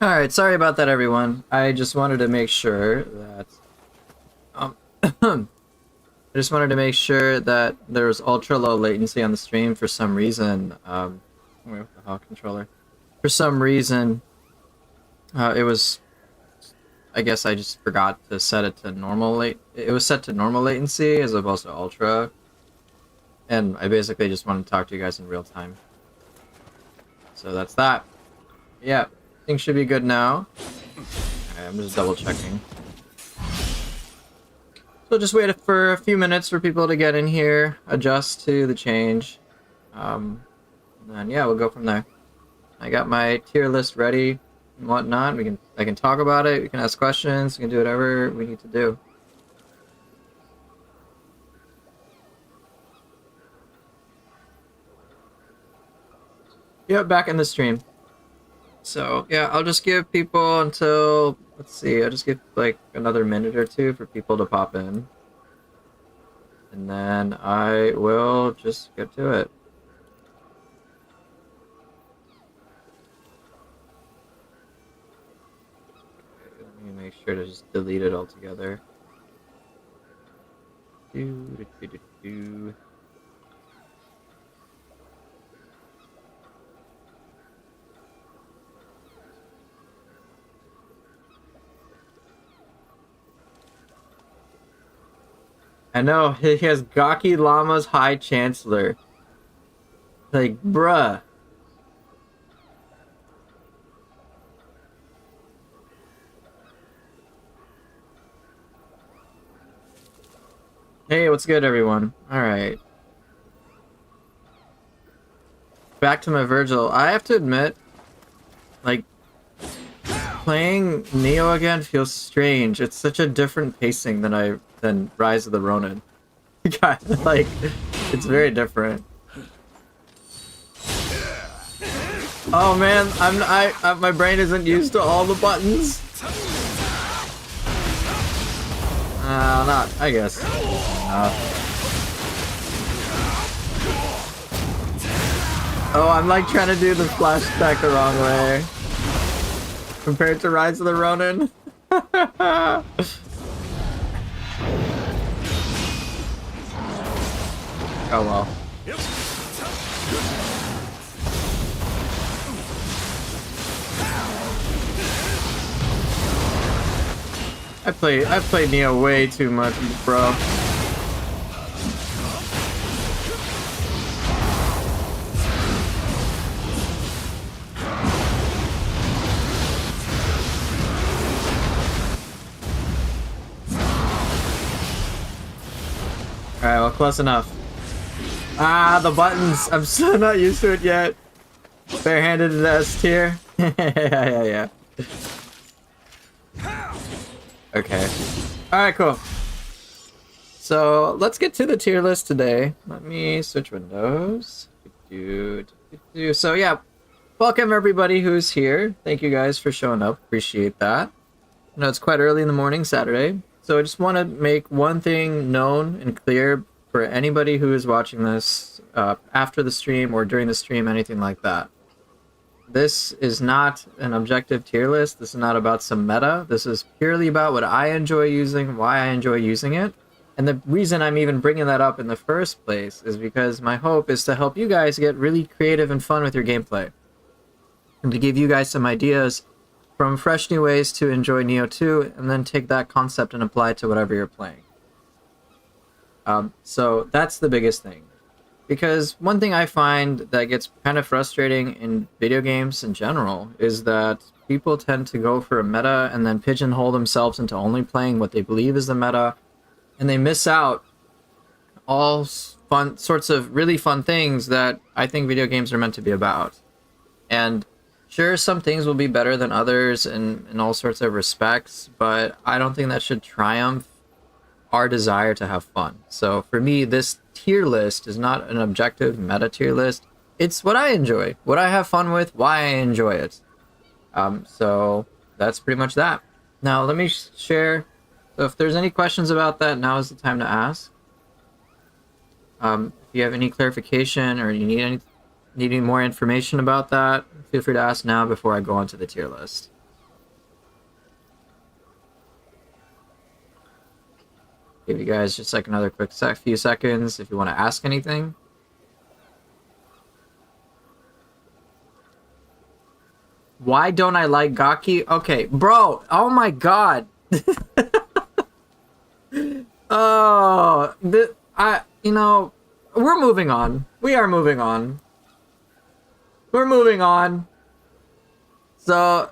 Alright, sorry about that, everyone. I just wanted to make sure that... I just wanted to make sure that there was ultra low latency on the stream for some reason. With the Hawk controller. For some reason, it was... I guess I just forgot to set it to normal It was set to normal latency as opposed to ultra. And I basically just wanted to talk to you guys in real time. So that's that. Yeah, things should be good now. Okay, I'm just double checking. So just wait for a few minutes for people to get in here, adjust to the change. And then yeah, we'll go from there. I got my tier list ready and whatnot. I can talk about it, we can ask questions, we can do whatever we need to do. Yep, back in the stream. So yeah, I'll just give people until, let's see, I'll just give like another minute or two for people to pop in. And then I will just get to it. Okay, let me make sure to just delete it altogether. I know, he has Gaki Lama's High Chancellor. Like, bruh. Hey, what's good, everyone? Alright. Back to my Virgil. I have to admit, like, playing Nioh again feels strange. It's such a different pacing than Rise of the Ronin. Like, it's very different. Oh man, my brain isn't used to all the buttons. Not, I guess. Oh, I'm like trying to do the flash attack the wrong way. Compared to Rise of the Ronin. Oh well. I played Nioh way too much, bro. Alright, well, close enough. Ah, the buttons! I'm still not used to it yet. Barehanded to S tier. yeah. Okay. Alright, cool. So, let's get to the tier list today. Let me switch windows. So, yeah. Welcome everybody who's here. Thank you guys for showing up. Appreciate that. I know it's quite early in the morning, Saturday. So I just want to make one thing known and clear for anybody who is watching this after the stream or during the stream, anything like that. This is not an objective tier list. This is not about some meta. This is purely about what I enjoy using, why I enjoy using it. And the reason I'm even bringing that up in the first place is because my hope is to help you guys get really creative and fun with your gameplay. And to give you guys some ideas from fresh new ways to enjoy Nioh 2, and then take that concept and apply it to whatever you're playing. So that's the biggest thing. Because one thing I find that gets kind of frustrating in video games in general is that people tend to go for a meta and then pigeonhole themselves into only playing what they believe is the meta, and they miss out all sorts of really fun things that I think video games are meant to be about. And sure, some things will be better than others in all sorts of respects, but I don't think that should triumph our desire to have fun. So for me, this tier list is not an objective meta tier list. It's what I enjoy, what I have fun with, why I enjoy it. So that's pretty much that. Now let me share. So if there's any questions about that, now is the time to ask. If you have any clarification or you need any more information about that, feel free to ask now before I go on to the tier list. Give you guys just like another quick few seconds if you want to ask anything. Why don't I like Gaki? Okay, bro. Oh my god. Oh, you know, we're moving on. We are moving on. We're moving on. So,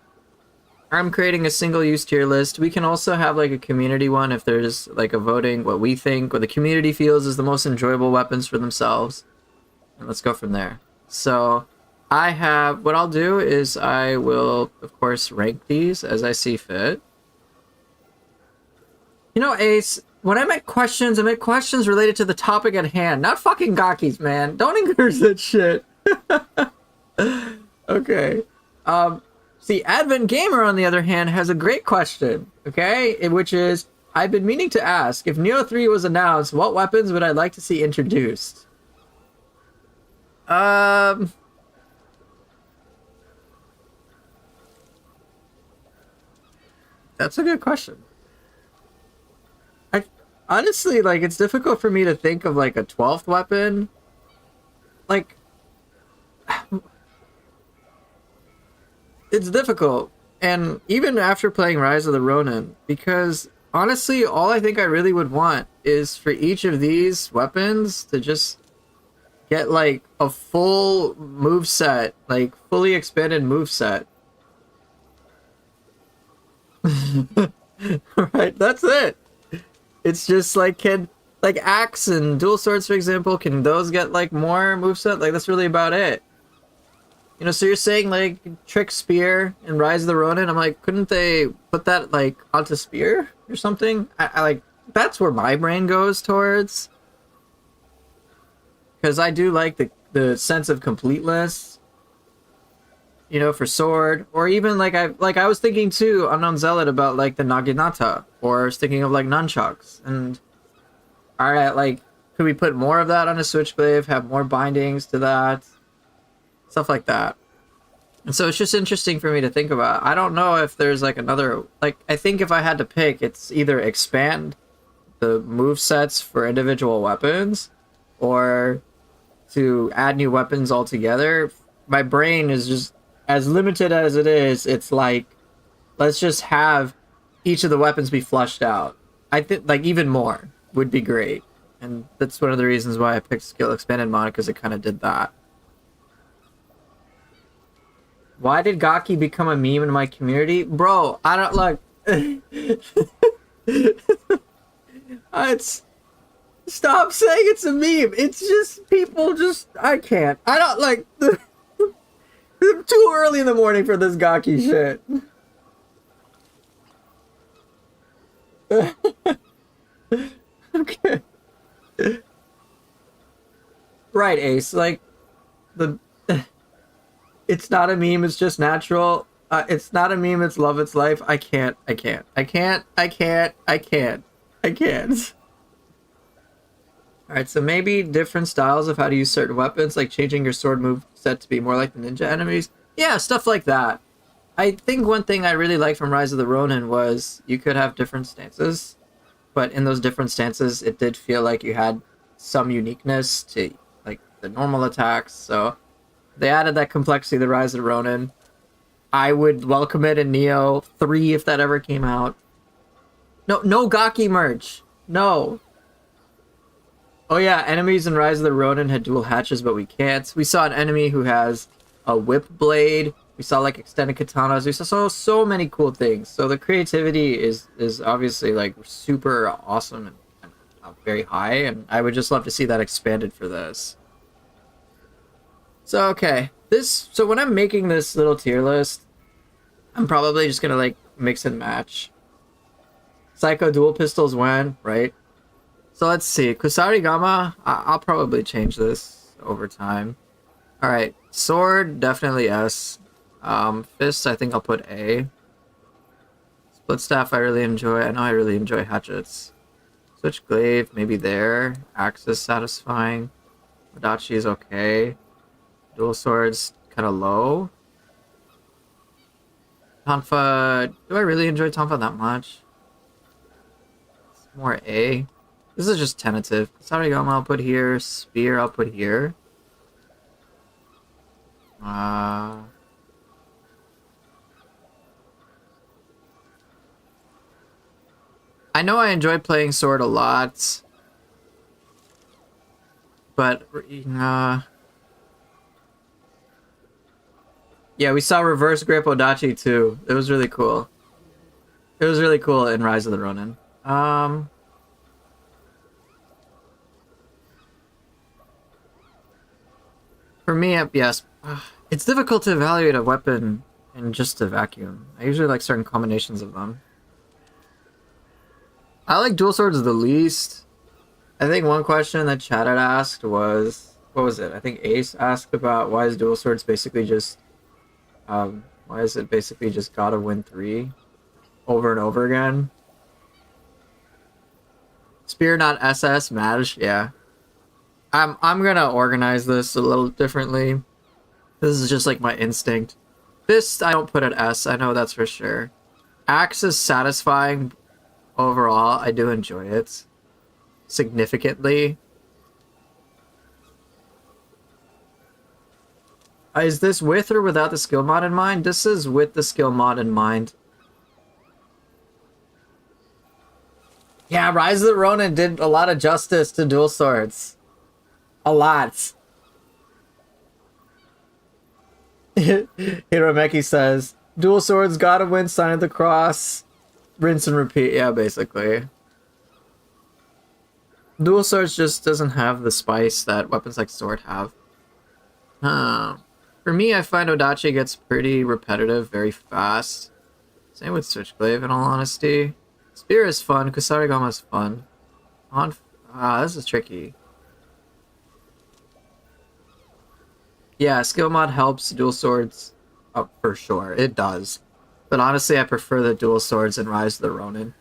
I'm creating a single-use tier list. We can also have like a community one if there's like a voting what we think, what the community feels is the most enjoyable weapons for themselves. And let's go from there. So, what I'll do is I will, of course, rank these as I see fit. You know, Ace, when I make questions related to the topic at hand, not fucking gakis, man. Don't encourage that shit. Okay. See, Advent Gamer, on the other hand, has a great question, okay? Which is, I've been meaning to ask, if Nioh 3 was announced, what weapons would I like to see introduced? That's a good question. Honestly, like, it's difficult for me to think of, like, a 12th weapon. Like, it's difficult. And even after playing Rise of the Ronin, because, honestly, all I think I really would want is for each of these weapons to just get, like, a full moveset, like, fully expanded moveset. Right, that's it. It's just like, like axe and dual swords, for example, can those get like more moveset? Like that's really about it. You know, so you're saying like trick spear and Rise of the Ronin. I'm like, couldn't they put that like onto spear or something? I like that's where my brain goes towards. Because I do like the sense of completeness. You know, for sword, or even like I was thinking too, Unknown Zealot, about like the Naginata, or I was thinking of like nunchucks. And all right, like could we put more of that on a Switchglaive, have more bindings to that, stuff like that. And so it's just interesting for me to think about. I don't know if there's like another, like I think if I had to pick, it's either expand the move sets for individual weapons, or to add new weapons altogether. My brain is just as limited as it is. It's like, let's just have each of the weapons be flushed out. I think like even more would be great, and that's one of the reasons why I picked skill expanded mod, because it kind of did that. Why did Gaki become a meme in my community, bro? I don't like. It's stop saying it's a meme. It's just people just I can't. I don't like. Too early in the morning for this Gaki shit. Okay. Right, Ace. Like, the... It's not a meme, it's just natural. It's not a meme, it's love, it's life. I can't. Alright, so maybe different styles of how to use certain weapons, like changing your sword move set to be more like the ninja enemies. Yeah, stuff like that. I think one thing I really liked from Rise of the Ronin was you could have different stances, but in those different stances, it did feel like you had some uniqueness to like the normal attacks. So they added that complexity to the Rise of the Ronin. I would welcome it in Nioh 3 if that ever came out. No Gaki merch. No. Oh yeah, enemies in Rise of the Ronin had dual hatches, but we can't. We saw an enemy who has a whip blade. We saw like extended katanas. We saw so many cool things. So the creativity is obviously like super awesome and very high, and I would just love to see that expanded for this. So okay, so when I'm making this little tier list, I'm probably just gonna like mix and match. Psycho dual pistols when, right? So let's see. Kusarigama, I'll probably change this over time. Alright, sword, definitely S. Fist, I think I'll put A. Split staff, I really enjoy. I know I really enjoy hatchets. Switchglaive, maybe there. Axe is satisfying. Odachi is okay. Dual swords, kind of low. Tonfa, do I really enjoy Tonfa that much? It's more A. This is just tentative. Kusarigama I'll put here. Spear I'll put here. I know I enjoy playing sword a lot, but yeah, we saw reverse grip Odachi too. It was really cool. It was really cool in Rise of the Ronin. For me, yes, it's difficult to evaluate a weapon in just a vacuum. I usually like certain combinations of them. I like dual swords the least. I think one question that chat had asked was, what was it? I think Ace asked about why is dual swords basically just, why is it basically just gotta win 3 over and over again? Spear not SS Maj, yeah. I'm gonna organize this a little differently. This is just like my instinct. Fist I don't put at S, I know that's for sure. Axe is satisfying overall. I do enjoy it significantly. Is this with or without the skill mod in mind? This is with the skill mod in mind. Yeah, Rise of the Ronin did a lot of justice to dual swords. A lot. Hiromeki says, dual swords gotta win, sign of the cross. Rinse and repeat, yeah, basically. Dual swords just doesn't have the spice that weapons like sword have. For me, I find Odachi gets pretty repetitive very fast. Same with Switchglaive, in all honesty. Spear is fun, Kusarigama is fun. This is tricky. Yeah, skill mod helps dual swords up for sure. It does. But honestly, I prefer the dual swords in Rise of the Ronin.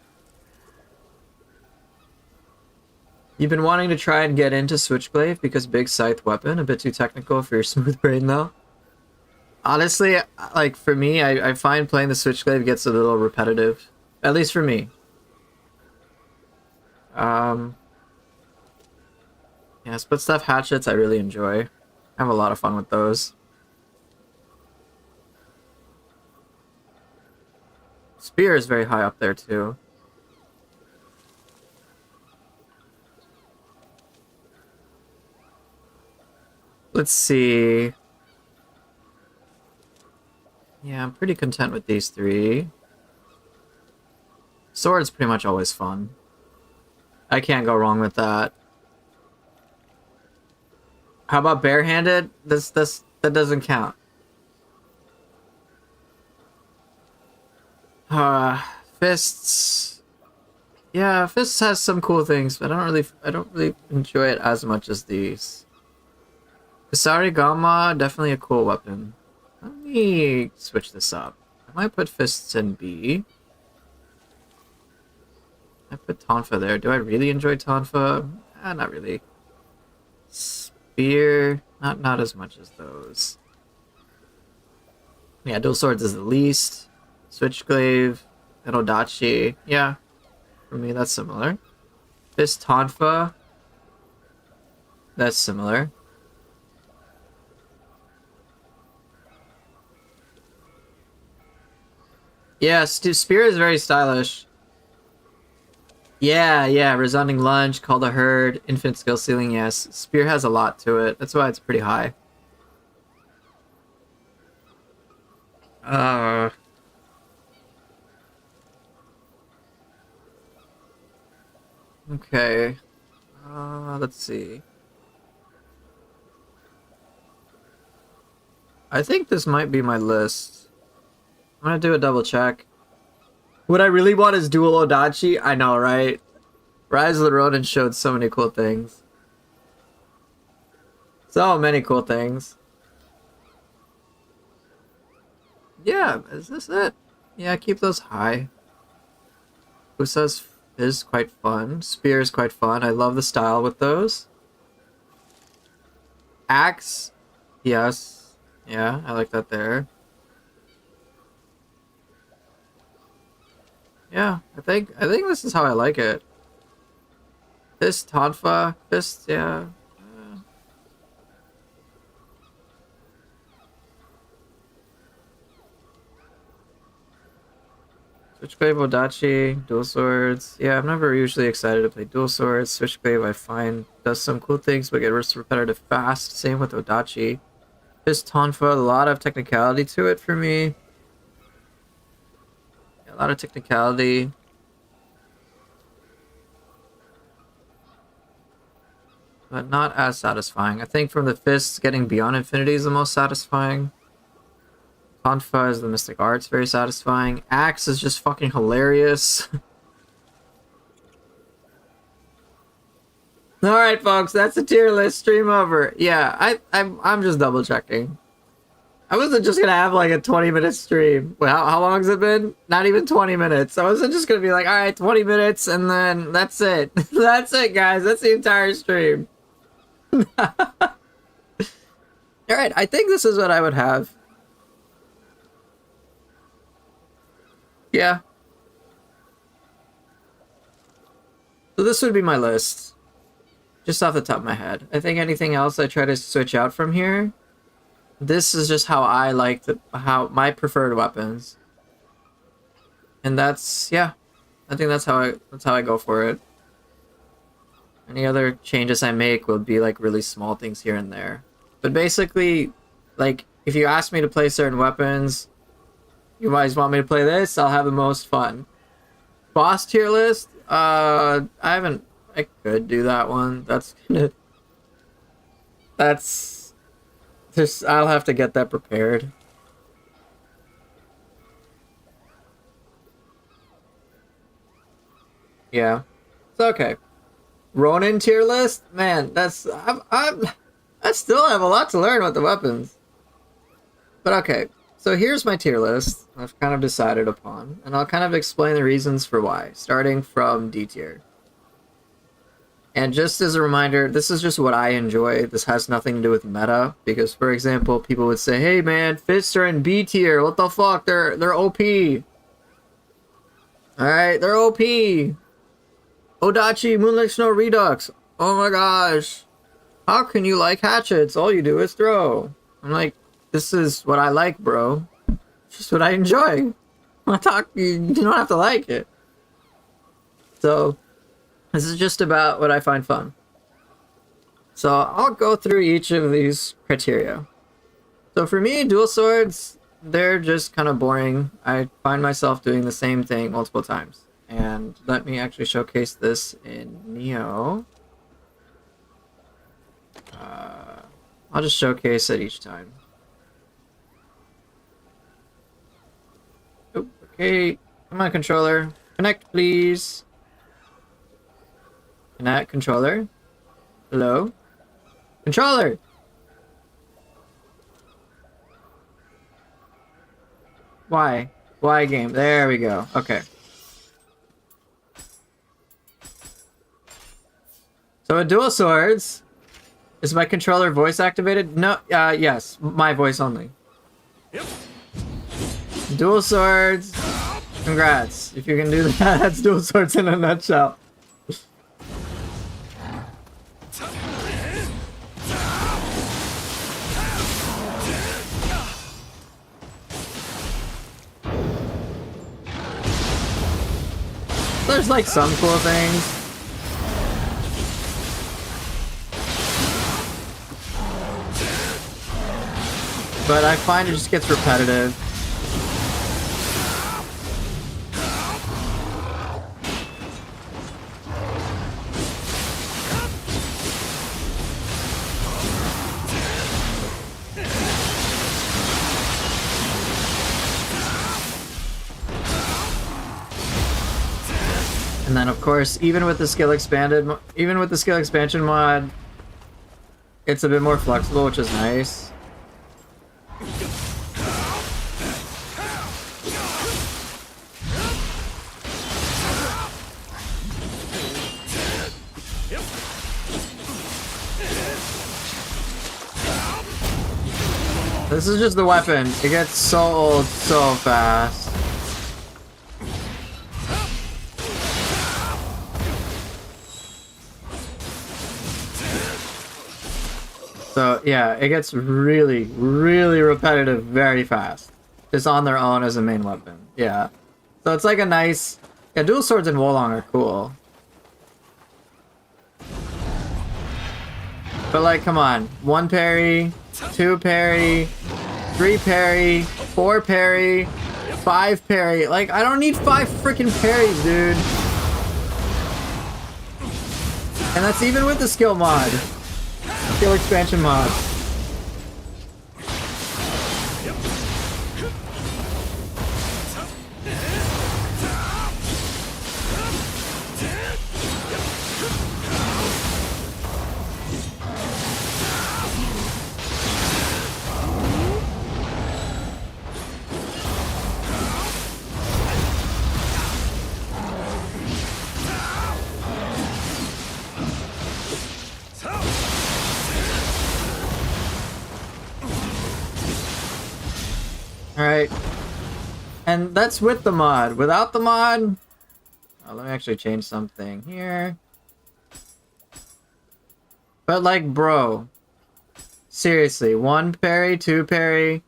You've been wanting to try and get into Switchglaive because big scythe weapon, a bit too technical for your smooth brain though. Honestly, like for me, I find playing the Switchglaive gets a little repetitive. At least for me. Yeah, split stuff hatchets I really enjoy. I have a lot of fun with those. Spear is very high up there too. Let's see. Yeah, I'm pretty content with these 3. Sword's pretty much always fun. I can't go wrong with that. How about barehanded? That doesn't count. Fists. Yeah, fists has some cool things, but I don't really enjoy it as much as these. Kusarigama, definitely a cool weapon. Let me switch this up. I might put fists in B. I put Tonfa there. Do I really enjoy Tonfa? Not really. Spear, not as much as those. Yeah, dual swords is the least. Switchglaive and Odachi. Yeah, for me that's similar. Fist Tonfa. That's similar. Yeah, Spear is very stylish. Yeah, resounding lunge, call the herd, infinite skill ceiling, yes. Spear has a lot to it. That's why it's pretty high. Okay. Let's see. I think this might be my list. I'm gonna do a double check. What I really want is dual Odachi. I know, right? Rise of the Ronin showed so many cool things. So many cool things. Yeah, is this it? Yeah, keep those high. Usa's is quite fun. Spear is quite fun. I love the style with those. Axe, yes. Yeah, I like that there. Yeah, I think this is how I like it. This Tonfa, fist, yeah. Switchglaive, Odachi, dual swords. Yeah, I'm never usually excited to play dual swords. Switchglaive, I find, does some cool things, but gets repetitive fast. Same with Odachi. This Tonfa, a lot of technicality to it for me. Yeah, a lot of technicality. But not as satisfying. I think from the fists, getting beyond infinity is the most satisfying. Tonfa is the mystic arts, very satisfying. Axe is just fucking hilarious. Alright folks, that's a tier list, stream over. Yeah, I'm just double checking. I wasn't just gonna have like a 20-minute stream. Well, how long has it been? Not even 20 minutes. I wasn't just gonna be like, alright, 20 minutes and then that's it. That's it, guys. That's the entire stream. Alright, I think this is what I would have. Yeah. So this would be my list. Just off the top of my head. I think anything else I try to switch out from here. This is just how I like how my preferred weapons. And that's, yeah. I think that's how I go for it. Any other changes I make will be like really small things here and there. But basically, like, if you ask me to play certain weapons, you guys want me to play this, I'll have the most fun. Boss tier list? I could do that one. That's just, I'll have to get that prepared. Yeah. It's okay. Ronin tier list? Man, I still have a lot to learn with the weapons. But okay. So here's my tier list I've kind of decided upon, and I'll kind of explain the reasons for why, starting from D tier. And just as a reminder, this is just what I enjoy. This has nothing to do with meta, because for example, people would say, hey man, fists are in B tier, what the fuck, they're OP. Alright, they're OP. Odachi, Moonlight Snow Redux, oh my gosh. How can you like hatchets? All you do is throw. I'm like, this is what I like, bro. It's just what I enjoy. You don't have to like it. So, this is just about what I find fun. So, I'll go through each of these criteria. So for me, dual swords, they're just kind of boring. I find myself doing the same thing multiple times. And let me actually showcase this in Nioh. I'll just showcase it each time. Oh, okay, come on, controller. Connect, please. Connect, controller. Hello? Controller! Why? Why game? There we go. Okay. So with dual swords, is my controller voice activated? No, yes, my voice only. Yep. Dual swords. Congrats. If you can do that, that's dual swords in a nutshell. There's like some cool things. But I find it just gets repetitive. And then of course, even with the skill expansion mod, it's a bit more flexible, which is nice. This is just the weapon. It gets so old so fast. So yeah, it gets really, really repetitive very fast. Just on their own as a main weapon. Yeah. So it's like a nice... Yeah, dual swords and Wolong are cool. But like, come on. 1 parry, 2 parry, 3 parry, 4 parry, 5 parry. Like, I don't need 5 freaking parries, dude. And that's even with the skill mod. Skill expansion mod. Alright. And that's with the mod. Without the mod... Oh, let me actually change something here. But like, bro. Seriously. 1 parry, 2 parry.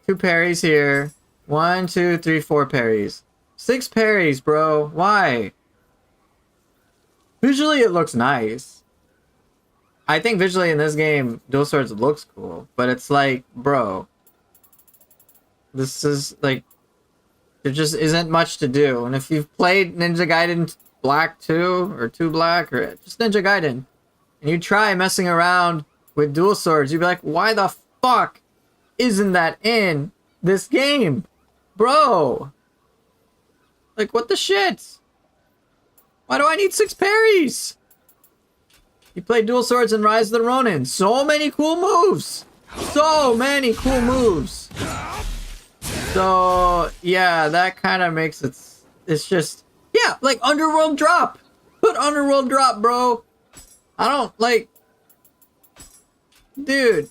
2 parries here. 1, 2, 3, 4 parries. 6 parries, bro. Why? Visually, it looks nice. I think visually in this game, dual swords looks cool. But it's like, bro... This is, like, there just isn't much to do. And if you've played Ninja Gaiden Black 2, or 2 Black, or just Ninja Gaiden, and you try messing around with dual swords, you'd be like, why the fuck isn't that in this game? Bro! Like, what the shit? Why do I need 6 parries? You play dual swords in Rise of the Ronin. So many cool moves! So many cool moves! So, yeah, that kind of makes it... It's just... Yeah, like, Underworld Drop! Put Underworld Drop, bro! I don't, like... Dude.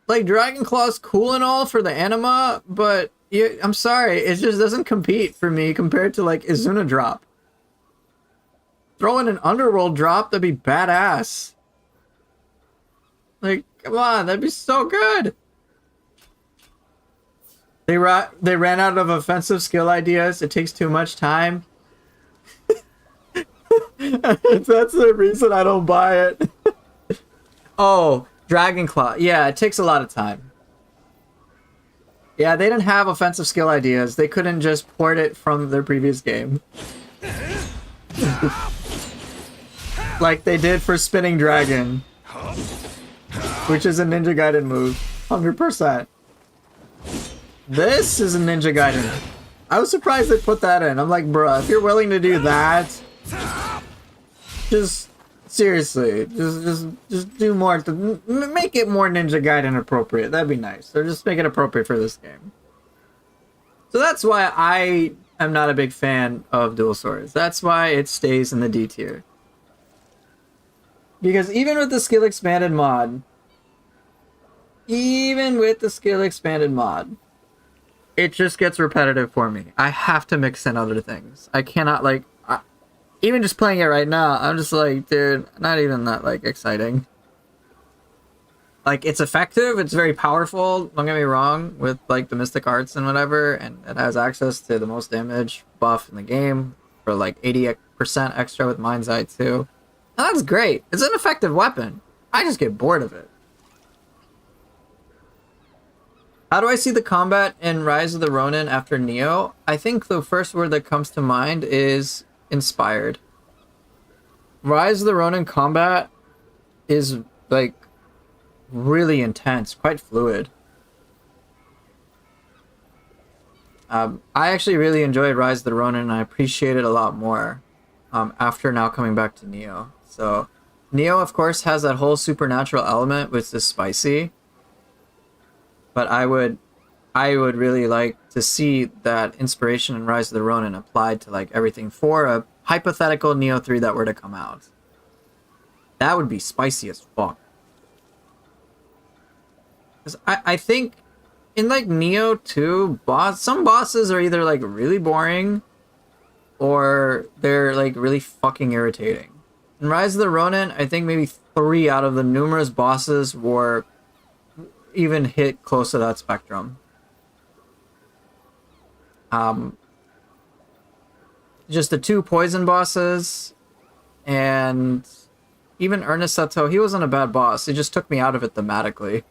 Like, Dragon Claw's cool and all for the anima, but... I'm sorry, it just doesn't compete for me compared to, like, Izuna Drop. Throw in an Underworld Drop, that'd be badass. Like, come on, that'd be so good! They ran out of offensive skill ideas. It takes too much time. That's the reason I don't buy it. Oh, Dragon Claw. Yeah, it takes a lot of time. Yeah, they didn't have offensive skill ideas. They couldn't just port it from their previous game. Like they did for Spinning Dragon. Which is a Ninja Gaiden move. 100%. This is a Ninja Gaiden. I was surprised they put that in. I'm like, bruh, if you're willing to do that, just seriously, just do more to make it more Ninja Gaiden appropriate. That'd be nice. Or just make it appropriate for this game. So that's why I am not a big fan of dual swords. That's why it stays in the D tier. Because even with the skill expanded mod, it just gets repetitive for me. I have to mix in other things. I cannot, like... even just playing it right now, I'm just like, dude, not even that, like, exciting. Like, it's effective, it's very powerful, don't get me wrong, with, like, the Mystic Arts and whatever, and it has access to the most damage buff in the game, for, like, 80% extra with Mind's Eye, too. And that's great. It's an effective weapon. I just get bored of it. How do I see the combat in Rise of the Ronin after Nioh? I think the first word that comes to mind is inspired. Rise of the Ronin combat is, like, really intense, quite fluid. I actually really enjoyed Rise of the Ronin, and I appreciate it a lot more after now coming back to Nioh. So, Nioh, of course, has that whole supernatural element, which is spicy. But I would really like to see that inspiration in Rise of the Ronin applied to, like, everything for a hypothetical Nioh 3 that were to come out. That would be spicy as fuck. 'Cause I think in, like, Nioh 2, some bosses are either, like, really boring or they're, like, really fucking irritating. In Rise of the Ronin, I think maybe 3 out of the numerous bosses were even hit close to that spectrum. Just the 2 poison bosses, and even Ernest Sato, he wasn't a bad boss. He just took me out of it thematically.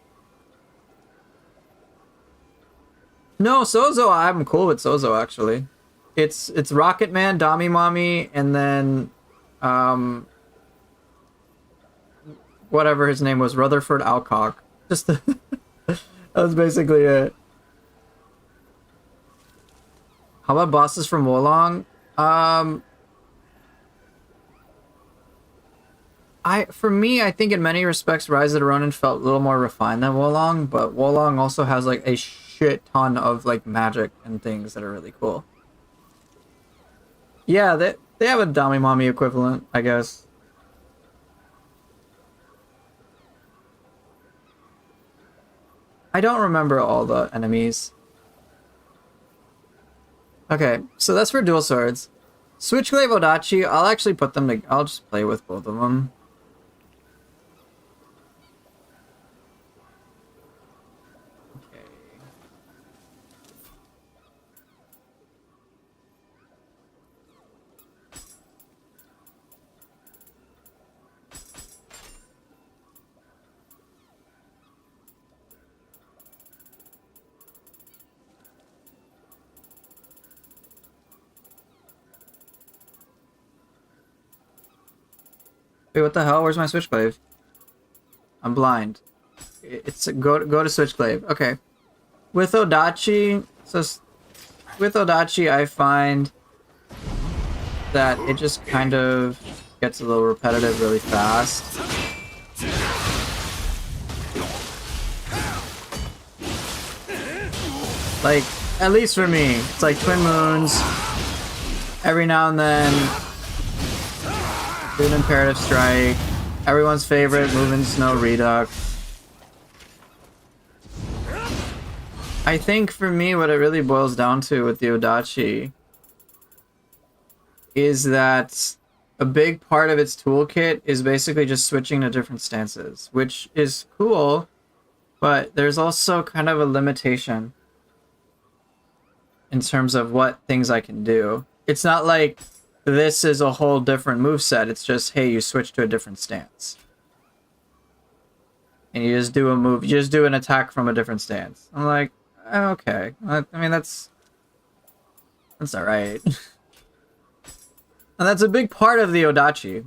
No, Sozo, I'm cool with Sozo, actually. It's Rocket Man, Dami Mommy, and then whatever his name was, Rutherford Alcock. Just that was basically it. How about bosses from Wolong? For me, I think in many respects, Rise of the Ronin felt a little more refined than Wolong, but Wolong also has like a shit ton of like magic and things that are really cool. Yeah, they have a Dami Mommy equivalent, I guess. I don't remember all the enemies. Okay, so that's for dual swords. Switchglaive Odachi, I'll actually put them to... I'll just play with both of them. Okay. Wait, what the hell? Where's my Switchglaive? I'm blind. It's go to Switchglaive. Okay. With Odachi, with Odachi, I find that it just kind of gets a little repetitive really fast. Like, at least for me, it's like Twin Moons. Every now and then, do an Imperative Strike. Everyone's favorite, Moving Snow Redux. I think for me, what it really boils down to with the Odachi is that a big part of its toolkit is basically just switching to different stances, which is cool, but there's also kind of a limitation in terms of what things I can do. It's not like this is a whole different moveset. It's just, hey, you switch to a different stance. And you just do a move, you just do an attack from a different stance. I'm like, okay. I mean, that's alright. And that's a big part of the Odachi.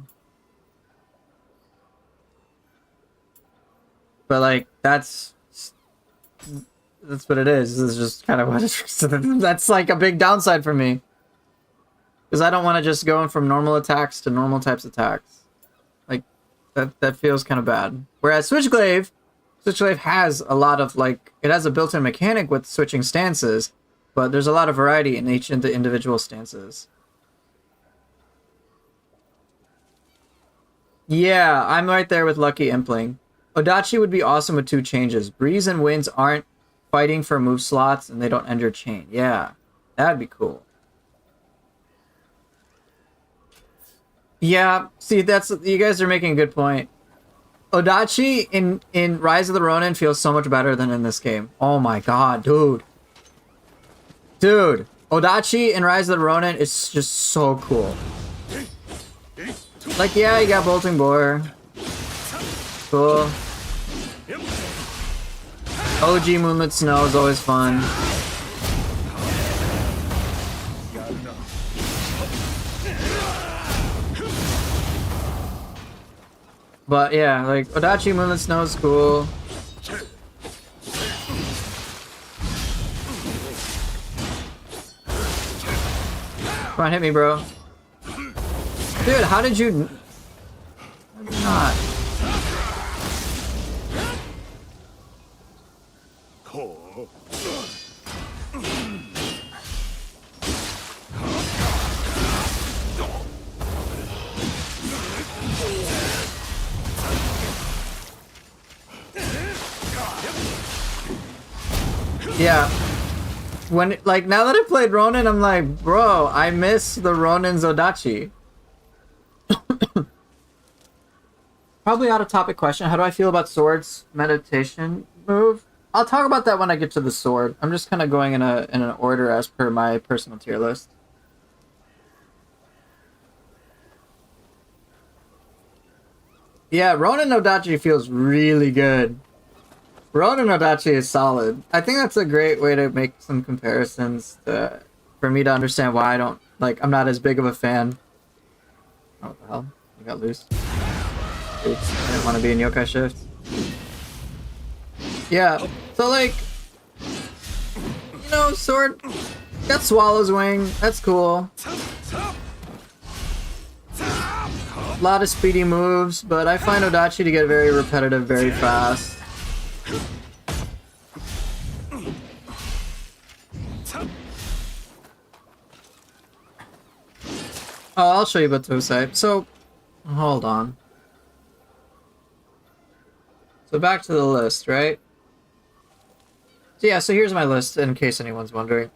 But like, that's what it is. This is just kind of what it's... That's like a big downside for me. Because I don't want to just go from normal attacks to normal types of attacks. Like, that feels kind of bad. Whereas Switchglaive has a lot of, like, it has a built-in mechanic with switching stances, but there's a lot of variety in each of the individual stances. Yeah, I'm right there with Lucky Impling. Odachi would be awesome with 2 changes. Breeze and Winds aren't fighting for move slots, and they don't end your chain. Yeah, that'd be cool. Yeah, see, you guys are making a good point. Odachi in Rise of the Ronin feels so much better than in this game. Oh my god, dude. Dude, Odachi in Rise of the Ronin is just so cool. Like, yeah, you got Bolting Boar. Cool. OG Moonlit Snow is always fun. But yeah, like, Odachi Moonlit Snow is cool. Come on, hit me, bro. Dude, how did you... not? Yeah. When, like, now that I played Ronin, I'm like, bro, I miss the Ronin's Odachi. Probably out of topic question. How do I feel about swords meditation move? I'll talk about that when I get to the sword. I'm just kind of going in an order as per my personal tier list. Yeah, Ronin Odachi feels really good. Ronin Odachi is solid. I think that's a great way to make some comparisons for me to understand why I don't like. I'm not as big of a fan. Oh, what the hell? I got loose. Oops, I didn't want to be in yokai shift. Yeah, so like, you know, sword got Swallow's Wing. That's cool. A lot of speedy moves, but I find Odachi to get very repetitive very fast. Oh, I'll show you about Tosai. So, hold on. So back to the list, right? So yeah, so here's my list in case anyone's wondering.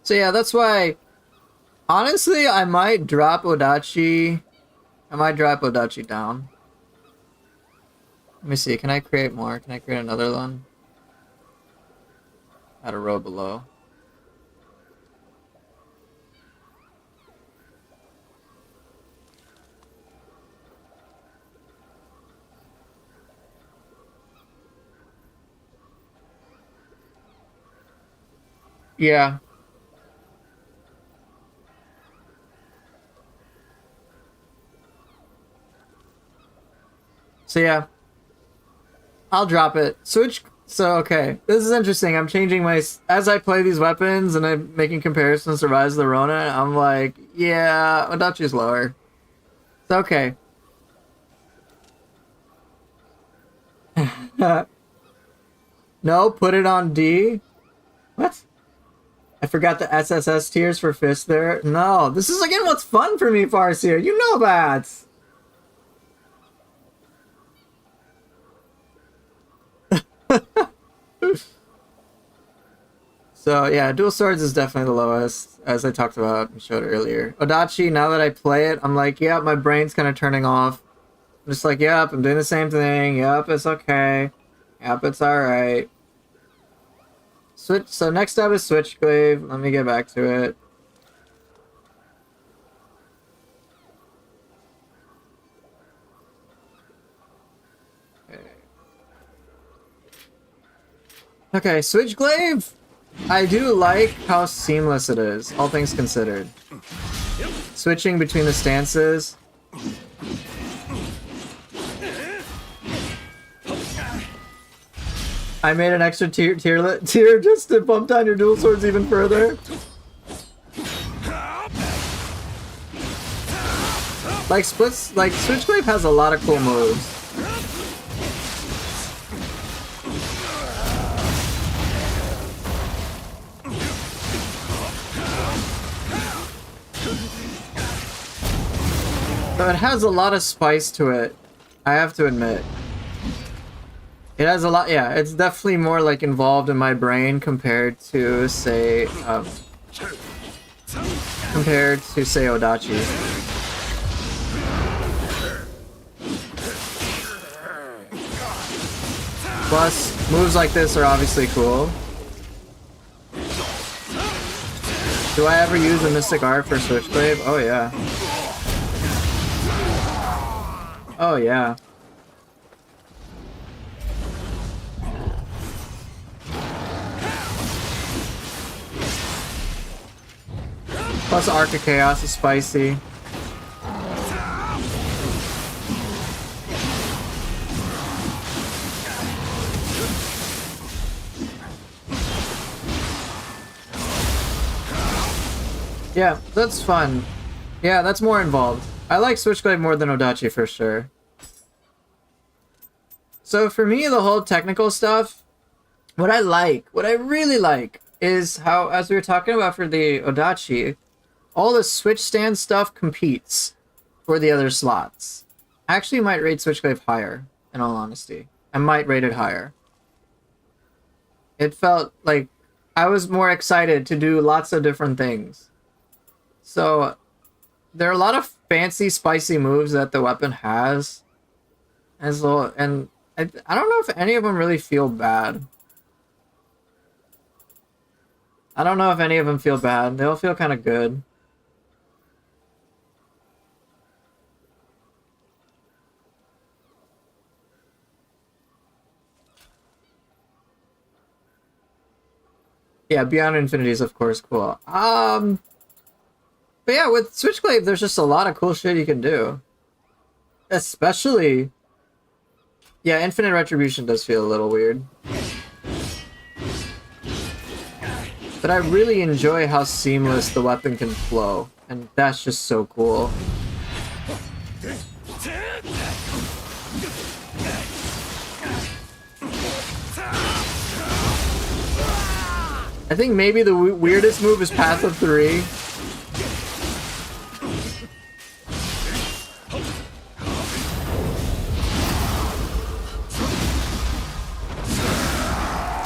So yeah, that's why, honestly, I might drop Odachi. I might drop Odachi down. Let me see, can I create more? Can I create another one? Add a row below. Yeah. So yeah, I'll drop it. Switch. So okay, this is interesting. I'm changing my as I play these weapons and I'm making comparisons to Rise of the Ronin. I'm like, yeah, Odachi's lower. It's okay. No, put it on D. What? I forgot the SSS tiers for Fist there. No, this is again what's fun for me, Farseer. You know that. So yeah, Dual Swords is definitely the lowest, as I talked about and showed earlier. Odachi, now that I play it, I'm like, yeah, my brain's kind of turning off. I'm just like, yep, I'm doing the same thing. Yep, it's okay. Yep, it's alright. Switch. So next up is Switchglaive. Let me get back to it. Okay, Switchglaive. I do like how seamless it is, all things considered. Switching between the stances. I made an extra tier just to bump down your dual swords even further. Like splits, like Switchglaive has a lot of cool moves. So it has a lot of spice to it, I have to admit. It has a lot, yeah, it's definitely more like involved in my brain compared to say Odachi. Plus, moves like this are obviously cool. Do I ever use a Mystic Art for Switchglaive? Oh yeah. Oh yeah. Plus Arc of Chaos is spicy. Yeah, that's fun. Yeah, that's more involved. I like Switchglaive more than Odachi for sure. So for me, the whole technical stuff, what I really like, is how, as we were talking about for the Odachi, all the switch stand stuff competes for the other slots. I actually might rate Switchglaive higher, in all honesty. I might rate it higher. It felt like I was more excited to do lots of different things. So there are a lot of fancy, spicy moves that the weapon has. As well, and I don't know if any of them really feel bad. I don't know if any of them feel bad. They all feel kind of good. Yeah, Beyond Infinity is of course cool. But yeah, with Switchglaive, there's just a lot of cool shit you can do. Especially, yeah, Infinite Retribution does feel a little weird. But I really enjoy how seamless the weapon can flow, and that's just so cool. I think maybe the weirdest move is Path of 3.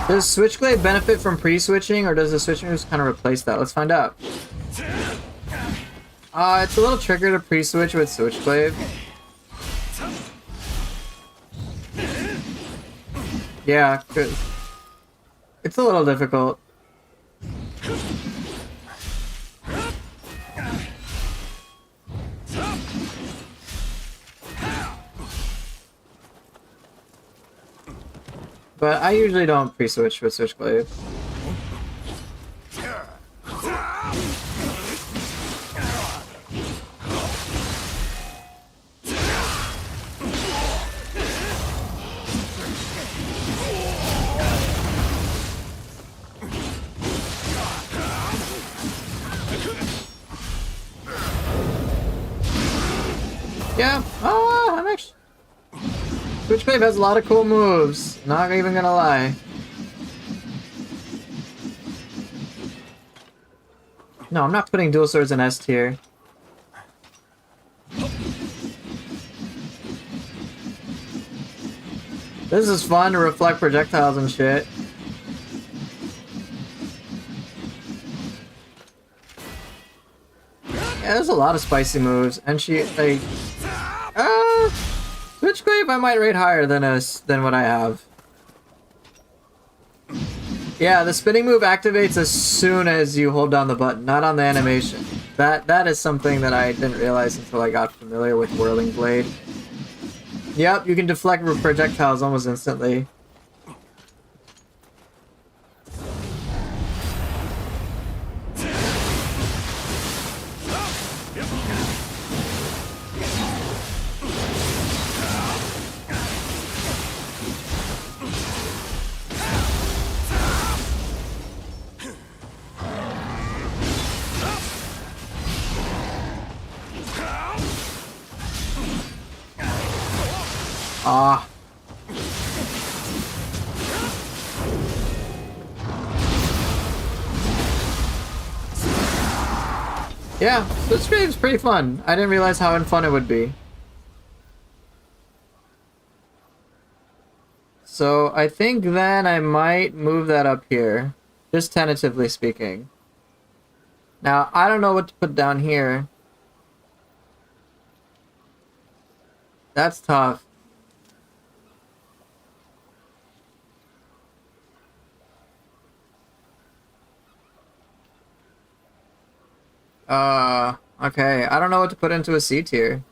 Does Switchglaive benefit from pre-switching, or does the switching just kind of replace that? Let's find out. It's a little trickier to pre-switch with Switchglaive. Yeah, it's a little difficult. But I usually don't pre-switch with Switchglaive. Yeah, I'm actually... Switchglaive has a lot of cool moves, not even gonna lie. No, I'm not putting dual swords in S tier. This is fun to reflect projectiles and shit. Yeah, there's a lot of spicy moves, and she, like... Switchglaive I might rate higher than what I have. Yeah, the spinning move activates as soon as you hold down the button, not on the animation. That is something that I didn't realize until I got familiar with Whirling Blade. Yep, you can deflect projectiles almost instantly. Ah. Yeah, Switchglaive's pretty fun. I didn't realize how fun it would be. So I think then I might move that up here. Just tentatively speaking. Now, I don't know what to put down here. That's tough. Okay. I don't know what to put into a C tier.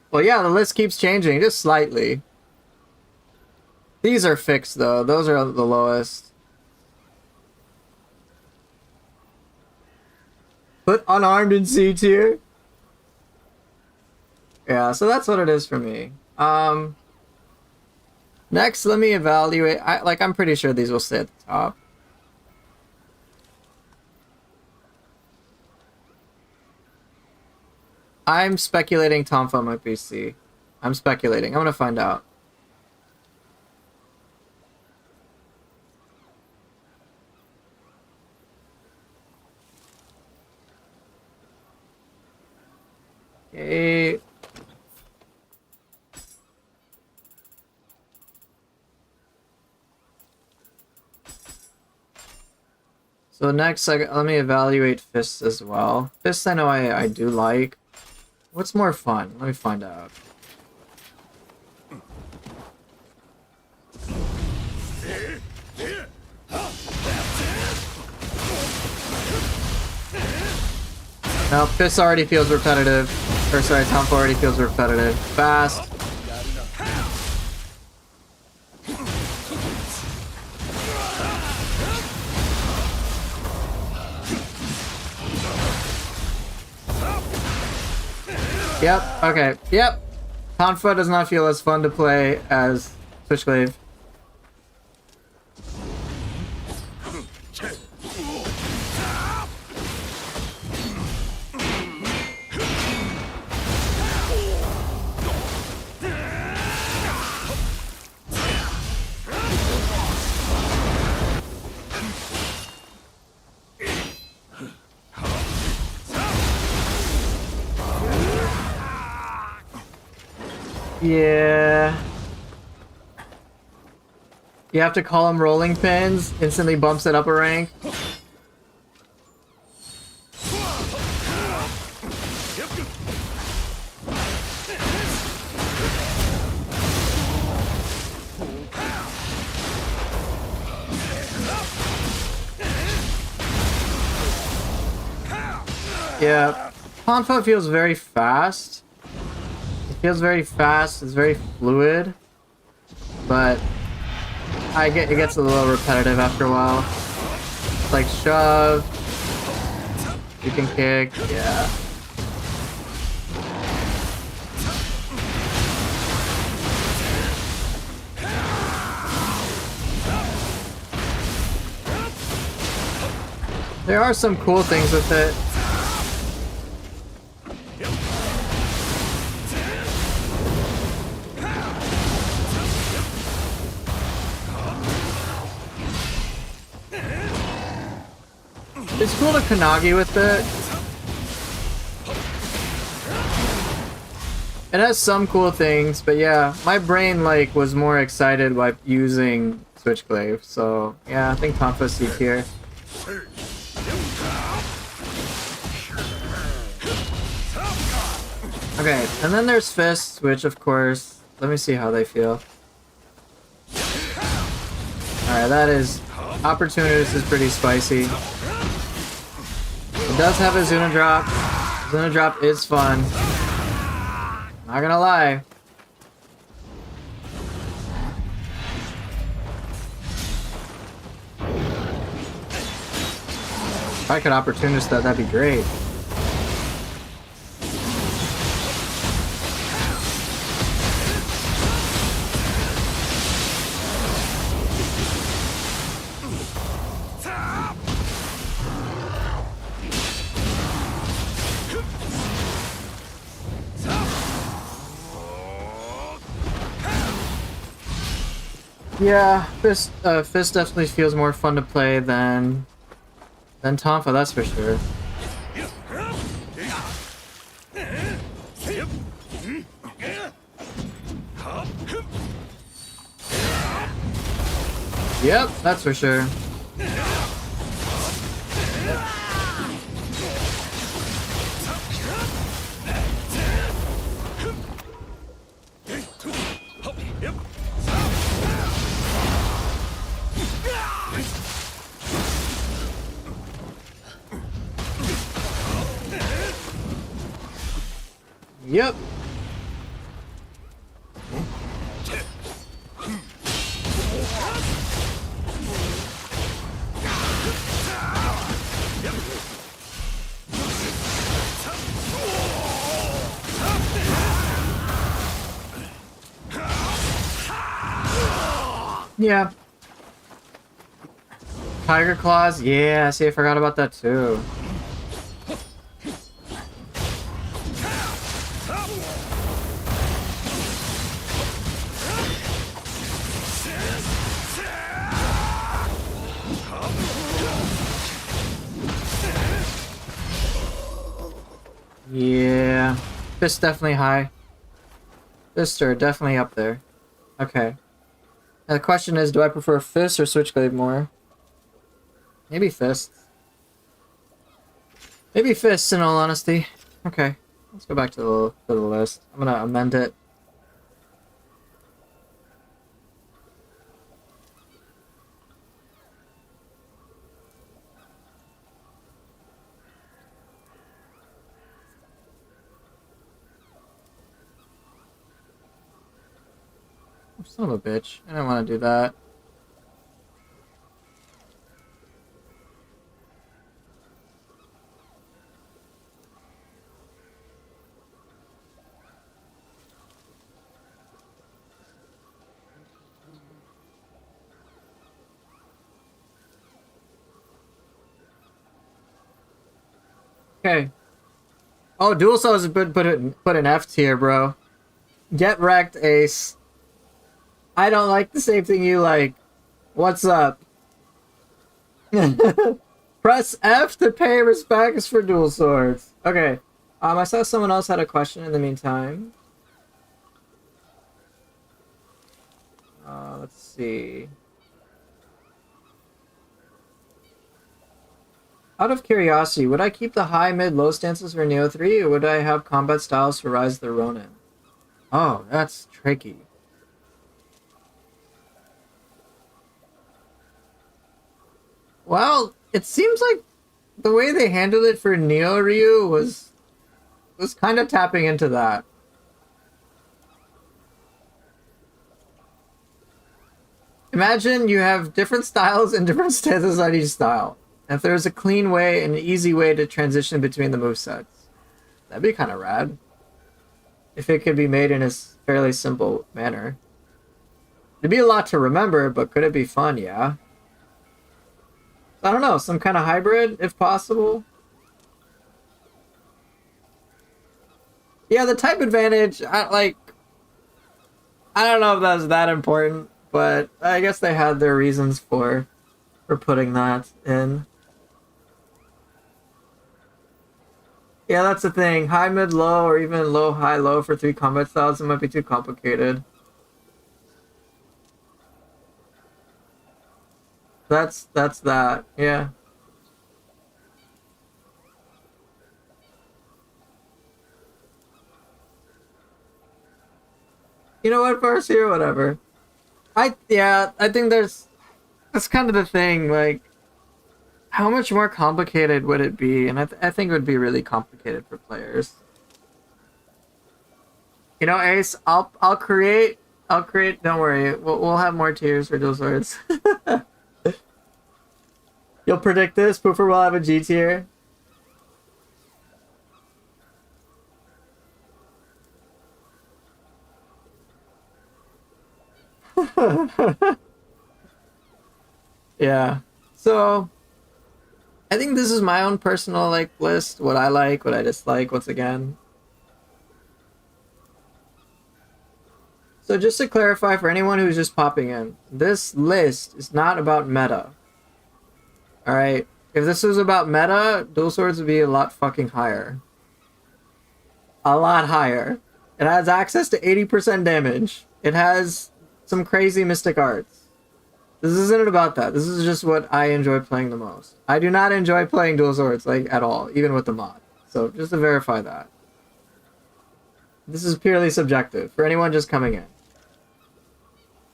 Well, yeah, the list keeps changing, just slightly. These are fixed, though. Those are the lowest. Put unarmed in C tier? Yeah, so that's what it is for me. Next, let me evaluate. I'm pretty sure these will stay at the top. I'm speculating Tonfa might be C. I'm speculating. I'm gonna find out. Okay. So next, let me evaluate fists as well. Fists I know I do like. What's more fun? Let me find out. No, Fist already feels repetitive. Or sorry, Tonfa already feels repetitive. Fast. Yep, okay, yep. Tonfa does not feel as fun to play as Switchglaive. Yeah. You have to call them rolling pins. Instantly bumps it up a rank. Yeah. Tonfa feels very fast. Feels very fast, it's very fluid, but it gets a little repetitive after a while. It's like shove, you can kick, yeah. There are some cool things with it. It's cool to Kanagi with it. It has some cool things, but yeah, my brain like was more excited by using Switchglaive, so yeah, I think Tonfa's C tier. Okay, and then there's Fists, which of course, let me see how they feel. Alright, that is... Opportunist is pretty spicy. It does have a Zuna drop. Zuna drop is fun. Not gonna lie. If I could opportunist that, that'd be great. Yeah, Fist definitely feels more fun to play than Tonfa, that's for sure. Yep, that's for sure. Yep. Yeah. Tiger Claws? Yeah, see, I forgot about that too. Yeah. Fist definitely high. Fists are definitely up there. Okay. Now the question is, do I prefer Fist or Switchglaive more? Maybe Fists. Maybe Fists, in all honesty. Okay. Let's go back to the list. I'm gonna amend it. Son of a bitch. I didn't want to do that. Okay. Oh, Dual Souls has been put in F tier, bro. Get wrecked, Ace. I don't like the same thing you like. What's up? Press F to pay respects for Dual Swords. Okay. I saw someone else had a question in the meantime. Let's see. Out of curiosity, would I keep the high, mid, low stances for Nioh 3, or would I have combat styles for Rise of the Ronin? Oh, that's tricky. Well, it seems like the way they handled it for Nioh Ryu was kind of tapping into that. Imagine you have different styles and different stances on each style. And if there's a clean way and an easy way to transition between the movesets, that'd be kind of rad. If it could be made in a fairly simple manner. It'd be a lot to remember, but could it be fun? Yeah. I don't know, some kind of hybrid, if possible. Yeah, the type advantage, I don't know if that's that important, but I guess they had their reasons for putting that in. Yeah, that's the thing. High, mid, low, or even low, high, low for 3 combat styles, it might be too complicated. That's that, yeah. You know what, Farseer, whatever. I think that's kind of the thing, like, how much more complicated would it be? And I think it would be really complicated for players. You know, Ace, I'll create, don't worry, we'll have more tiers for Dual Swords. You'll predict this? Poofer will have a G tier. Yeah. So, I think this is my own personal like list. What I like, what I dislike. Once again. So just to clarify for anyone who's just popping in, this list is not about meta. All right. If this was about meta, Dual Swords would be a lot fucking higher. A lot higher. It has access to 80% damage. It has some crazy mystic arts. This isn't about that. This is just what I enjoy playing the most. I do not enjoy playing Dual Swords, like, at all, even with the mod. So, just to verify that. This is purely subjective, for anyone just coming in.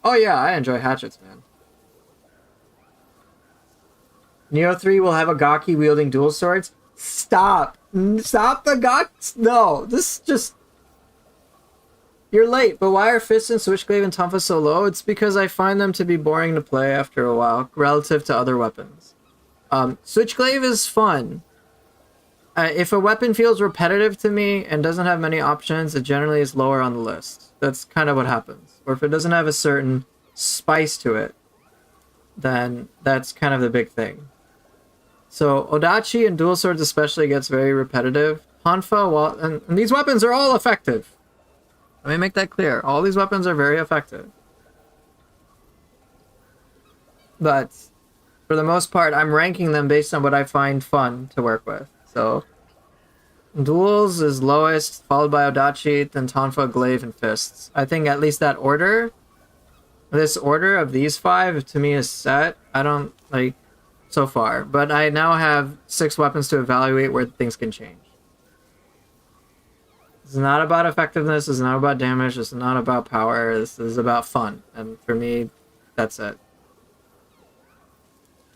Oh yeah, I enjoy Hatchets, man. Nioh 3 will have a Gaki wielding dual swords? Stop! Stop the Gaki! No, this is just... You're late, but why are Fist and Switchglaive and Tonfa so low? It's because I find them to be boring to play after a while, relative to other weapons. Switchglaive is fun. If a weapon feels repetitive to me and doesn't have many options, it generally is lower on the list. That's kind of what happens. Or if it doesn't have a certain spice to it, then that's kind of the big thing. So Odachi and dual swords especially gets very repetitive. Tonfa, well, and these weapons are all effective. Let me make that clear. All these weapons are very effective. But for the most part, I'm ranking them based on what I find fun to work with. So duels is lowest, followed by Odachi, then Tonfa, Glaive, and Fists. I think at least that order, this order of these 5 to me is set. I don't like so far, but I now have 6 weapons to evaluate where things can change. This is not about effectiveness. This is not about damage. This is not about power. This is about fun. And for me, that's it.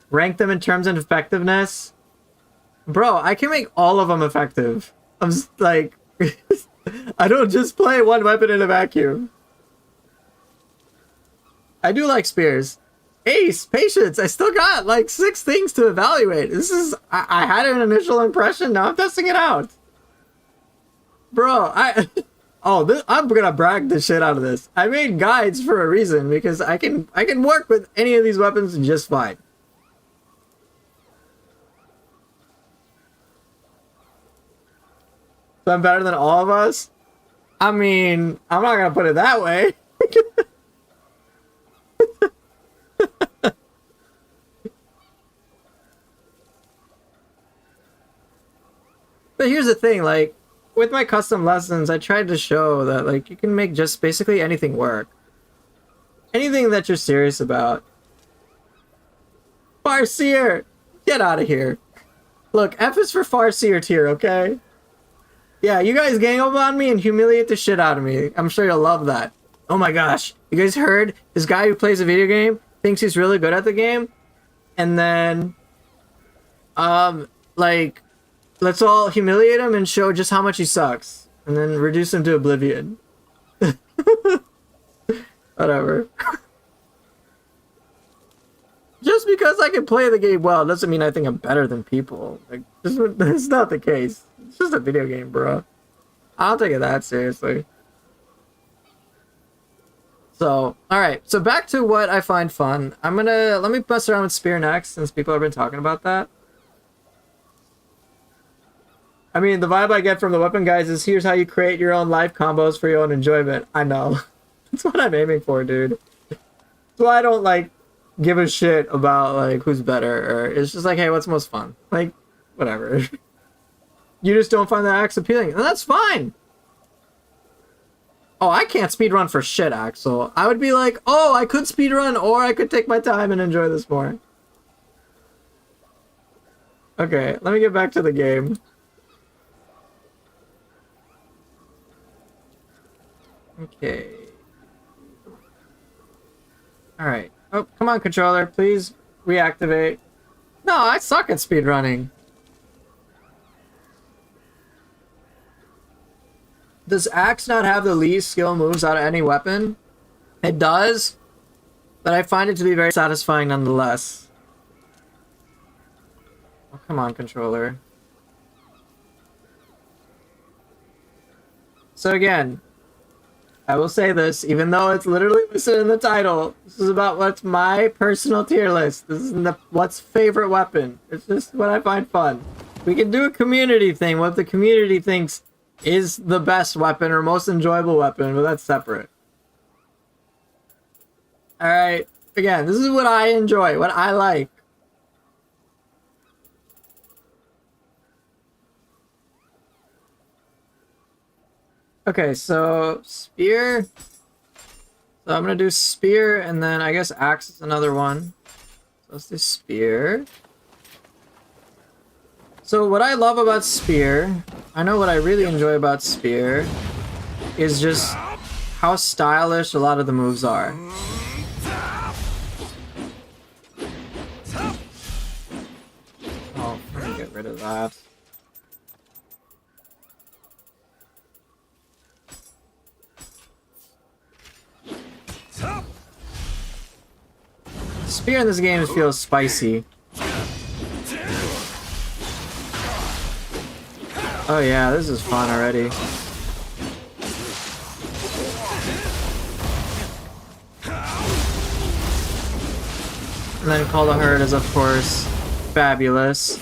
Rank them in terms of effectiveness. Bro, I can make all of them effective. I'm just like... I don't just play one weapon in a vacuum. I do like spears. Ace, patience. I still got like 6 things to evaluate. This is... I had an initial impression. Now I'm testing it out. Bro, I'm gonna brag the shit out of this. I made guides for a reason because I can work with any of these weapons just fine. So I'm better than all of us? I mean, I'm not gonna put it that way. But here's the thing, like, with my custom lessons, I tried to show that, like, you can make just basically anything work. Anything that you're serious about. Farseer! Get out of here. Look, F is for Farseer tier, okay? Yeah, you guys gang up on me and humiliate the shit out of me. I'm sure you'll love that. Oh my gosh. You guys heard? This guy who plays a video game thinks he's really good at the game. And then... like... let's all humiliate him and show just how much he sucks. And then reduce him to oblivion. Whatever. Just because I can play the game well doesn't mean I think I'm better than people. Like, that's not the case. It's just a video game, bro. I don't take it that seriously. So, alright. So back to what I find fun. Let me mess around with Spear next, since people have been talking about that. I mean, the vibe I get from the weapon guys is here's how you create your own life combos for your own enjoyment. I know. That's what I'm aiming for, dude. That's why I don't, like, give a shit about, like, who's better. Or it's just like, hey, what's most fun? Like, whatever. You just don't find the axe appealing. And that's fine. Oh, I can't speedrun for shit, Axel. I would be like, oh, I could speedrun, or I could take my time and enjoy this more. Okay, let me get back to the game. Okay. Alright. Oh, come on, controller. Please reactivate. No, I suck at speedrunning. Does Axe not have the least skill moves out of any weapon? It does, but I find it to be very satisfying nonetheless. Oh, come on, controller. So again, I will say this, even though it's literally listed in the title, this is about what's my personal tier list. This is what's favorite weapon. It's just what I find fun. We can do a community thing, what the community thinks is the best weapon or most enjoyable weapon, but that's separate. Alright, again, this is what I enjoy, what I like. Okay, so spear. So I'm gonna do spear, and then I guess axe is another one. So let's do spear. So what I love about spear, I know what I really enjoy about spear, is just how stylish a lot of the moves are. Oh, let me get rid of that. Spear in this game feels spicy. Oh yeah, this is fun already. And then Call the Herd is of course fabulous.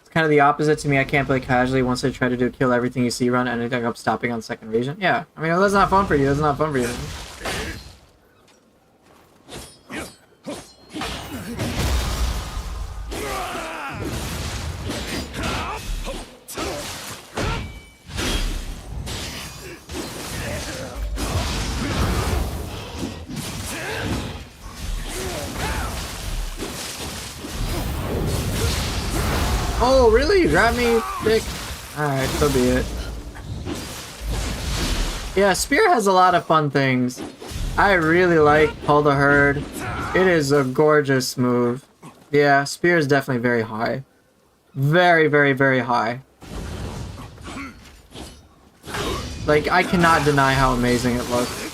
It's kind of the opposite to me. I can't play casually once I try to do kill everything you see run, anything up stopping on second region. Yeah, I mean, that's not fun for you. That's not fun for you. Oh, really? You grabbed me, dick? Alright, so be it. Yeah, Spear has a lot of fun things. I really like Pull the Herd. It is a gorgeous move. Yeah, Spear is definitely very high. Very, very, very high. Like, I cannot deny how amazing it looks.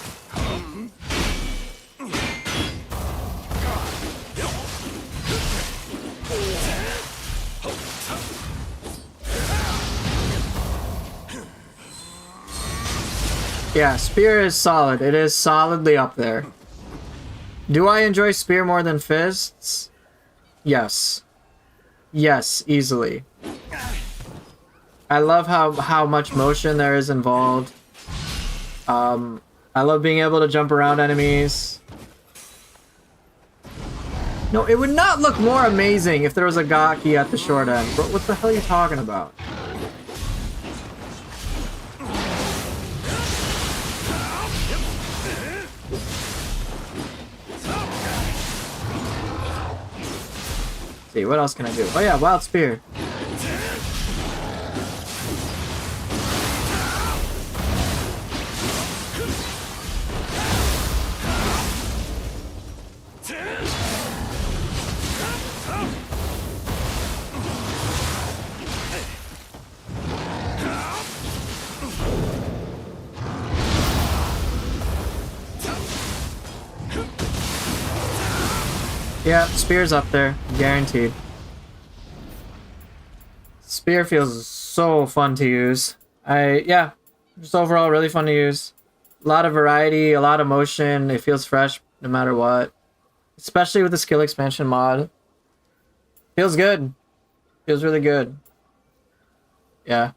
Yeah, Spear is solid. It is solidly up there. Do I enjoy Spear more than Fists? Yes. Yes, easily. I love how much motion there is involved. I love being able to jump around enemies. No, it would not look more amazing if there was a Gaki at the short end. But what the hell are you talking about? See, what else can I do? Oh yeah, Wild Spear. Yeah, Spear's up there, guaranteed. Spear feels so fun to use. Yeah, just overall really fun to use. A lot of variety, a lot of motion. It feels fresh no matter what. Especially with the skill expansion mod. Feels good. Feels really good. Yeah.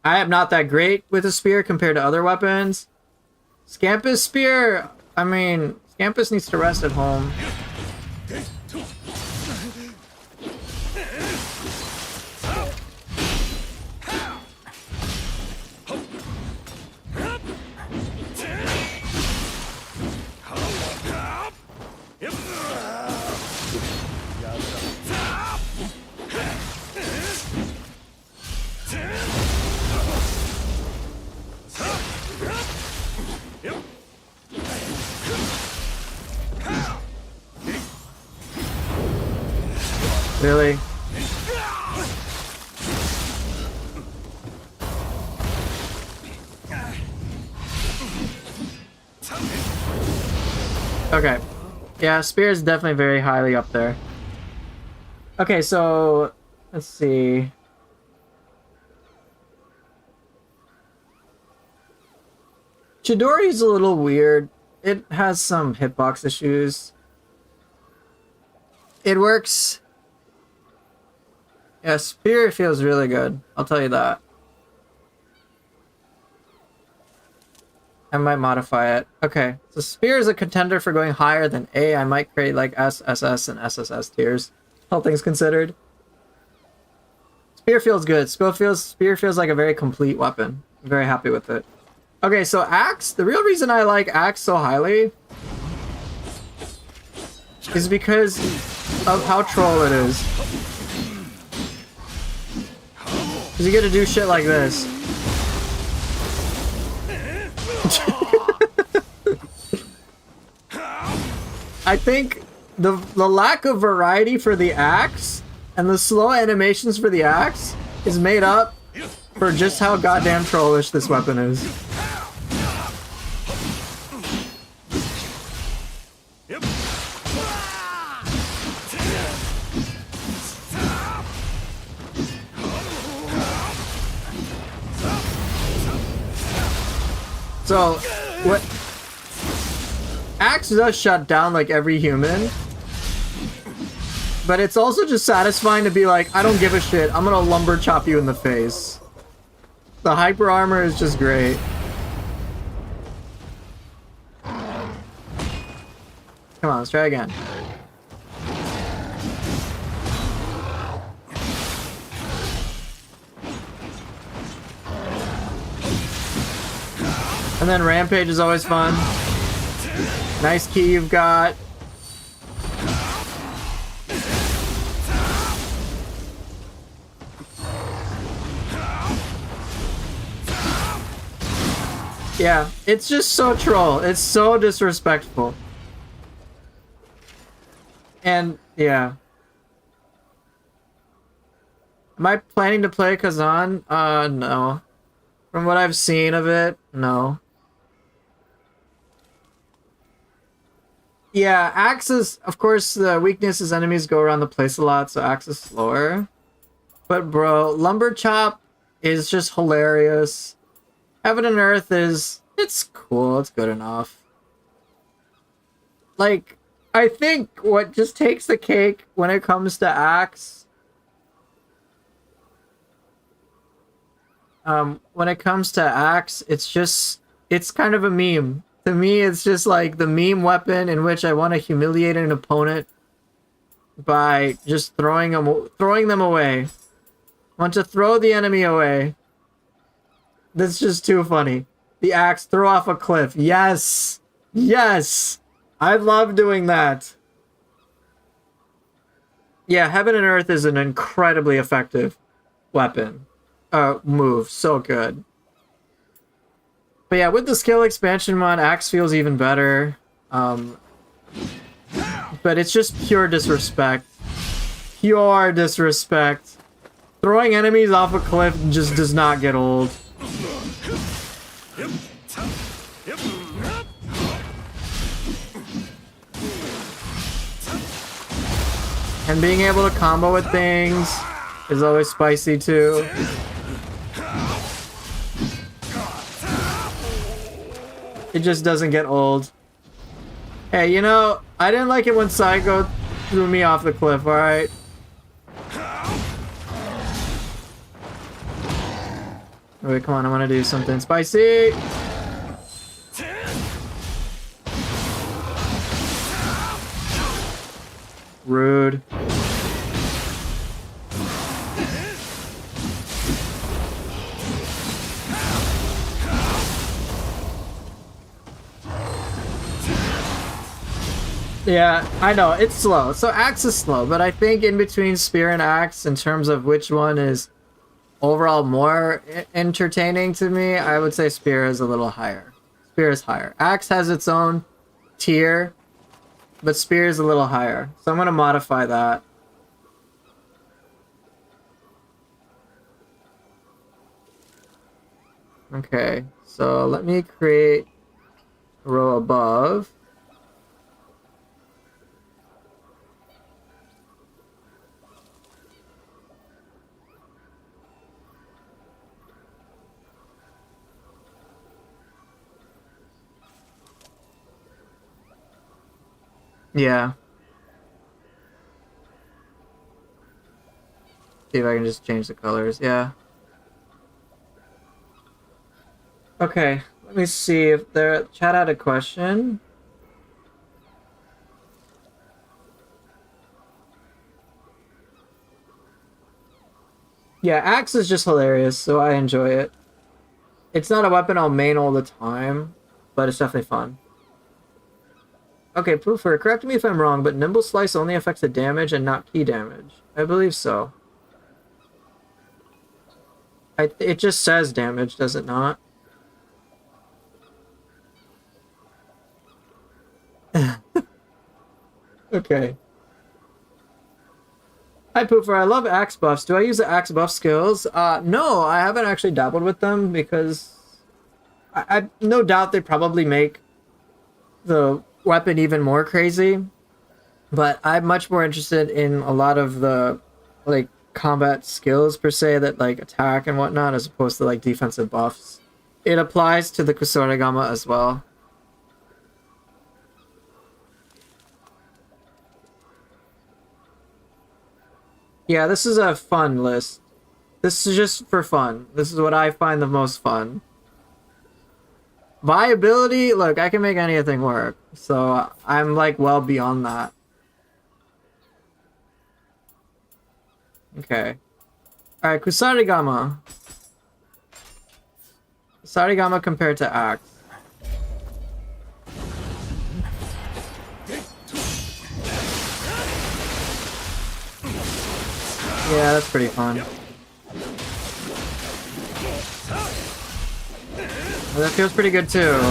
I am not that great with a spear compared to other weapons. Scampus Spear, I mean, Scampus needs to rest at home. Really? Okay. Yeah, Spear is definitely very highly up there. Okay, so let's see. Chidori's a little weird. It has some hitbox issues. It works. Yeah, Spear feels really good. I'll tell you that. I might modify it. Okay, so Spear is a contender for going higher than A. I might create like S, SS, and SSS tiers. All things considered. Spear feels good. Spear feels like a very complete weapon. I'm very happy with it. Okay, so Axe. The real reason I like Axe so highly is because of how troll it is. Because you get to do shit like this. I think the lack of variety for the axe and the slow animations for the axe is made up for just how goddamn trollish this weapon is. So, what... Axe does shut down like every human. But it's also just satisfying to be like, I don't give a shit. I'm gonna lumber chop you in the face. The hyper armor is just great. Come on, let's try again. And then Rampage is always fun. Nice key you've got. Yeah, it's just so troll. It's so disrespectful. And, yeah. Am I planning to play Kazan? No. From what I've seen of it, no. Yeah, Axe is, of course, the weakness is enemies go around the place a lot, so Axe is slower. But bro, Lumber Chop is just hilarious. Heaven and Earth is, it's cool, it's good enough. Like, I think what just takes the cake when it comes to Axe, it's kind of a meme. To me, it's just like the meme weapon in which I want to humiliate an opponent by just throwing them away. I want to throw the enemy away. That's just too funny. The axe, throw off a cliff. Yes! Yes! I love doing that. Yeah, Heaven and Earth is an incredibly effective weapon. Move. So good. But yeah, with the skill expansion mod, Axe feels even better. But it's just pure disrespect. Pure disrespect. Throwing enemies off a cliff just does not get old. And being able to combo with things is always spicy too. It just doesn't get old. Hey, you know, I didn't like it when Psycho threw me off the cliff, alright? Wait, come on, I want to do something spicy! Rude. Yeah, I know, it's slow. So Axe is slow, but I think in between Spear and Axe, in terms of which one is overall more entertaining to me, I would say Spear is a little higher. Spear is higher. Axe has its own tier, but Spear is a little higher. So I'm going to modify that. Okay, so let me create a row above. Yeah. See if I can just change the colors. Yeah. Okay, let me see if the chat had a question. Yeah, Axe is just hilarious, so I enjoy it. It's not a weapon I'll main all the time, but it's definitely fun. Okay, Poofer, correct me if I'm wrong, but Nimble Slice only affects the damage and not key damage. I believe so. It just says damage, does it not? Okay. Hi, Poofer. I love axe buffs. Do I use the axe buff skills? No, I haven't actually dabbled with them because I no doubt they probably make the weapon even more crazy. But I'm much more interested in a lot of the like combat skills per se that like attack and whatnot as opposed to like defensive buffs. It applies to the Kusarigama as well. Yeah, this is a fun list. This is just for fun. This is what I find the most fun. Viability, look, I can make anything work. So I'm like well beyond that. Okay. Alright, Kusarigama. Kusarigama compared to Axe. Yeah, that's pretty fun. That feels pretty good too.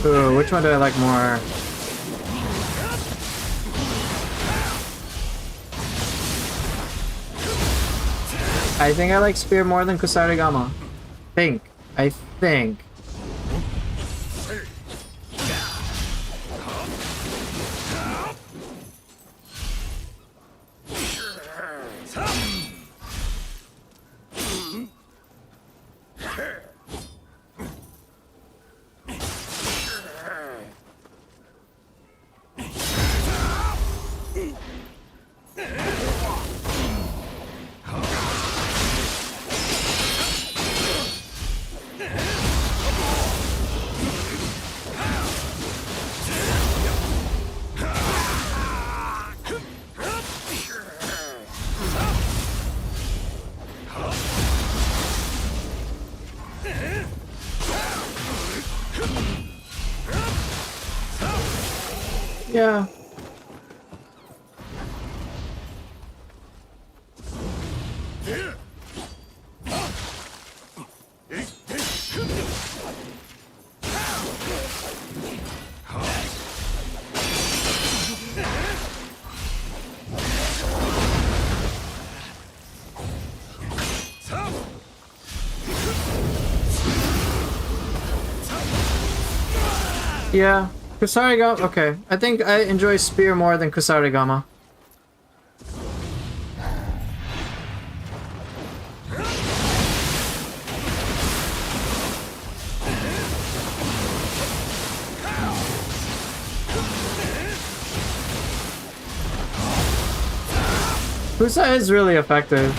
Ooh, which one do I like more? I think I like Spear more than Kusarigama. I think. Yeah. Yeah. Kusarigama, okay. I think I enjoy Spear more than Kusarigama. Kusa is really effective.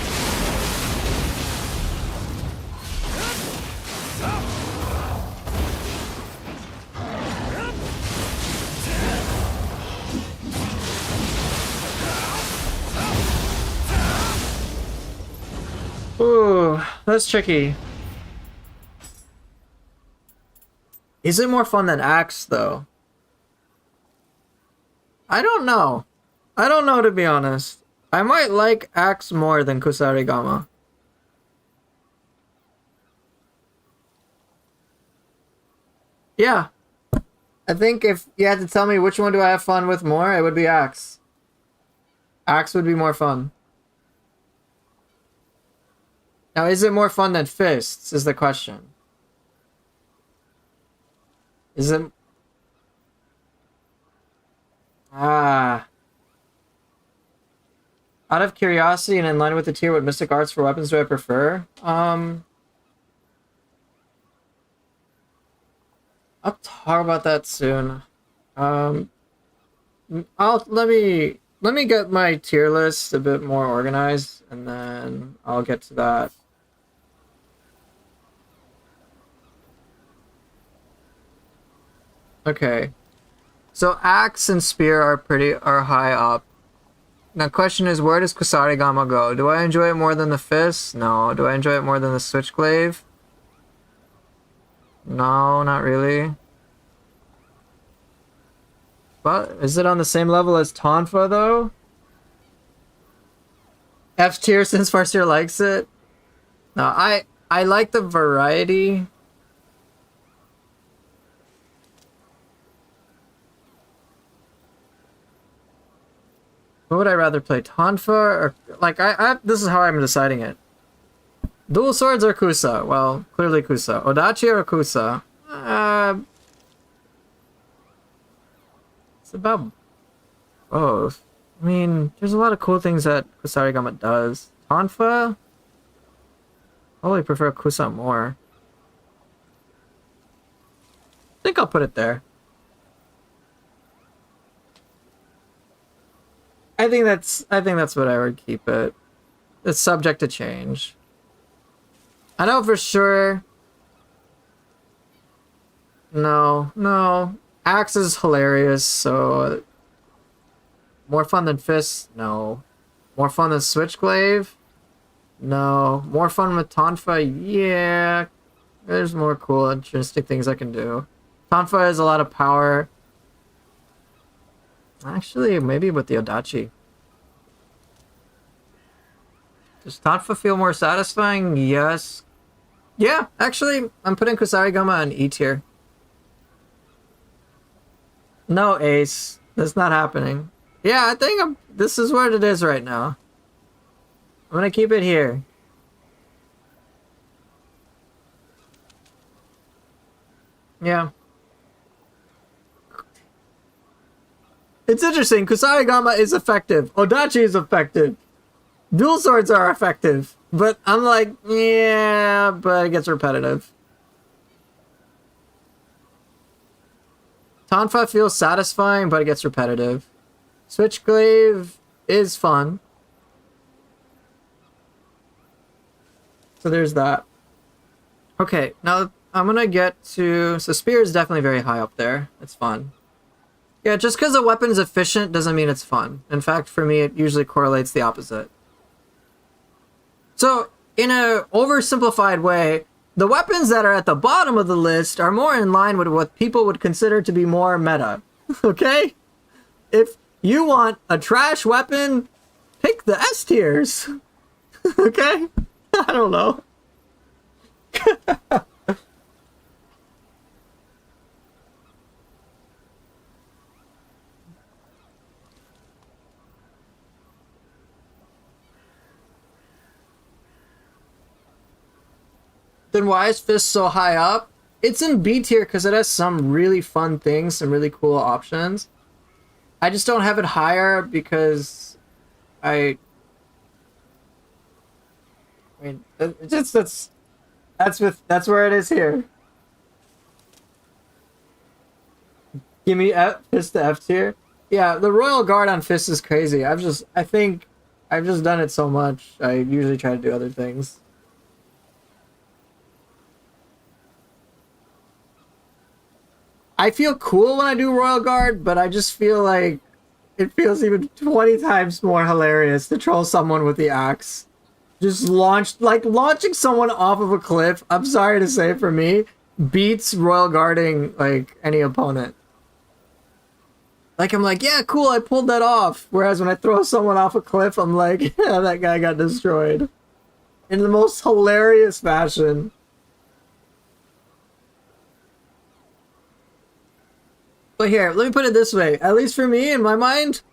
Ooh, that's tricky. Is it more fun than Axe, though? I don't know. I don't know, to be honest. I might like Axe more than Kusarigama. Yeah. I think if you had to tell me which one do I have fun with more, it would be Axe. Axe would be more fun. Now, is it more fun than Fists, is the question. Is it... Ah. Out of curiosity and in line with the tier, what mystic arts for weapons do I prefer? I'll talk about that soon. Let me get my tier list a bit more organized, and then I'll get to that. Okay. So Axe and Spear are high up. Now question is, where does Kusarigama go? Do I enjoy it more than the Fist? No. Do I enjoy it more than the Switchglaive? No, not really. But is it on the same level as Tonfa though? F tier since Farseer likes it? No, I like the variety. What would I rather play, Tonfa or like I this is how I'm deciding it. Dual swords or Kusa? Well, clearly Kusa. Odachi or Kusa? It's about both. I mean, there's a lot of cool things that Kusarigama does. Tonfa? Probably prefer Kusa more. I think I'll put it there. I think that's what I would keep it. It's subject to change. I know for sure. No. Axe is hilarious, so more fun than fists? No. More fun than Switchglaive? No. More fun with Tonfa? Yeah. There's more cool, interesting things I can do. Tonfa has a lot of power. Actually, maybe with the Odachi. Does Tonfa feel more satisfying? Yes. Yeah, actually, I'm putting Kusarigama on E tier. No, Ace. That's not happening. Yeah, I think this is what it is right now. I'm gonna keep it here. Yeah. It's interesting. Kusarigama is effective. Odachi is effective. Dual swords are effective. But I'm like, yeah, but it gets repetitive. Tonfa feels satisfying, but it gets repetitive. Switchglaive is fun. So there's that. Okay, now I'm gonna get to... So Spear is definitely very high up there. It's fun. Yeah, just because a weapon is efficient doesn't mean it's fun. In fact, for me, it usually correlates the opposite. So, in a oversimplified way, the weapons that are at the bottom of the list are more in line with what people would consider to be more meta. Okay? If you want a trash weapon, pick the S tiers. Okay? I don't know. Then why is Fist so high up? It's in B tier because it has some really fun things, some really cool options. I just don't have it higher because I mean, that's where it is here. Give me Fist to F tier. Yeah, the Royal Guard on Fist is crazy. I think I've just done it so much. I usually try to do other things. I feel cool when I do Royal Guard, but I just feel like it feels even 20 times more hilarious to troll someone with the axe. Just launching someone off of a cliff, I'm sorry to say for me, beats Royal Guarding, like, any opponent. Like, I'm like, yeah, cool, I pulled that off. Whereas when I throw someone off a cliff, I'm like, yeah, that guy got destroyed. In the most hilarious fashion. But here, let me put it this way. At least for me, in my mind,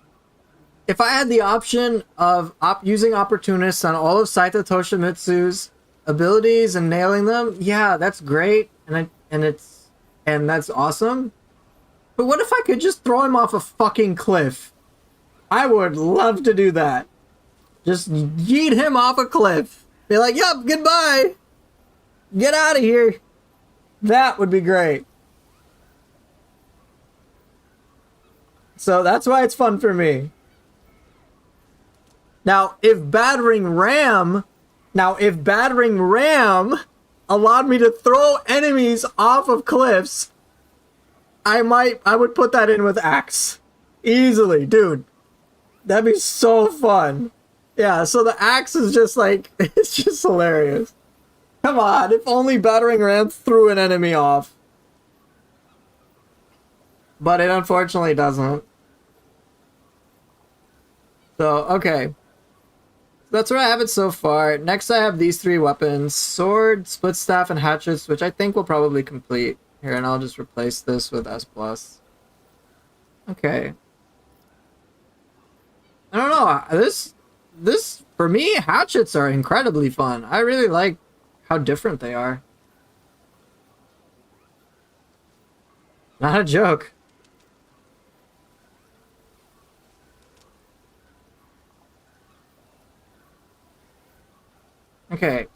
if I had the option of using Opportunists on all of Saito Toshimitsu's abilities and nailing them, yeah, that's great, and that's awesome. But what if I could just throw him off a fucking cliff? I would love to do that. Just yeet him off a cliff. Be like, yup, goodbye. Get out of here. That would be great. So that's why it's fun for me. Now, if Battering Ram allowed me to throw enemies off of cliffs, I would put that in with Axe. Easily, dude. That'd be so fun. Yeah, so the Axe is just like, it's just hilarious. Come on, if only Battering Ram threw an enemy off. But it unfortunately doesn't. So, okay. That's where I have it so far. Next I have these three weapons. Sword, Split Staff, and Hatchets, which I think will probably complete. Here, and I'll just replace this with S+. Okay. I don't know. This, for me, Hatchets are incredibly fun. I really like how different they are. Not a joke. Okay.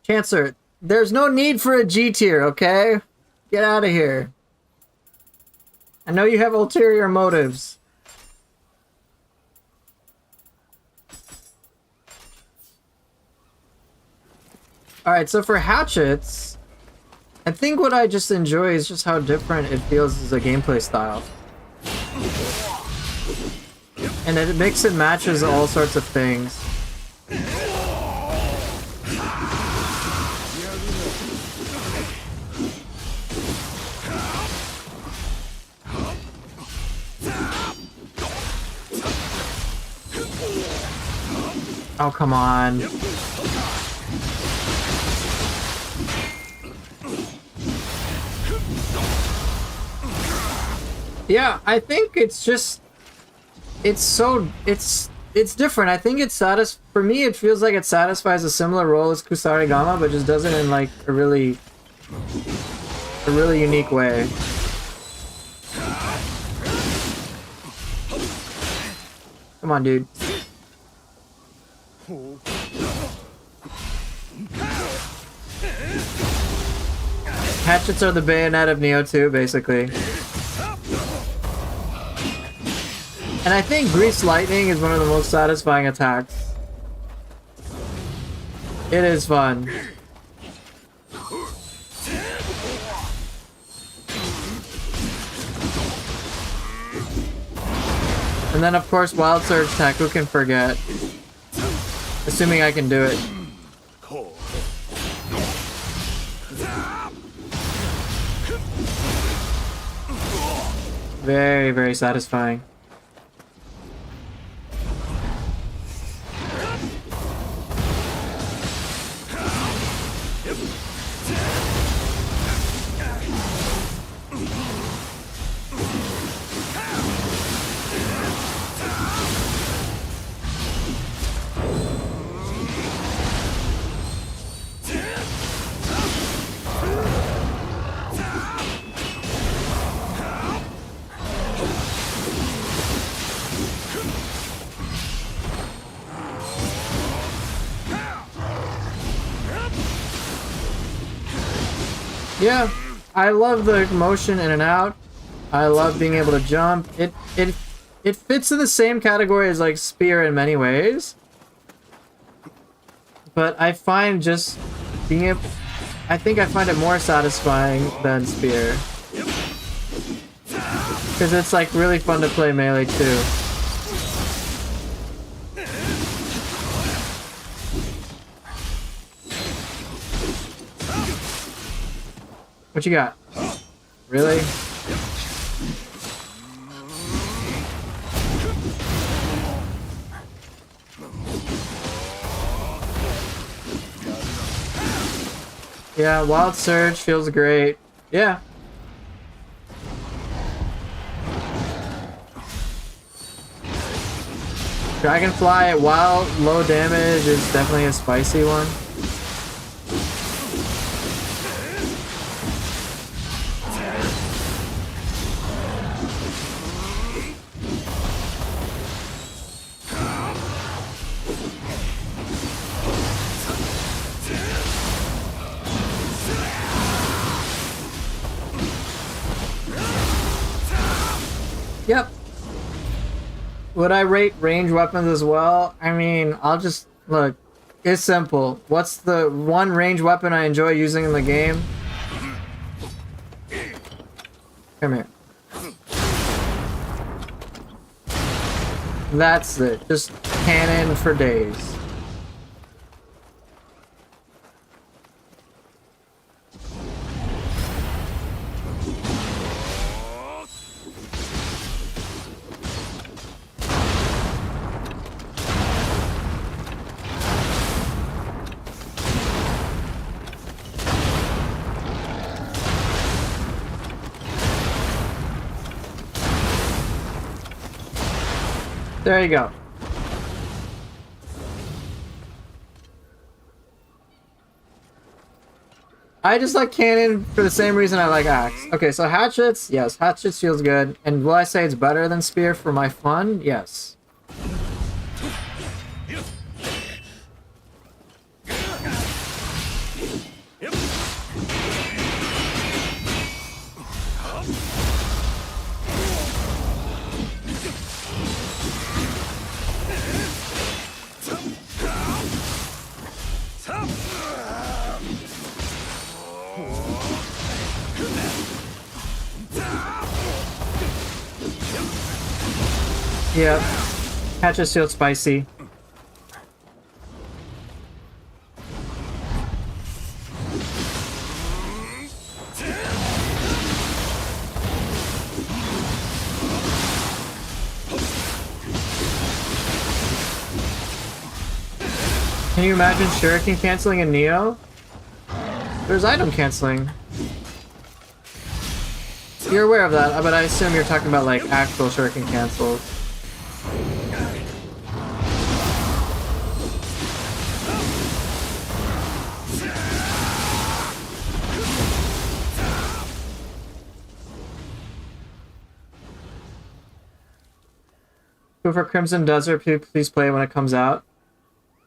Chancellor, there's no need for a G tier, okay? Get out of here. I know you have ulterior motives. Alright, so for Hatchets, I think what I just enjoy is just how different it feels as a gameplay style. And it mix and matches all sorts of things. Oh, come on. Yeah, I think it's just... It's different. I think it's for me, it feels like it satisfies a similar role as Kusarigama, but just does it in like a really unique way. Come on, dude. Hatchets are the bayonet of Nioh 2, basically. And I think Grease Lightning is one of the most satisfying attacks. It is fun. And then of course Wild Surge Tech, who can forget? Assuming I can do it. Very, very satisfying. Yeah, I love the motion in and out. I love being able to jump. It fits in the same category as like Spear in many ways. But I find just being able... I think I find it more satisfying than Spear. Because it's like really fun to play melee too. What you got? Really? Yeah, Wild Surge feels great. Yeah. Dragonfly, while low damage, is definitely a spicy one. Yep. Would I rate range weapons as well? I mean, I'll just... Look, it's simple. What's the one range weapon I enjoy using in the game? Come here. That's it. Just cannon for days. There you go. I just like cannon for the same reason I like axe. Okay, so hatchets, yes, hatchets feels good. And will I say it's better than spear for my fun? Yes. Yep. Hatchets feel spicy. Can you imagine shuriken canceling in Nioh? There's item canceling. You're aware of that, but I assume you're talking about like actual shuriken cancels. For Crimson Desert, please play when it comes out.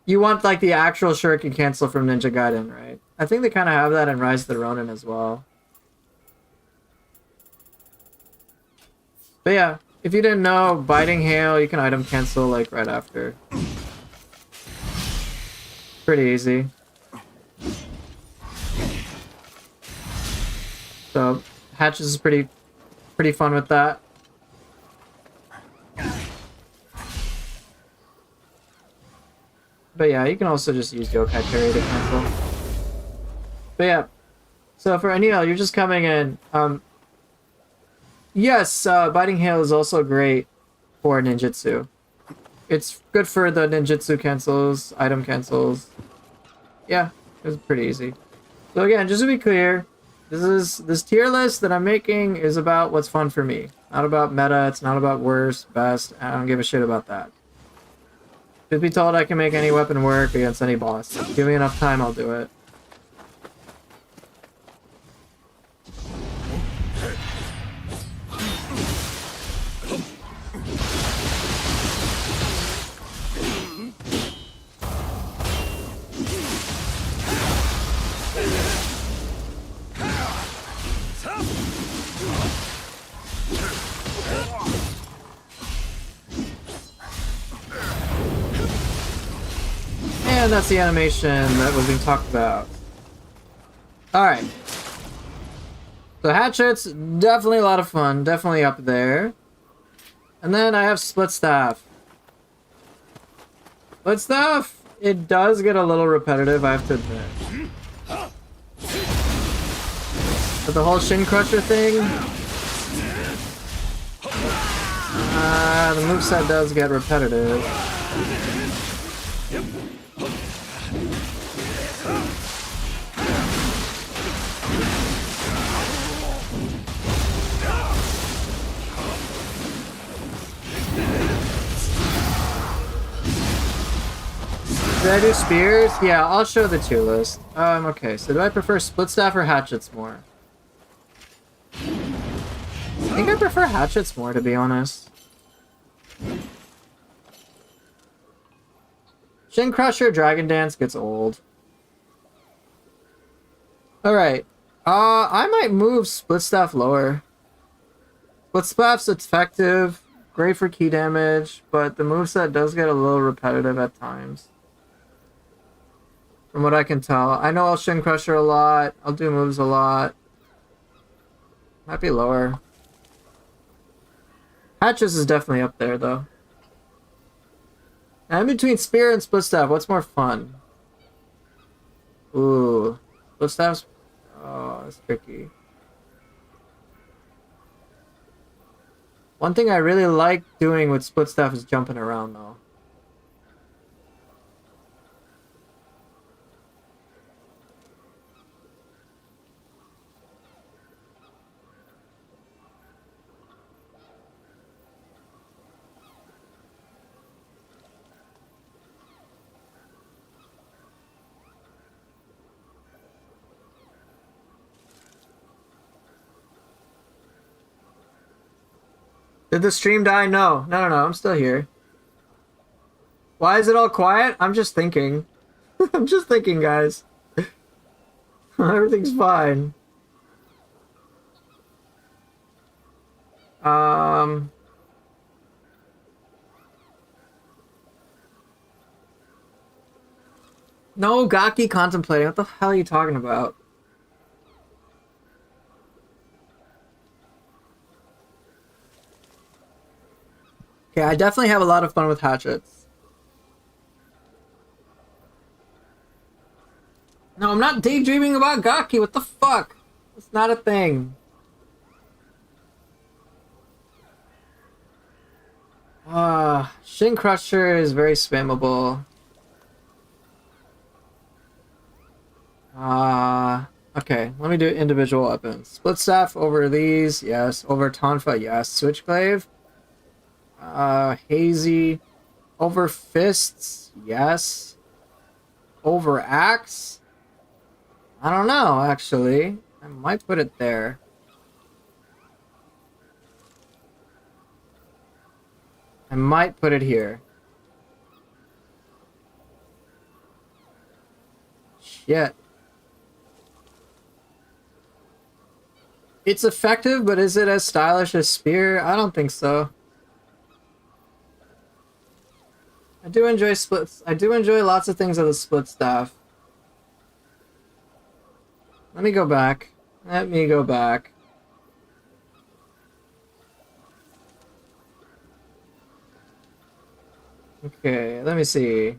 You want like the actual shuriken cancel from Ninja Gaiden, right? I think they kind of have that in Rise of the Ronin as well. But yeah, if you didn't know, Biting Hail, you can item cancel like right after. Pretty easy. So Hatchets is pretty fun with that. But yeah, you can also just use Yokai Parry to cancel. But yeah, so for Nioh, you're just coming in. Yes, Biting Hail is also great for ninjutsu. It's good for the ninjutsu cancels, item cancels. Yeah, it's pretty easy. So again, just to be clear, this tier list that I'm making is about what's fun for me. Not about meta, it's not about worst, best. I don't give a shit about that. Just be told I can make any weapon work against any boss. Give me enough time, I'll do it. And that's the animation that was being talked about. Alright. So Hatchets, definitely a lot of fun. Definitely up there. And then I have Split Staff. Split Staff, it does get a little repetitive, I have to admit. But the whole Shin Crusher thing... the moveset does get repetitive. Did I do spears? Yeah, I'll show the tier list. Okay, so do I prefer Split Staff or Hatchets more? I think I prefer Hatchets more, to be honest. Shin Crusher Dragon Dance gets old. Alright. I might move Split Staff lower. Split Staff's effective, great for key damage, but the moveset does get a little repetitive at times. From what I can tell. I know I'll Shin Crusher a lot. I'll do moves a lot. Might be lower. Hatches is definitely up there, though. And in between Spear and Split Staff, what's more fun? Ooh. Split Staff's... Oh, that's tricky. One thing I really like doing with Split Staff is jumping around, though. Did the stream die? No. No, I'm still here. Why is it all quiet? I'm just thinking. I'm just thinking, guys. Everything's fine. No, Gaki contemplating. What the hell are you talking about? Okay, I definitely have a lot of fun with hatchets. No, I'm not daydreaming about Gaki. What the fuck? It's not a thing. Shin Crusher is very spammable. Okay, let me do individual weapons. Split Staff over these, yes. Over Tonfa, yes. Switchglaive. Hazy. Over Fists, yes. Over Axe? I don't know, actually. I might put it there. I might put it here. Shit. It's effective, but is it as stylish as Spear? I don't think so. I do enjoy splits. I do enjoy lots of things of the split staff. Let me go back. Let me go back. Okay, let me see.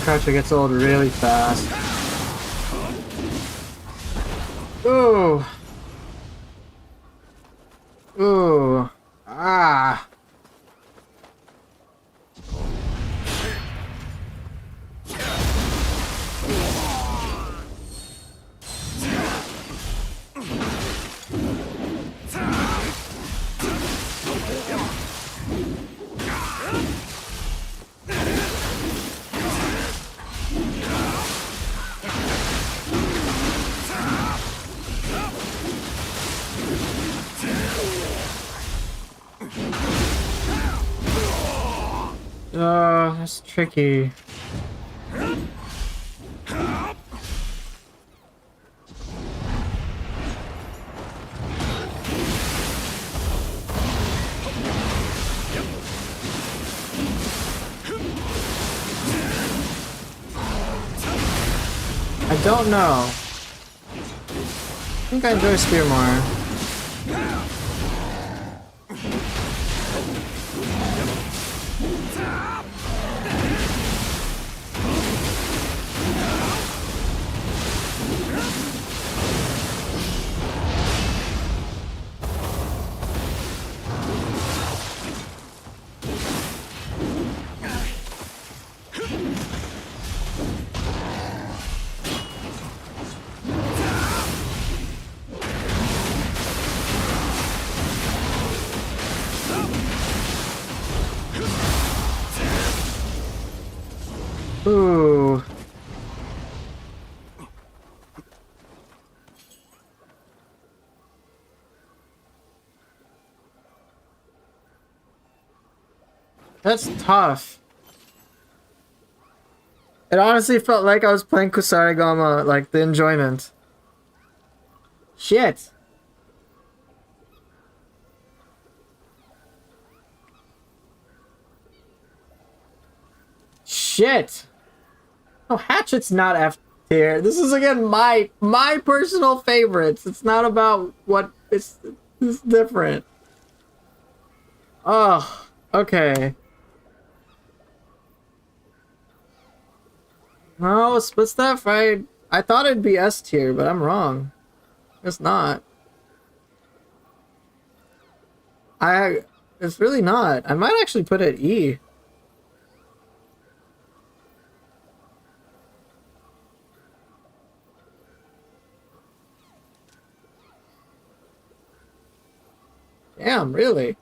Croucher gets old really fast. Ooh. Ooh. Ah. That's tricky. I don't know. I think I enjoy Spear more. Ooh. That's tough. It honestly felt like I was playing Kusarigama, like the enjoyment. Shit. Shit. No, Hatchet's not F tier. This is again my personal favorites. It's not about what it's different. Oh, okay. No, split staff. I thought it'd be S tier, but I'm wrong. It's not. It's really not. I might actually put it E. Damn, really?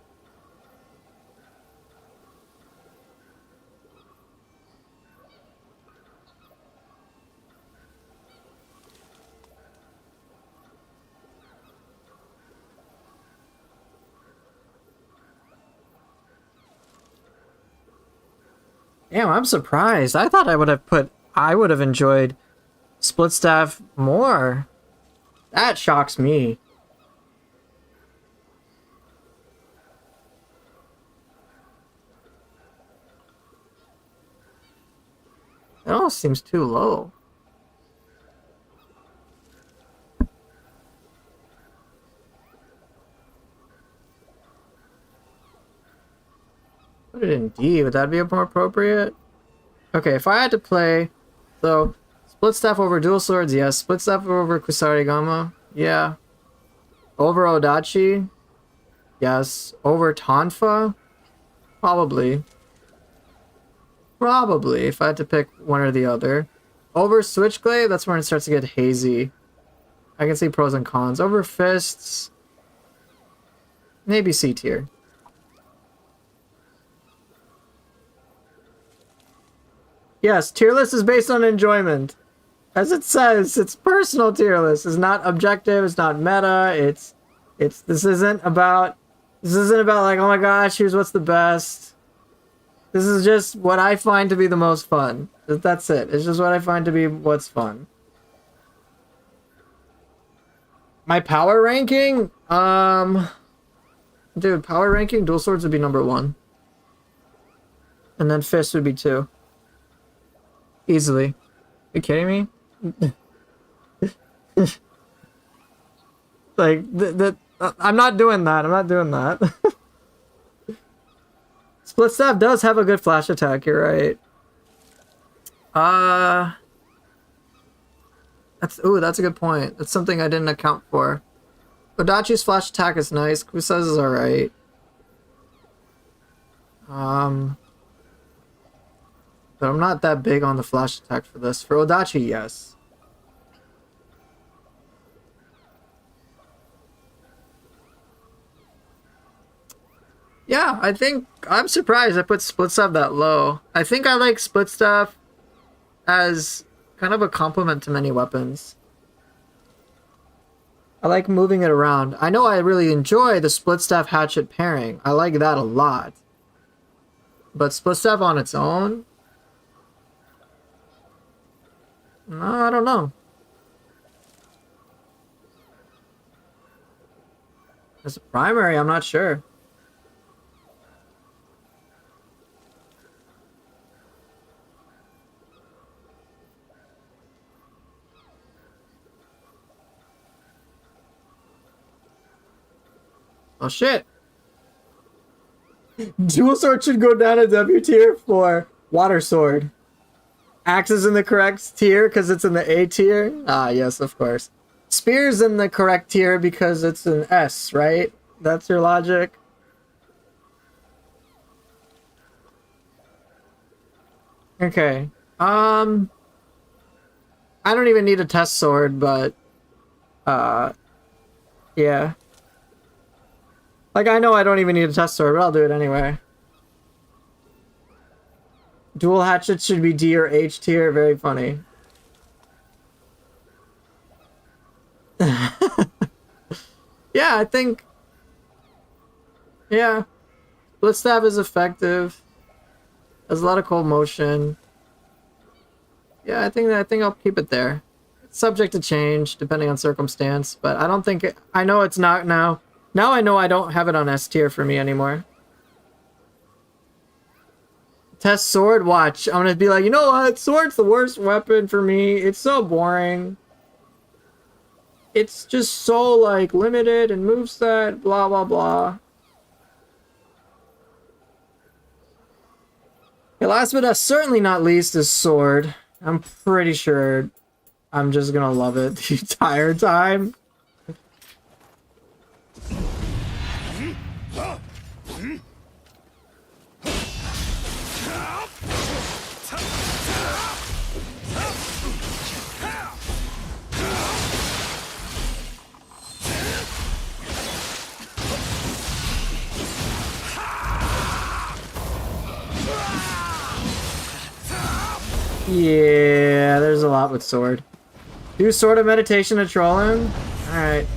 Damn, I'm surprised. I thought I would have enjoyed split staff more. That shocks me. It almost seems too low. Put it in D. Would that be more appropriate? Okay, if I had to play, so split staff over dual swords, yes. Split staff over Kusarigama, yeah. Over Odachi, yes. Over Tonfa, probably. Probably, if I had to pick one or the other. Over Switchglaive, that's when it starts to get hazy. I can see pros and cons. Over Fists, maybe C tier. Yes, tier list is based on enjoyment. As it says, it's personal tier list. It's not objective, it's not meta, this isn't about like, oh my gosh, here's what's the best. This is just what I find to be the most fun. That's it. It's just what I find to be what's fun. My power ranking? Dude, power ranking, dual swords would be number 1. And then fists would be 2. Easily. Are you kidding me? Like, I'm not doing that. I'm not doing that. Split staff does have a good flash attack, you're right. That's a good point. That's something I didn't account for. Odachi's flash attack is nice. Kusa's is alright. But I'm not that big on the flash attack for this. For Odachi, yes. Yeah, I think I'm surprised I put split staff that low. I think I like split staff as kind of a complement to many weapons. I like moving it around. I know I really enjoy the split staff hatchet pairing. I like that a lot. But split staff on its own? No, I don't know. As a primary, I'm not sure. Oh shit. Dual sword should go down to W tier for water sword. Axe is in the correct tier because it's in the A tier. Ah, yes, of course. Spear's in the correct tier because it's an S, right? That's your logic. Okay. I don't even need a test sword, but yeah. Like, I know I don't even need a test sword, but I'll do it anyway. Dual hatchets should be D or H tier. Very funny. Yeah, I think... Yeah. Split staff is effective. There's a lot of cold motion. Yeah, I think I'll keep it there. It's subject to change, depending on circumstance, but I don't think... I know it's not now. Now I know I don't have it on S tier for me anymore. Test sword, watch. I'm gonna be like, you know what? Sword's the worst weapon for me. It's so boring. It's just so, like, limited and moveset, blah, blah, blah. Okay, last but certainly not least is sword. I'm pretty sure I'm just gonna love it the entire time. Yeah, there's a lot with sword. Do sword of meditation to troll him? Alright.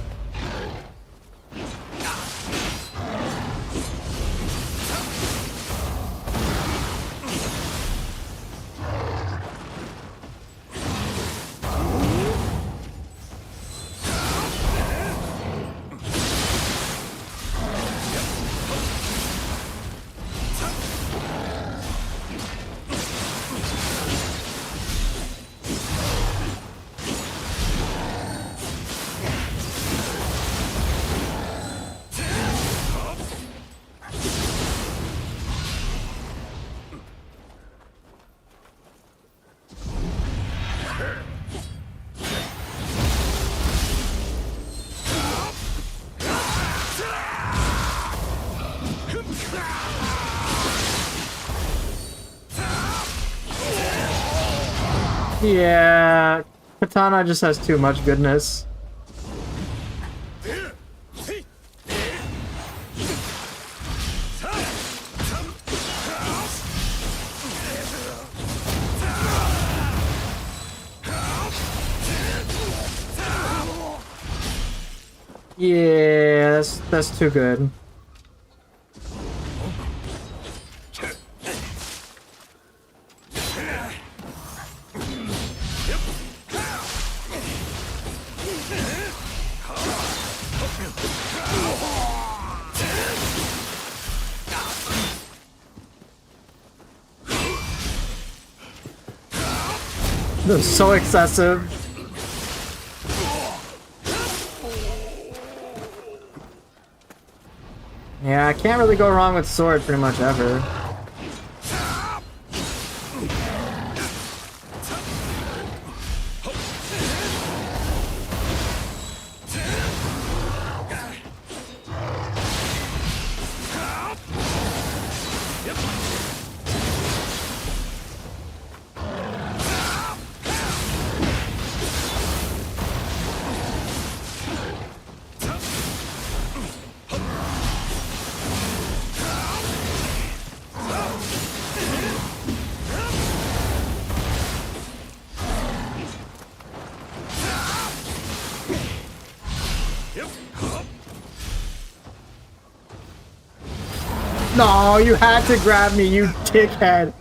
Yeah, Katana just has too much goodness. Yeah, that's too good. That's so excessive. Yeah, I can't really go wrong with sword pretty much ever. No, you had to grab me, you dickhead.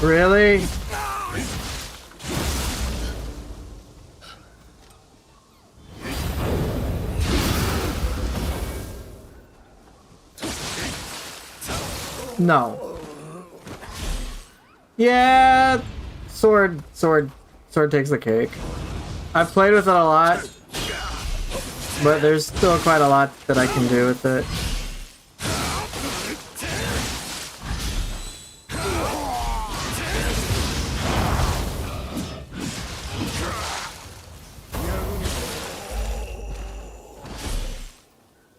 Really? No. Yeah, sword takes the cake. I've played with it a lot, but there's still quite a lot that I can do with it.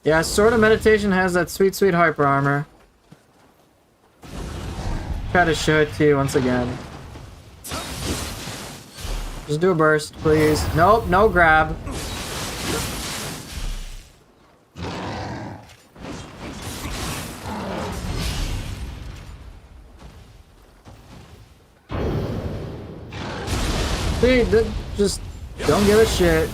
Yeah, Sword of Meditation has that sweet, sweet hyper armor. Try to show it to you once again. Just do a burst, please. Nope, no grab. See, just don't give a shit.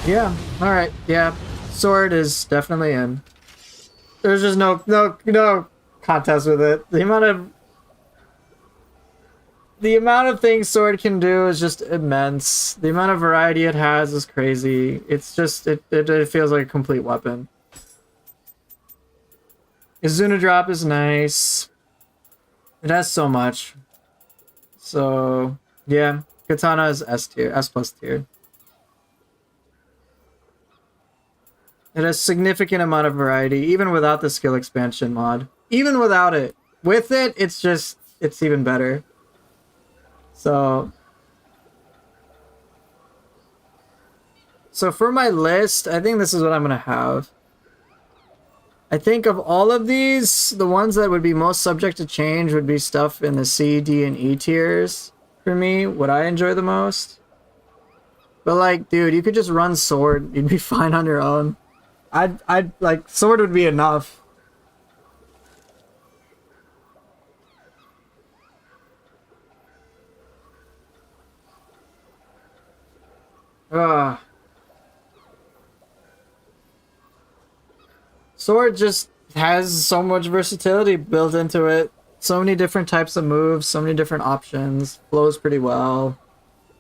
Yeah. All right. Yeah. Sword is definitely in. There's just no contest with it. The amount of things sword can do is just immense. The amount of variety it has is crazy. It's just it feels like a complete weapon. Izuna drop is nice. It has so much. So yeah, katana is S tier, S plus tier. It has significant amount of variety, even without the skill expansion mod. Even without it. With it, it's even better. So for my list, I think this is what I'm gonna have. I think of all of these, the ones that would be most subject to change would be stuff in the C, D, and E tiers. For me, what I enjoy the most. But like, dude, you could just run sword. You'd be fine on your own. I'd like sword would be enough. Ugh. Sword just has so much versatility built into it. So many different types of moves, so many different options. Flows pretty well.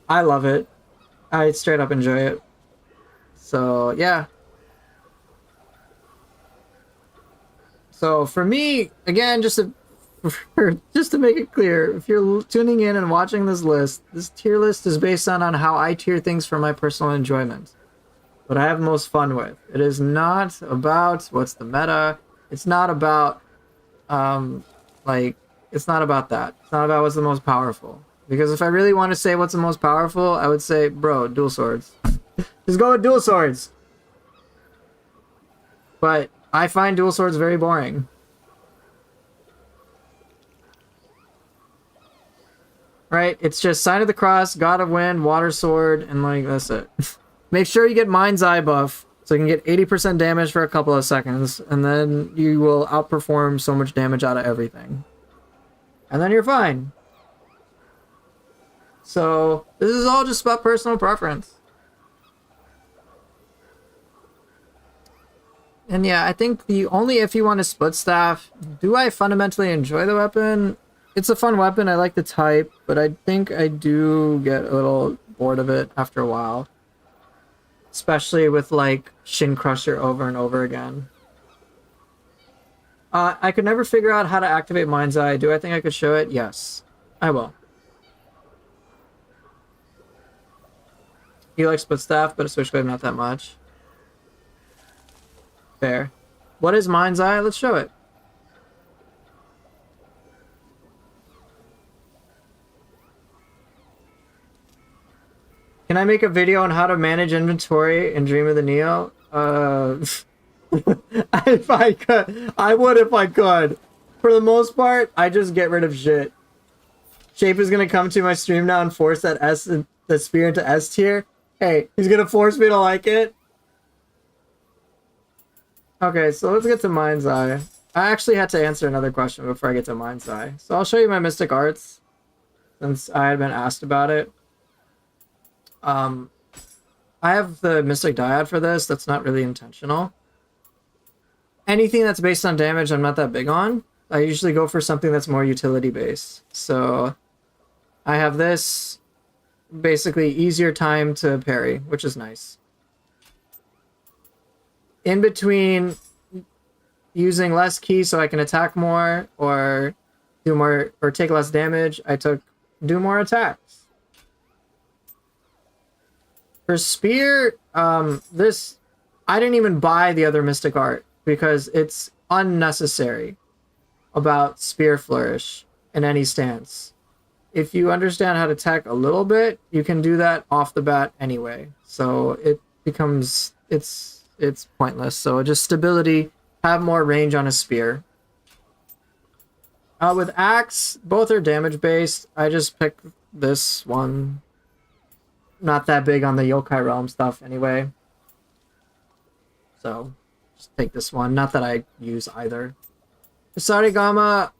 I love it. I straight up enjoy it. So yeah. So for me, again, just to make it clear, if you're tuning in and watching this list, this tier list is based on how I tier things for my personal enjoyment. What I have most fun with. It is not about what's the meta. It's not about it's not about that. It's not about what's the most powerful. Because if I really want to say what's the most powerful, I would say, bro, dual swords. Just go with dual swords. But I find dual swords very boring. Right? It's just Sign of the Cross, God of Wind, Water Sword, and like that's it. Make sure you get Mind's Eye buff so you can get 80% damage for a couple of seconds, and then you will outperform so much damage out of everything. And then you're fine. So this is all just about personal preference. And yeah, I think the only if you want to split staff, do I fundamentally enjoy the weapon? It's a fun weapon. I like the type, but I think I do get a little bored of it after a while. Especially with like Shin Crusher over and over again. I could never figure out how to activate Mind's Eye. Do I think I could show it? Yes. I will. You like split staff, but a Switchglaive not that much. Fair. What is Mind's Eye? Let's show it. Can I make a video on how to manage inventory in Dream of the Nioh? If I could, I would if I could. For the most part, I just get rid of shit. Shape is gonna come to my stream now and force that spear into S tier. Hey, he's gonna force me to like it. Okay, so let's get to Mind's Eye. I actually had to answer another question before I get to Mind's Eye. So I'll show you my Mystic Arts, since I had been asked about it. I have the Mystic Dyad for this. That's not really intentional. Anything that's based on damage, I'm not that big on. I usually go for something that's more utility based. So I have this, basically easier time to parry, which is nice. In between using less ki so I can attack more or do more or take less damage, I do more attacks. For spear, this I didn't even buy the other Mystic Art because it's unnecessary about Spear Flourish in any stance. If you understand how to tech a little bit, you can do that off the bat anyway. So it becomes it's pointless. So just stability, have more range on a spear. With axe, both are damage based. I just picked this one. Not that big on the Yokai Realm stuff anyway. So just take this one. Not that I use either. Kusarigama,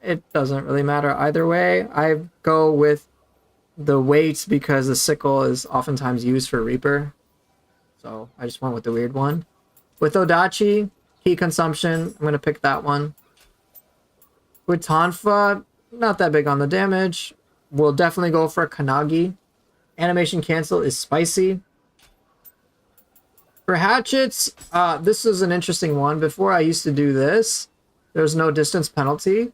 it doesn't really matter either way. I go with the weight because the sickle is oftentimes used for Reaper. So I just went with the weird one. With Odachi, key consumption, I'm going to pick that one. With Tonfa, not that big on the damage. We'll definitely go for Kanagi. Animation cancel is spicy. For Hatchets, this is an interesting one. Before I used to do this, there's no distance penalty.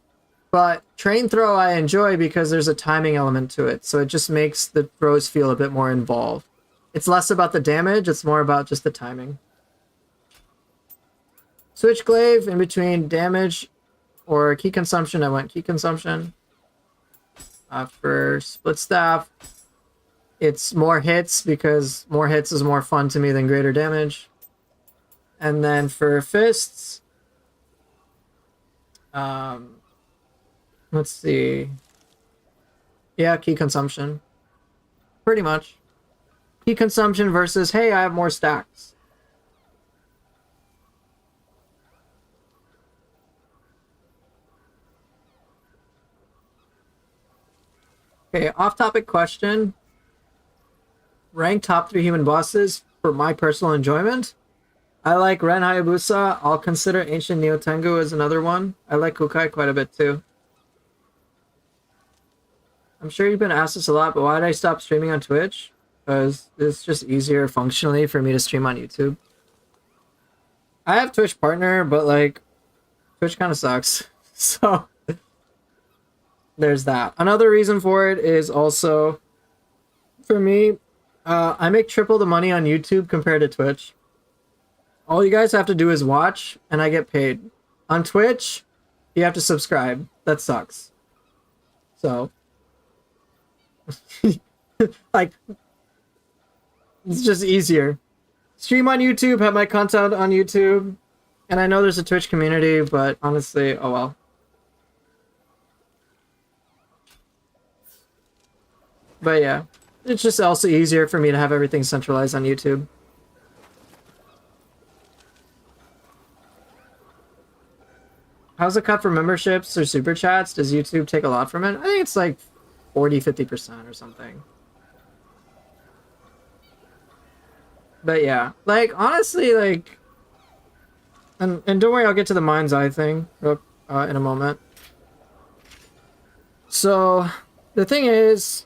But train throw I enjoy because there's a timing element to it. So it just makes the throws feel a bit more involved. It's less about the damage, it's more about just the timing. Switchglaive, in between damage or key consumption, I went key consumption. For split staff, it's more hits because more hits is more fun to me than greater damage. And then for fists, let's see. Yeah, key consumption. Pretty much. Key consumption versus, hey, I have more stacks. Okay, off-topic question. Rank top 3 human bosses for my personal enjoyment. I like Ren Hayabusa. I'll consider Ancient Nioh Tengu as another one. I like Kukai quite a bit too. I'm sure you've been asked this a lot, but why did I stop streaming on Twitch? Because it's just easier functionally for me to stream on YouTube. I have Twitch partner, but like, Twitch kind of sucks. So, there's that. Another reason for it is also, for me, I make triple the money on YouTube compared to Twitch. All you guys have to do is watch, and I get paid. On Twitch, you have to subscribe. That sucks. So, like, it's just easier. Stream on YouTube, have my content on YouTube, and I know there's a Twitch community, but honestly, oh well. But yeah, it's just also easier for me to have everything centralized on YouTube. How's the cut for memberships or super chats? Does YouTube take a lot from it? I think it's like 40-50% or something. But yeah, like honestly, like, and don't worry, I'll get to the mind's eye thing in a moment. So the thing is,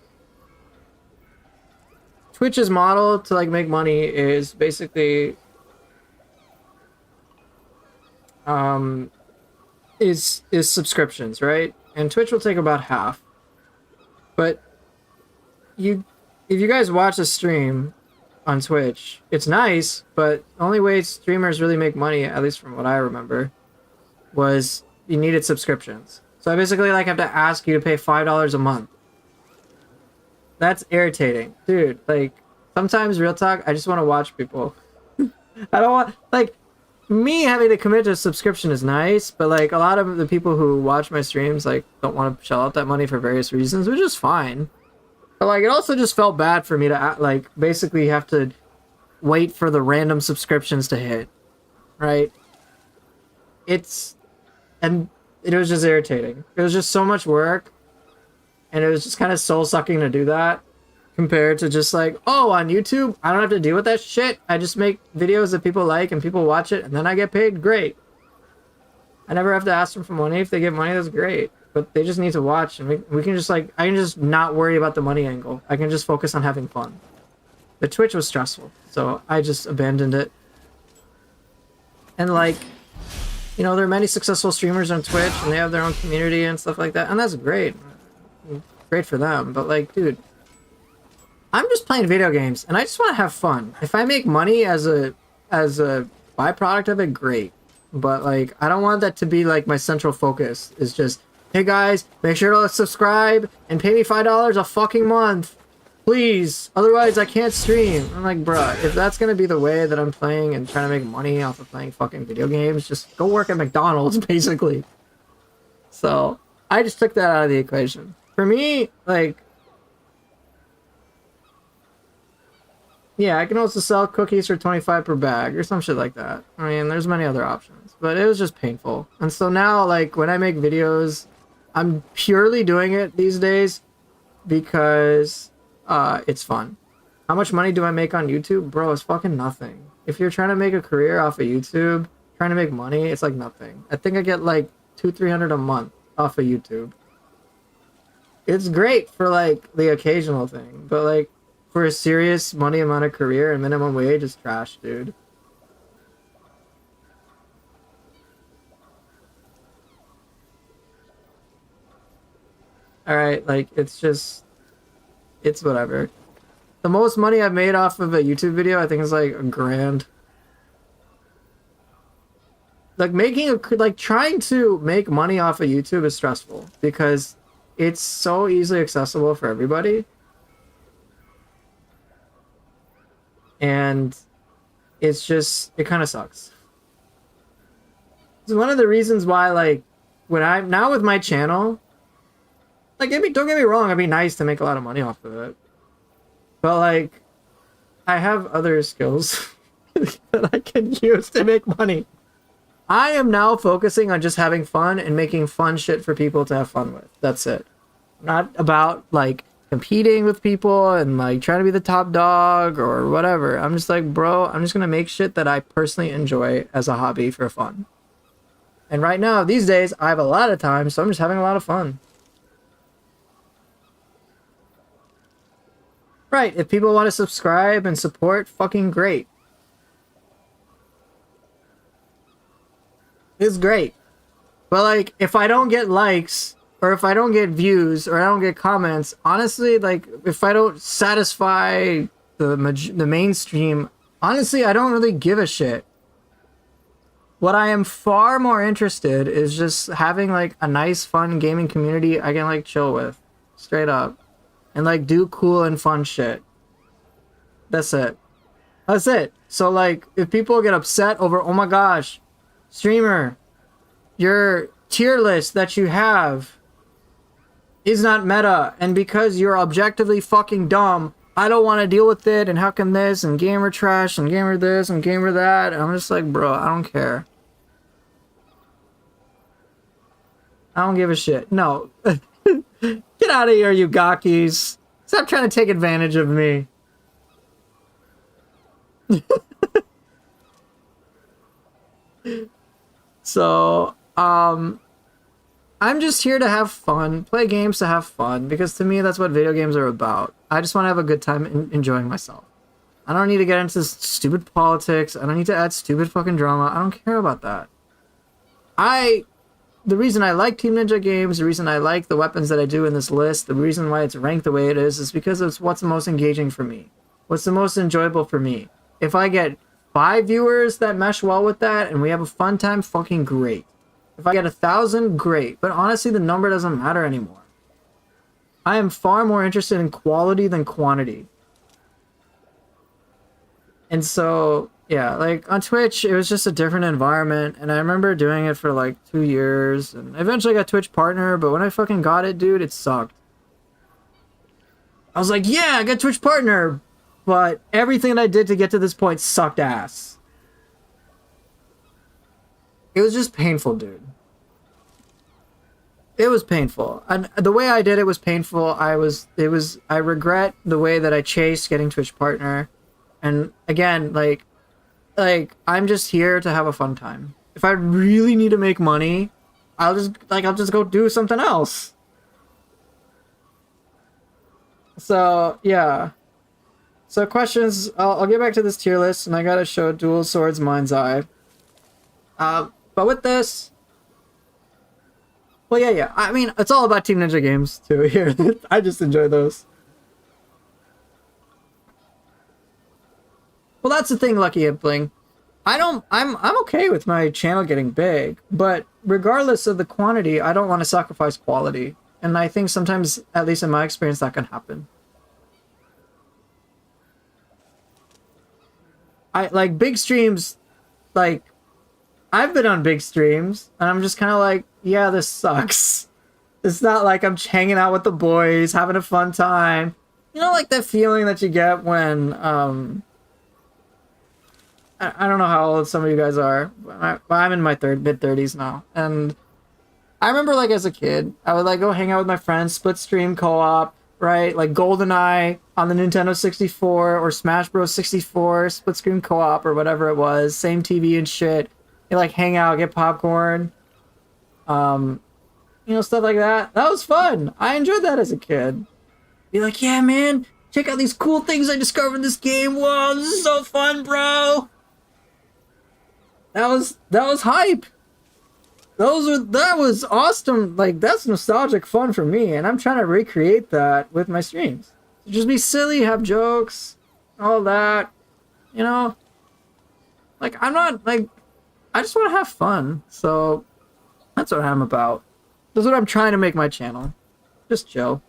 Twitch's model to like make money is basically is subscriptions, right? And Twitch will take about half. But if you guys watch a stream on Twitch, it's nice, but the only way streamers really make money, at least from what I remember, was you needed subscriptions. So I basically like have to ask you to pay $5 a month. That's irritating. Dude, like, sometimes, real talk, I just want to watch people. I don't want, like, me having to commit to a subscription is nice, but, like, a lot of the people who watch my streams, like, don't want to shell out that money for various reasons, which is fine. But, like, it also just felt bad for me to, like, basically have to wait for the random subscriptions to hit, right? And it was just irritating. It was just so much work, and it was just kind of soul-sucking to do that, compared to just like, oh, on YouTube, I don't have to deal with that shit. I just make videos that people like and people watch it, and then I get paid. Great. I never have to ask them for money. If they get money, that's great. But they just need to watch, and we can just like, I can just not worry about the money angle. I can just focus on having fun. The Twitch was stressful, so I just abandoned it. And like, you know, there are many successful streamers on Twitch, and they have their own community and stuff like that, and that's great. Great for them, but like, dude, I'm just playing video games, and I just want to have fun. If I make money as a byproduct of it, great. But like, I don't want that to be like my central focus. Is just, hey guys, make sure to subscribe and pay me $5 a fucking month, please. Otherwise, I can't stream. I'm like, bruh, if that's gonna be the way that I'm playing and trying to make money off of playing fucking video games, just go work at McDonald's, basically. So I just took that out of the equation. For me, like, yeah, I can also sell cookies for 25 per bag or some shit like that. I mean, there's many other options, but it was just painful. And so now, like, when I make videos, I'm purely doing it these days because it's fun. How much money do I make on YouTube? Bro, it's fucking nothing. If you're trying to make a career off of YouTube, trying to make money, it's like nothing. I think I get like 200-300 a month off of YouTube. It's great for like the occasional thing, but like for a serious money amount of career and minimum wage is trash, dude. Alright, like it's whatever. The most money I've made off of a YouTube video, I think, is like $1,000. Like trying to make money off of YouTube is stressful because it's so easily accessible for everybody. And it's just, it kind of sucks. It's one of the reasons why, like, when I'm now with my channel, like, don't get me wrong, it'd be nice to make a lot of money off of it. But, like, I have other skills that I can use to make money. I am now focusing on just having fun and making fun shit for people to have fun with. That's it. Not about, like, competing with people and, like, trying to be the top dog or whatever. I'm just like, bro, I'm just gonna make shit that I personally enjoy as a hobby for fun. And right now, these days, I have a lot of time, so I'm just having a lot of fun. Right, if people want to subscribe and support, fucking great. It's great. But, like, if I don't get likes, or if I don't get views, or I don't get comments, honestly, like, if I don't satisfy the mainstream, honestly, I don't really give a shit. What I am far more interested is just having, like, a nice, fun gaming community I can, like, chill with. Straight up. And, like, do cool and fun shit. That's it. That's it. So, like, if people get upset over, oh my gosh, streamer, your tier list that you have is not meta, and because you're objectively fucking dumb, I don't want to deal with it, and how come this, and gamer trash, and gamer this, and gamer that, and I'm just like, bro, I don't care. I don't give a shit. No. Get out of here, you gawkies. Stop trying to take advantage of me. So, I'm just here to have fun, play games to have fun, because to me, that's what video games are about. I just want to have a good time enjoying myself. I don't need to get into stupid politics. I don't need to add stupid fucking drama. I don't care about that. The reason I like Team Ninja games, the reason I like the weapons that I do in this list, the reason why it's ranked the way it is because it's what's the most engaging for me. What's the most enjoyable for me. If I get 5 viewers that mesh well with that and we have a fun time, fucking great. If I get 1,000, great. But honestly, the number doesn't matter anymore. I am far more interested in quality than quantity. And so, yeah, like on Twitch, it was just a different environment. And I remember doing it for like 2 years. And eventually I got Twitch partner, but when I fucking got it, dude, it sucked. I was like, yeah, I got Twitch partner. But everything that I did to get to this point sucked ass. It was just painful, dude. It was painful. And the way I did it was painful. I regret the way that I chased getting Twitch partner. And again, like I'm just here to have a fun time. If I really need to make money, I'll just go do something else. So, yeah. So questions, I'll get back to this tier list, and I gotta show Dual Swords Mind's Eye. But with this, well, yeah, I mean, it's all about Team Ninja games, too, here. I just enjoy those. Well, that's the thing, Lucky Impling. I'm okay with my channel getting big, but regardless of the quantity, I don't want to sacrifice quality. And I think sometimes, at least in my experience, that can happen. Like, big streams, like, I've been on big streams, and I'm just kind of like, yeah, this sucks. It's not like I'm hanging out with the boys, having a fun time. You know, like that feeling that you get when, I don't know how old some of you guys are, but I'm in my mid-30s now, and I remember, like, as a kid, I would, like, go hang out with my friends, split stream co-op, right? Like GoldenEye on the Nintendo 64 or Smash Bros 64, split screen co-op or whatever it was, same TV and shit. You like hang out, get popcorn, stuff like that. That was fun. I enjoyed that as a kid. Be like, yeah, man, check out these cool things I discovered in this game. Whoa, this is so fun, bro. That was hype. That was awesome. Like, that's nostalgic fun for me, and I'm trying to recreate that with my streams. Just be silly, have jokes, all that. Like, I'm not like, I just want to have fun. So that's what I'm about. That's what I'm trying to make my channel. Just chill.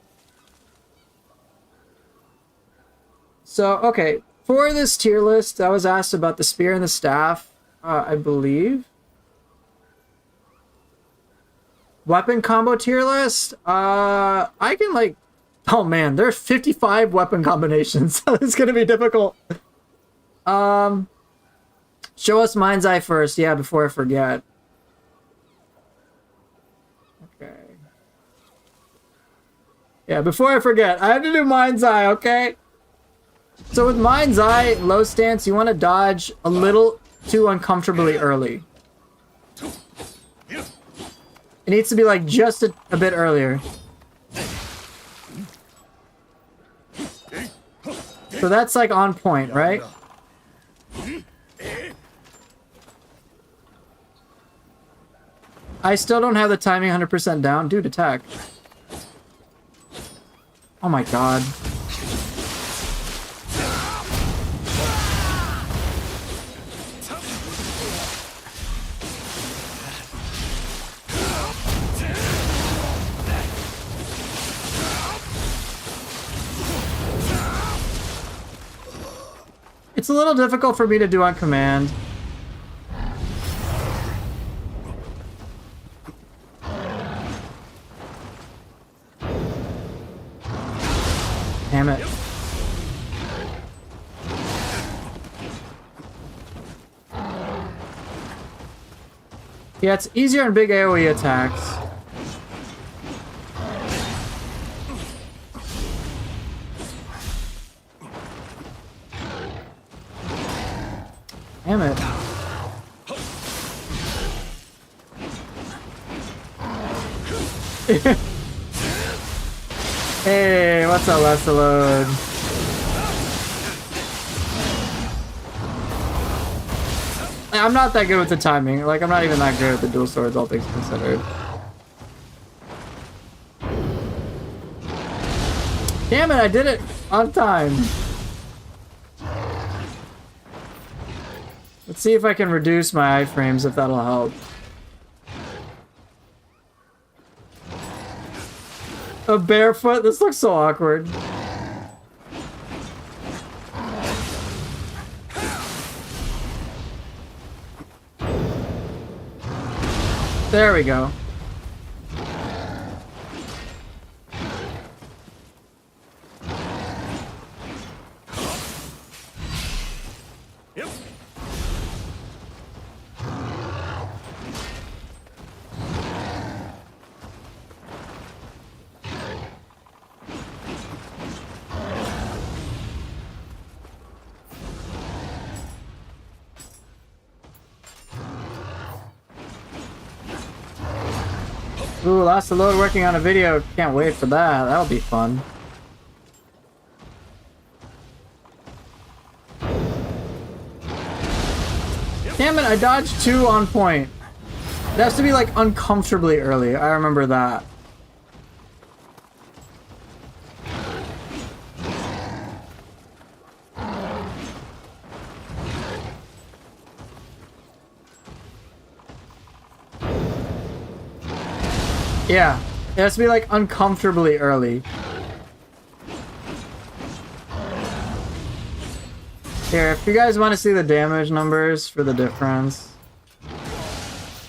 So, okay, for this tier list, I was asked about the spear and the staff, I believe. Weapon combo tier list? I can like... Oh man, there's 55 weapon combinations. It's gonna be difficult. Show us Mind's Eye first, yeah, before I forget. Okay. Yeah, before I forget, I have to do Mind's Eye, okay? So with Mind's Eye, low stance, you want to dodge a little too uncomfortably early. It needs to be like just a bit earlier. So that's like on point, right? I still don't have the timing 100% down. Dude, attack. Oh my god. It's a little difficult for me to do on command. Damn it. Yeah, it's easier on big AoE attacks. Damn it. Hey, what's up, Last Alone? I'm not that good with the timing. Like, I'm not even that good with the dual swords, all things considered. Damn it, I did it on time. Let's see if I can reduce my iframes, if that'll help. A barefoot? This looks so awkward. There we go. Ooh, Last Load working on a video. Can't wait for that. That'll be fun. Damn it, I dodged 2 on point. It has to be like uncomfortably early. I remember that. Yeah, it has to be like uncomfortably early. Here, if you guys want to see the damage numbers for the difference.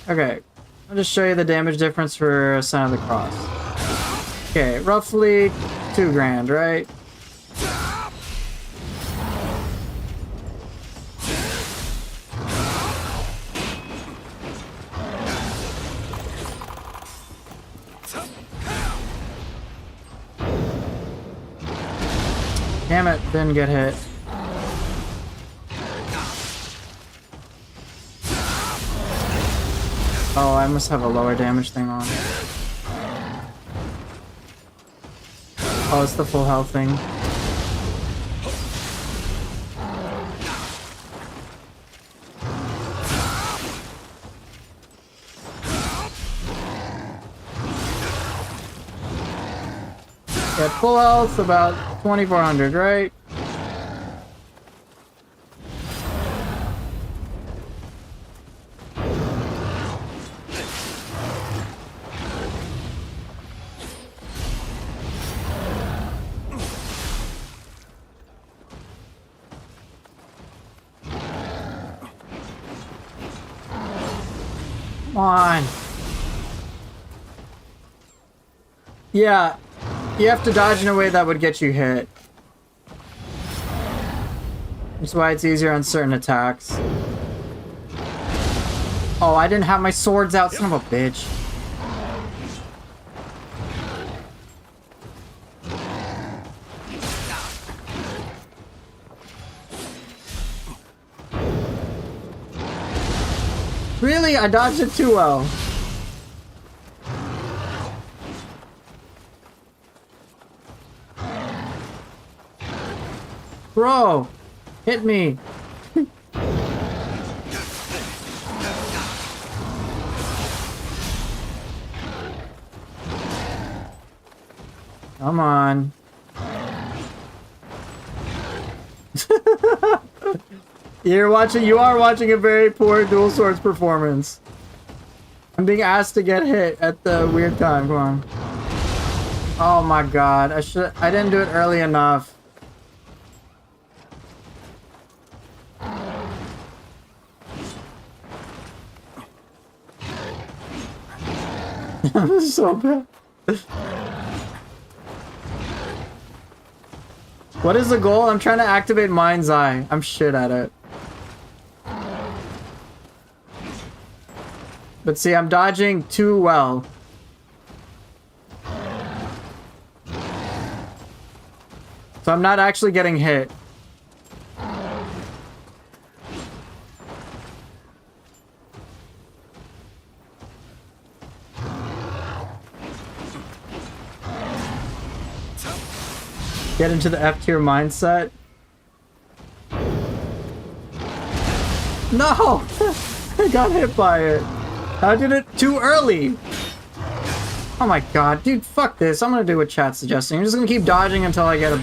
Okay, I'll just show you the damage difference for Sign of the Cross. Okay, roughly 2 grand, right? Damn it, didn't get hit. Oh, I must have a lower damage thing on. Oh, it's the full health thing. At full health, about 2400, right? Come on. Yeah, you have to dodge in a way that would get you hit. That's why it's easier on certain attacks. Oh, I didn't have my swords out, son of a bitch. Really? I dodged it too well. Bro, hit me. Come on. You are watching a very poor dual swords performance. I'm being asked to get hit at the weird time. Come on. Oh my god. I didn't do it early enough. This is so bad. What is the goal? I'm trying to activate Mind's Eye. I'm shit at it. But see, I'm dodging too well. So I'm not actually getting hit. Get into the F tier mindset. No! I got hit by it. I did it too early. Oh my god, dude, fuck this. I'm gonna do what chat's suggesting. I'm just gonna keep dodging until I get a...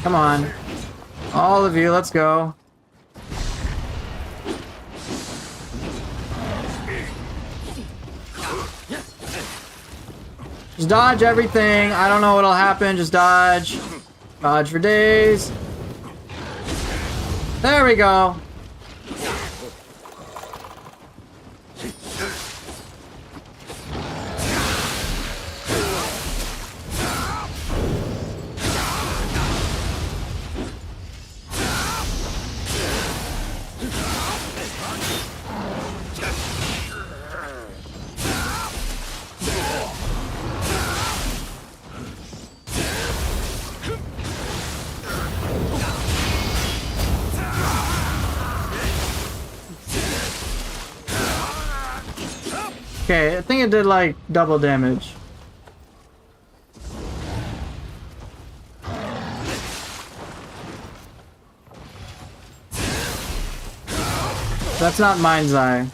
Come on. All of you, let's go. Just dodge everything. I don't know what'll happen. Just dodge. Dodge for days. There we go. Okay, I think it did like double damage. That's not Mind's Eye.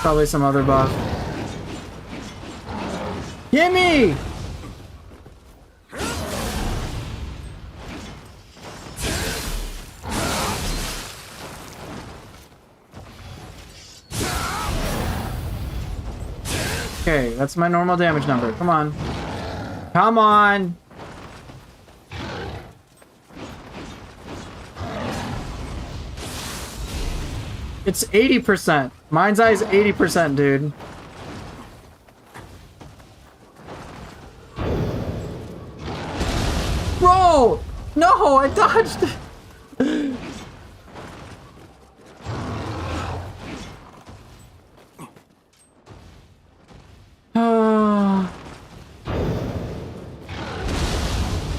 Probably some other buff. Gimme! Okay, that's my normal damage number. Come on. Come on! It's 80%. Mind's Eye is 80%, dude. Bro! No, I dodged it!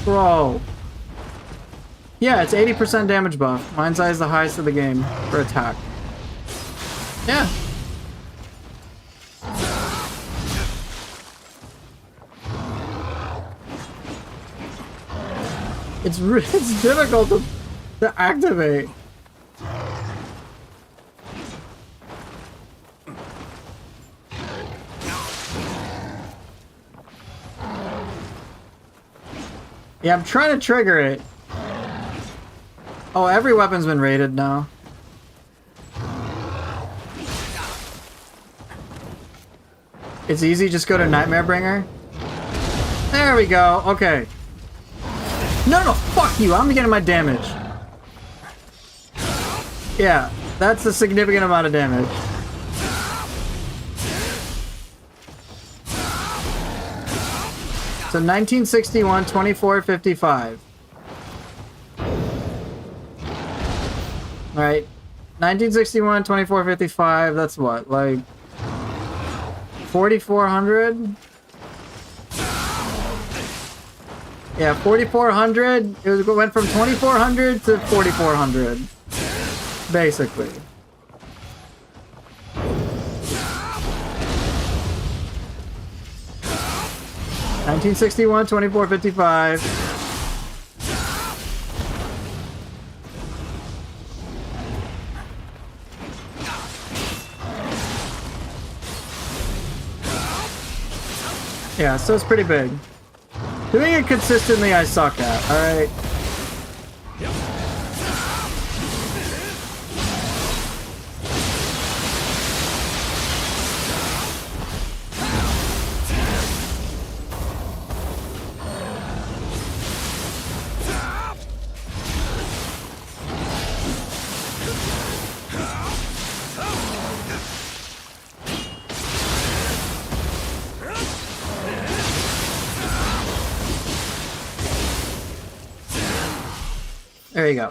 Bro. Yeah, it's 80% damage buff. Mind's Eye is the highest of the game for attack. Yeah. It's difficult to activate. Yeah, I'm trying to trigger it. Oh, every weapon's been rated now. It's easy, just go to Nightmare Bringer. There we go, okay. No, fuck you, I'm getting my damage. Yeah, that's a significant amount of damage. So 1961, 2455. Alright. 1961, 2455, that's what? Like 4,400? Yeah, 4,400. It went from 2,400 to 4,400. Basically. $1961, 2455. Yeah, so it's pretty big. Doing it consistently, I suck at, alright? There you go.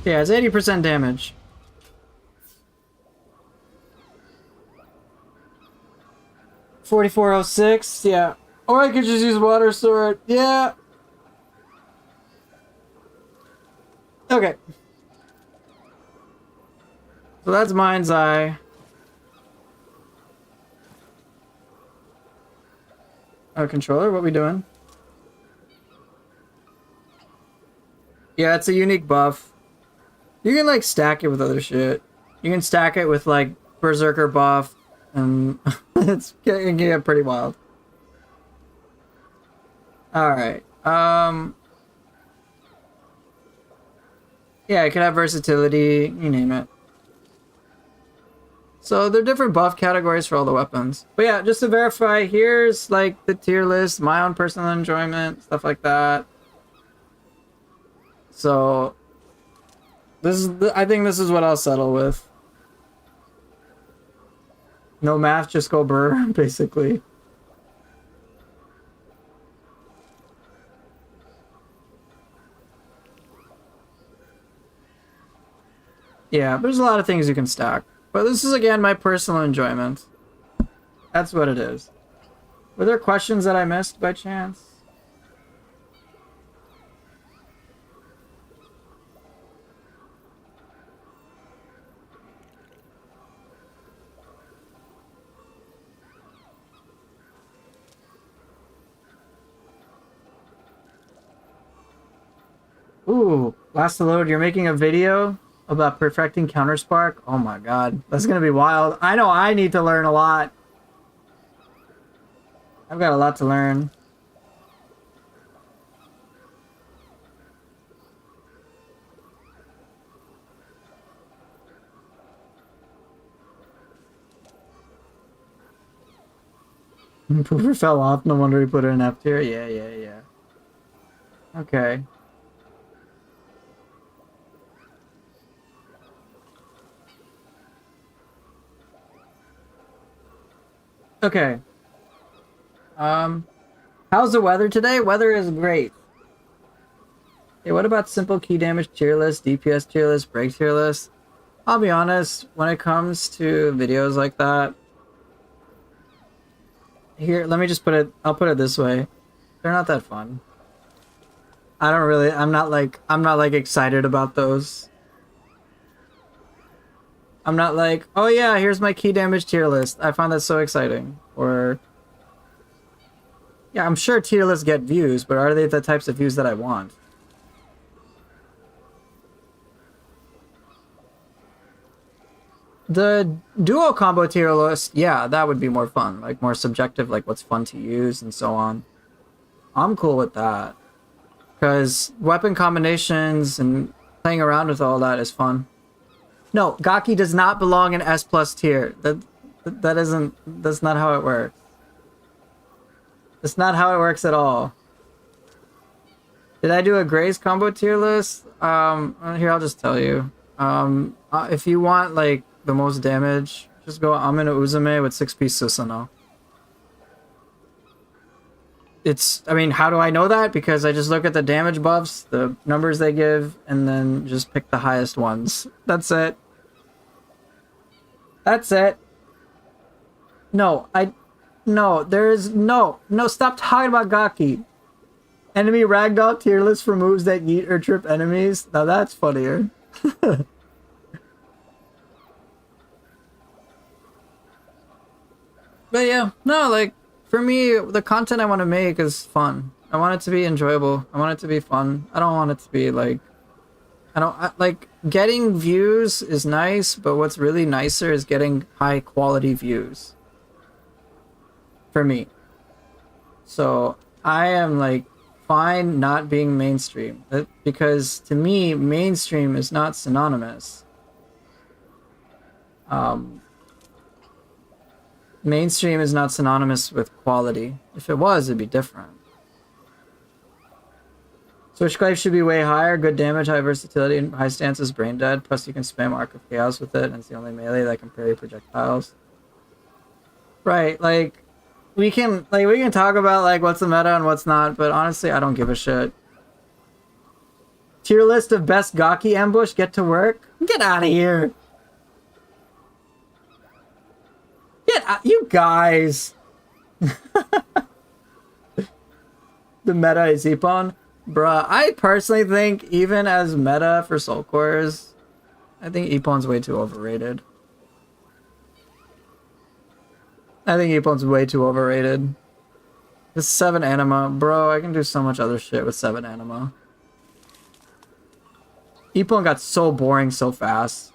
Yeah, it's 80% damage. $44.06, yeah. Or I could just use Water Sword, yeah. Okay. So that's Mind's Eye. Controller, what we doing? Yeah, it's a unique buff. You can like stack it with other shit. You can stack it with like Berserker buff, and it can get pretty wild. Alright. Yeah, it can have versatility, you name it. So there are different buff categories for all the weapons. But yeah, just to verify, here's like the tier list, my own personal enjoyment, stuff like that. So this is I think this is what I'll settle with. No math, just go burr, basically. Yeah, there's a lot of things you can stack. But this is, again, my personal enjoyment. That's what it is. Were there questions that I missed by chance? Ooh, last to load, you're making a video about perfecting Counterspark? Oh my god, that's gonna be wild. I know I need to learn a lot. I've got a lot to learn. Pooper fell off, no wonder he put it in F tier. Yeah. Okay. Okay. How's the weather today? Weather is great. Hey, what about simple key damage tier list, DPS tier list, break tier list? I'll be honest, when it comes to videos like that, here, let me just put it, I'll put it this way. They're not that fun. I don't really. I'm not like excited about those. I'm not like, oh yeah, here's my key damage tier list. I find that so exciting. Or yeah, I'm sure tier lists get views, but are they the types of views that I want? The duo combo tier list, yeah, that would be more fun. Like more subjective, like what's fun to use and so on. I'm cool with that. Because weapon combinations and playing around with all that is fun. No, Gaki does not belong in S plus tier. That's not how it works. That's not how it works at all. Did I do a Grace combo tier list? Here, I'll just tell you. If you want, like, the most damage, just go Amino Uzume with 6-piece Susanoo. I mean, how do I know that? Because I just look at the damage buffs, the numbers they give, and then just pick the highest ones. That's it. That's it. No, stop talking about Gaki. Enemy ragdoll tier list for moves that yeet or trip enemies. Now that's funnier. But yeah, no, like, for me, the content I want to make is fun. I want it to be enjoyable. I want it to be fun. I don't want it to be like... like, getting views is nice, but what's really nicer is getting high quality views. For me. So, I am, like, fine not being mainstream. Because, to me, mainstream is not synonymous. Mainstream is not synonymous with quality. If it was, it'd be different. Switchglaive should be way higher. Good damage, high versatility, and high stance is brain dead. Plus you can spam Arc of Chaos with it, and it's the only melee that can parry projectiles. Right, like we can talk about like what's the meta and what's not, but honestly I don't give a shit. Tier list of best Gaki ambush, get to work? Get out of here. Get out, you guys. The meta is Ippon. Bruh, I personally think even as meta for Soul Cores, I think Ippon's way too overrated. This 7 anima, bro, I can do so much other shit with 7 anima. Ippon got so boring so fast.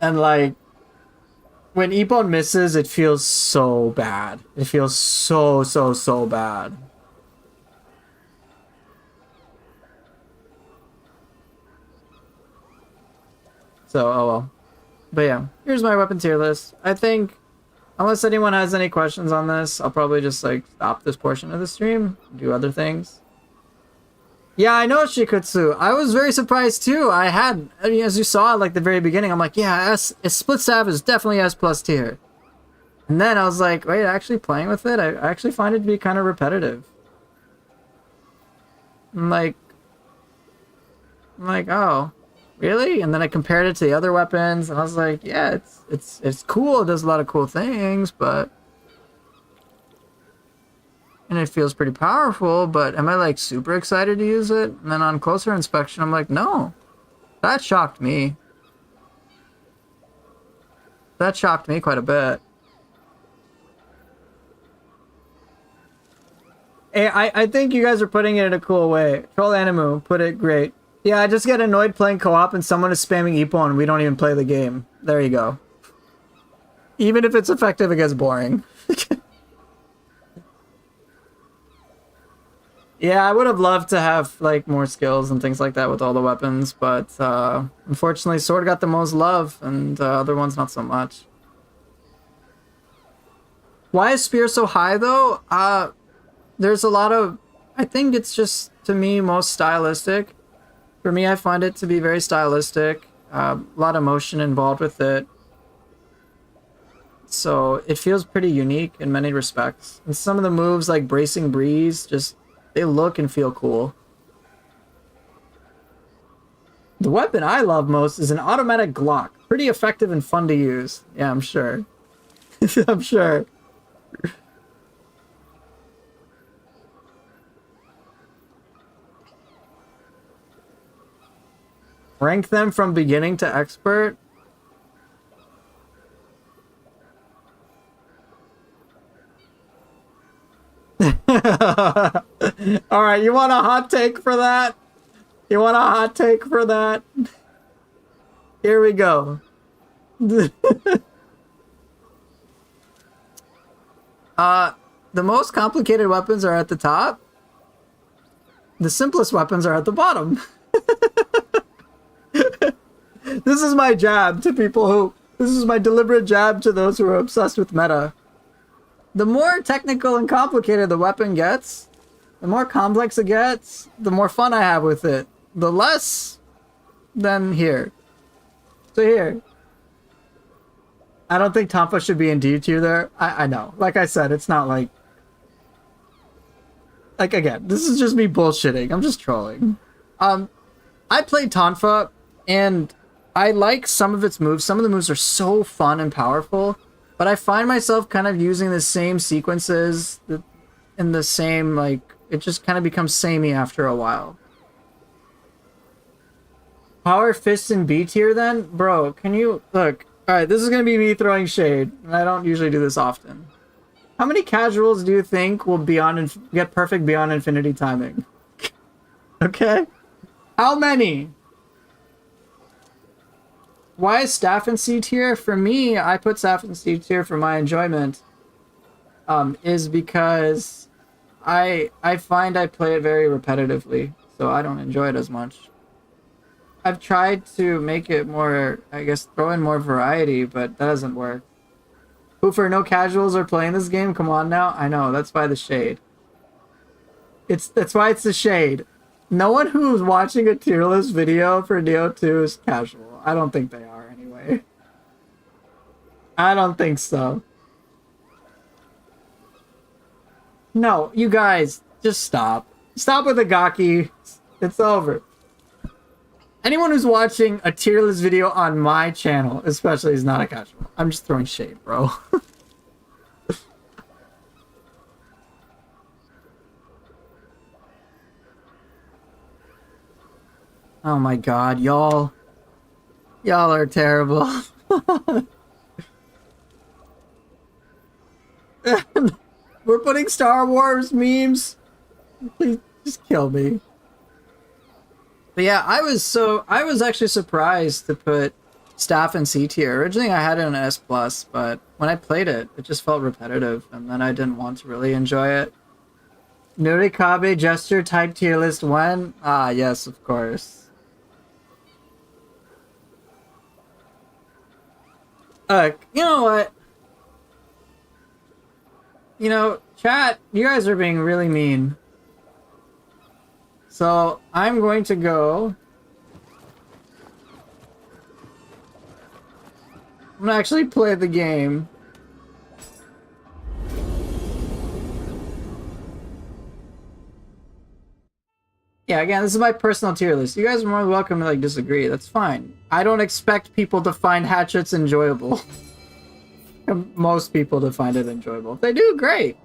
And like, when Ippon misses, it feels so bad. It feels so bad. So, oh well. But yeah, here's my weapon tier list. I think, unless anyone has any questions on this, I'll probably just like stop this portion of the stream, do other things. Yeah, I know Shikutsu. I was very surprised too. I mean, as you saw at like the very beginning, I'm like, yeah, Split Staff is definitely S plus tier. And then I was like, wait, actually playing with it, I actually find it to be kind of repetitive. I'm like, oh, really? And then I compared it to the other weapons, and I was like, yeah, it's cool. It does a lot of cool things, but. And it feels pretty powerful, but am I like super excited to use it? And then on closer inspection, I'm like, no. That shocked me. That shocked me quite a bit. Hey, I think you guys are putting it in a cool way. Troll Animu put it great. Yeah, I just get annoyed playing co-op and someone is spamming Ippon and we don't even play the game. There you go. Even if it's effective, it gets boring. Yeah, I would have loved to have like more skills and things like that with all the weapons, but unfortunately Sword got the most love and other ones not so much. Why is Spear so high though? There's a lot of... I think it's just, to me, most stylistic. For me, I find it to be very stylistic. A lot of motion involved with it. So it feels pretty unique in many respects. And some of the moves like Bracing Breeze, just... they look and feel cool. The weapon I love most is an automatic Glock. Pretty effective and fun to use. Yeah, I'm sure. I'm sure. Rank them from beginning to expert? Alright, you want a hot take for that? You want a hot take for that? Here we go. The most complicated weapons are at the top. The simplest weapons are at the bottom. This is my jab to people who... This is my deliberate jab to those who are obsessed with meta. The more technical and complicated the weapon gets, the more complex it gets, the more fun I have with it. The less, then here. So here. I don't think Tonfa should be in D tier there. I know. Like I said, it's not like... Like, again, this is just me bullshitting. I'm just trolling. I played Tonfa, and I like some of its moves. Some of the moves are so fun and powerful, but I find myself kind of using the same sequences in the same, like, it just kind of becomes samey after a while. Power Fist in B tier then? Bro, can you... Look, alright, this is going to be me throwing shade, and I don't usually do this often. How many casuals do you think will get perfect beyond infinity timing? Okay? How many? Why is staff in C tier? For me, I put staff in C tier for my enjoyment. Is because I find I play it very repetitively, so I don't enjoy it as much. I've tried to make it more, I guess, throw in more variety, but that doesn't work. Hoofer, no casuals are playing this game? Come on now. I know, that's why the shade. That's why it's the shade. No one who's watching a tier list video for Nioh 2 is casual. I don't think they are anyway. I don't think so. No, you guys, just stop. Stop with the gaki. It's over. Anyone who's watching a tier list video on my channel, especially, is not a casual. I'm just throwing shade, bro. Oh my god, y'all. Y'all are terrible. We're putting Star Wars memes. Please, just kill me. But yeah, I was actually surprised to put staff in C tier. Originally I had it in S+, but when I played it, it just felt repetitive, and then I didn't want to really enjoy it. Nurikabe gesture type tier list when? Ah, yes, of course. Look, you know what? You know, chat, you guys are being really mean. So, I'm going to go... I'm gonna actually play the game. Yeah, again, this is my personal tier list. You guys are more than welcome to, like, disagree. That's fine. I don't expect people to find Hatchets enjoyable. Most people to find it enjoyable. If they do, great.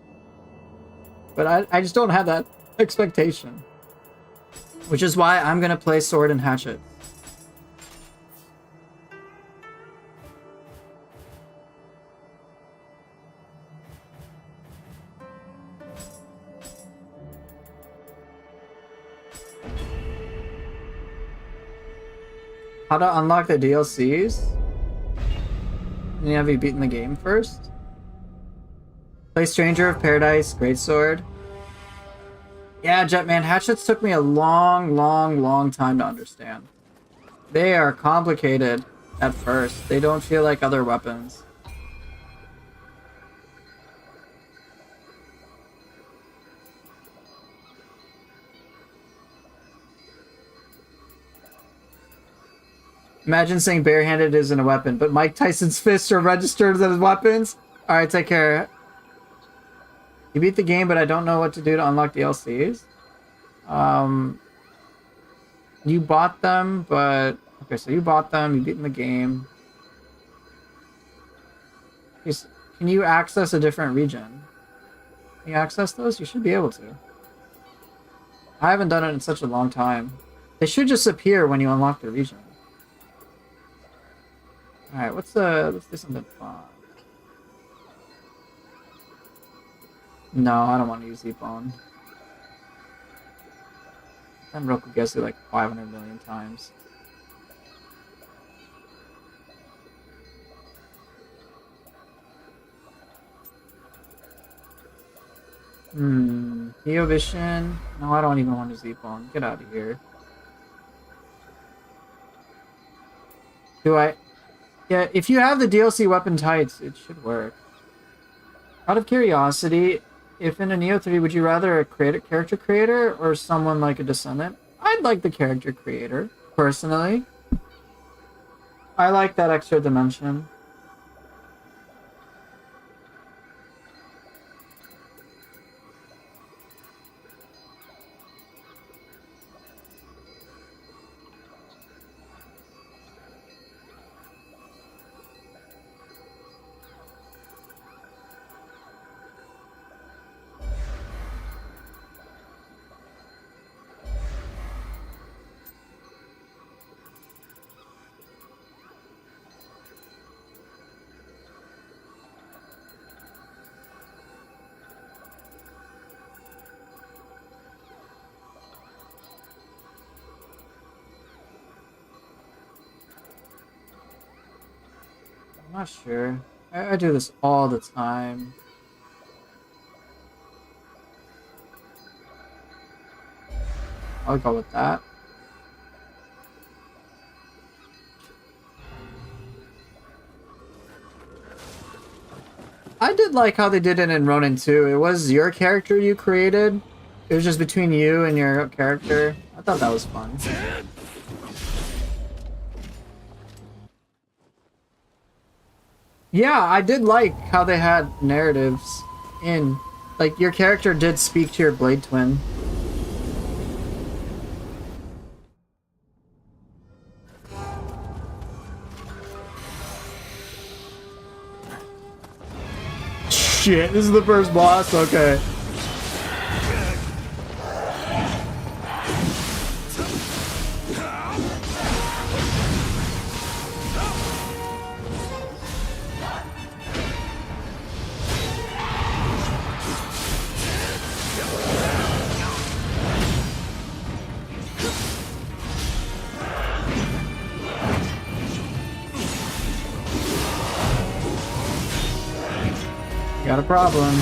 But I just don't have that expectation. Which is why I'm gonna play Sword and Hatchet. How to unlock the DLCs? Have you beaten the game first? Play Stranger of Paradise, Greatsword. Yeah, Jetman, Hatchets took me a long time to understand. They are complicated at first. They don't feel like other weapons. Imagine saying barehanded isn't a weapon, but Mike Tyson's fists are registered as weapons? Alright, take care. You beat the game, but I don't know what to do to unlock DLCs. You bought them, but... Okay, so you bought them, you beat the game. Can you access a different region? Can you access those? You should be able to. I haven't done it in such a long time. They should just appear when you unlock the region. Alright, let's do something fun. No, I don't want to use Ippon. I'm Rokugetsu like 500 million times. Nioh Vision? No, I don't even want to use Ippon. Get out of here. Do I? Yeah, if you have the DLC weapon tights, it should work. Out of curiosity, if in a Nioh 3, would you rather a character creator or someone like a descendant? I'd like the character creator, personally. I like that extra dimension. I'm not sure. I do this all the time. I'll go with that. I did like how they did it in Ronin 2. It was your character you created. It was just between you and your character. I thought that was fun. Yeah, I did like how they had narratives in. Like, your character did speak to your Blade Twin. Shit, this is the first boss? Okay. Got a problem.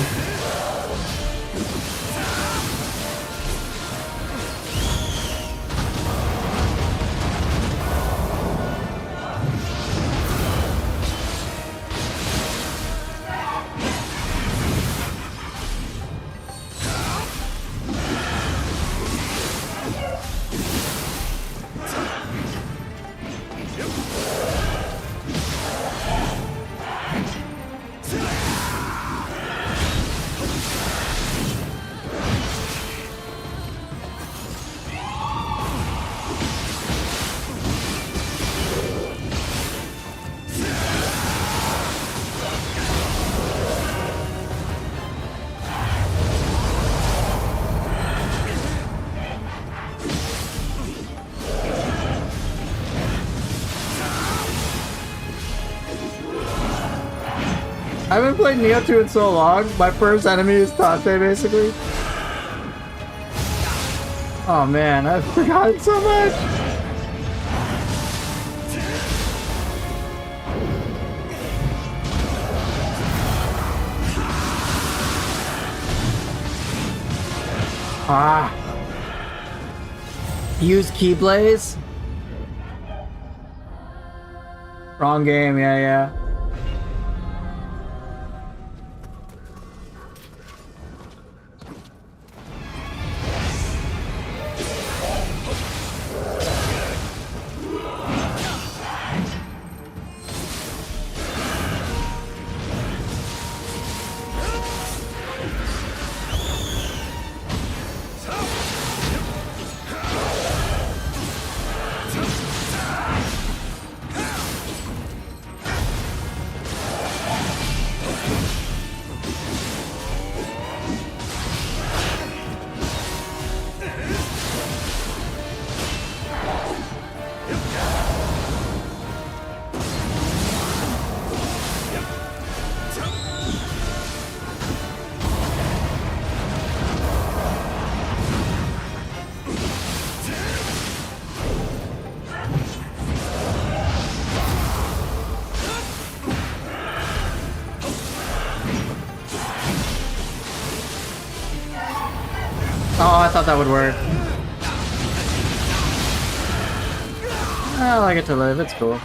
I haven't played Nioh 2 in so long. My first enemy is Tonfa, basically. Oh man, I've forgotten so much. Ah. Use Keyblaze? Wrong game, yeah. Oh, I thought that would work. I like it to live, it's cool.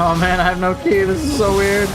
Oh man, I have no key. This is so weird.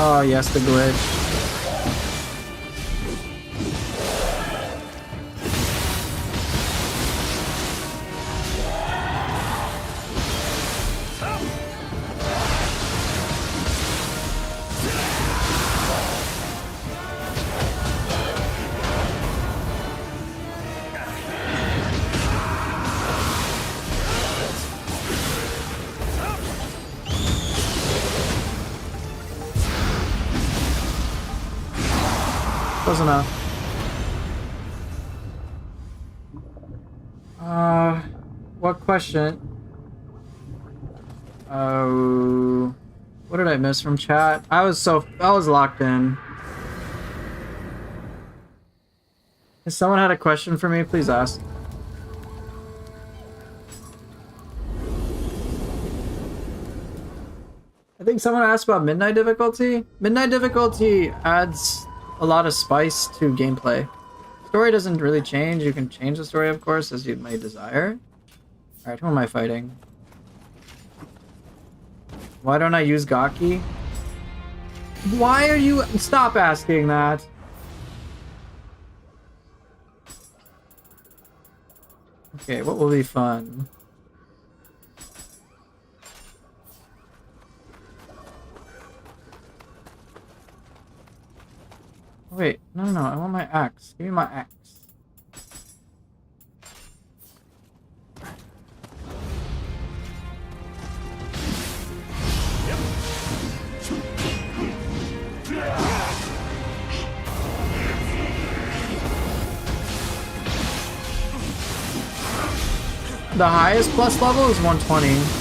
Oh yes, the glitch. Close enough. What question? Oh, what did I miss from chat? I was locked in. If someone had a question for me, please ask. I think someone asked about midnight difficulty. Midnight difficulty adds a lot of spice to gameplay. Story doesn't really change. You can change the story, of course, as you may desire. Alright, who am I fighting? Why don't I use Gaki? Why are you... Stop asking that. Okay, what will be fun? Wait, no, I want my axe. Give me my axe. The highest plus level is 120.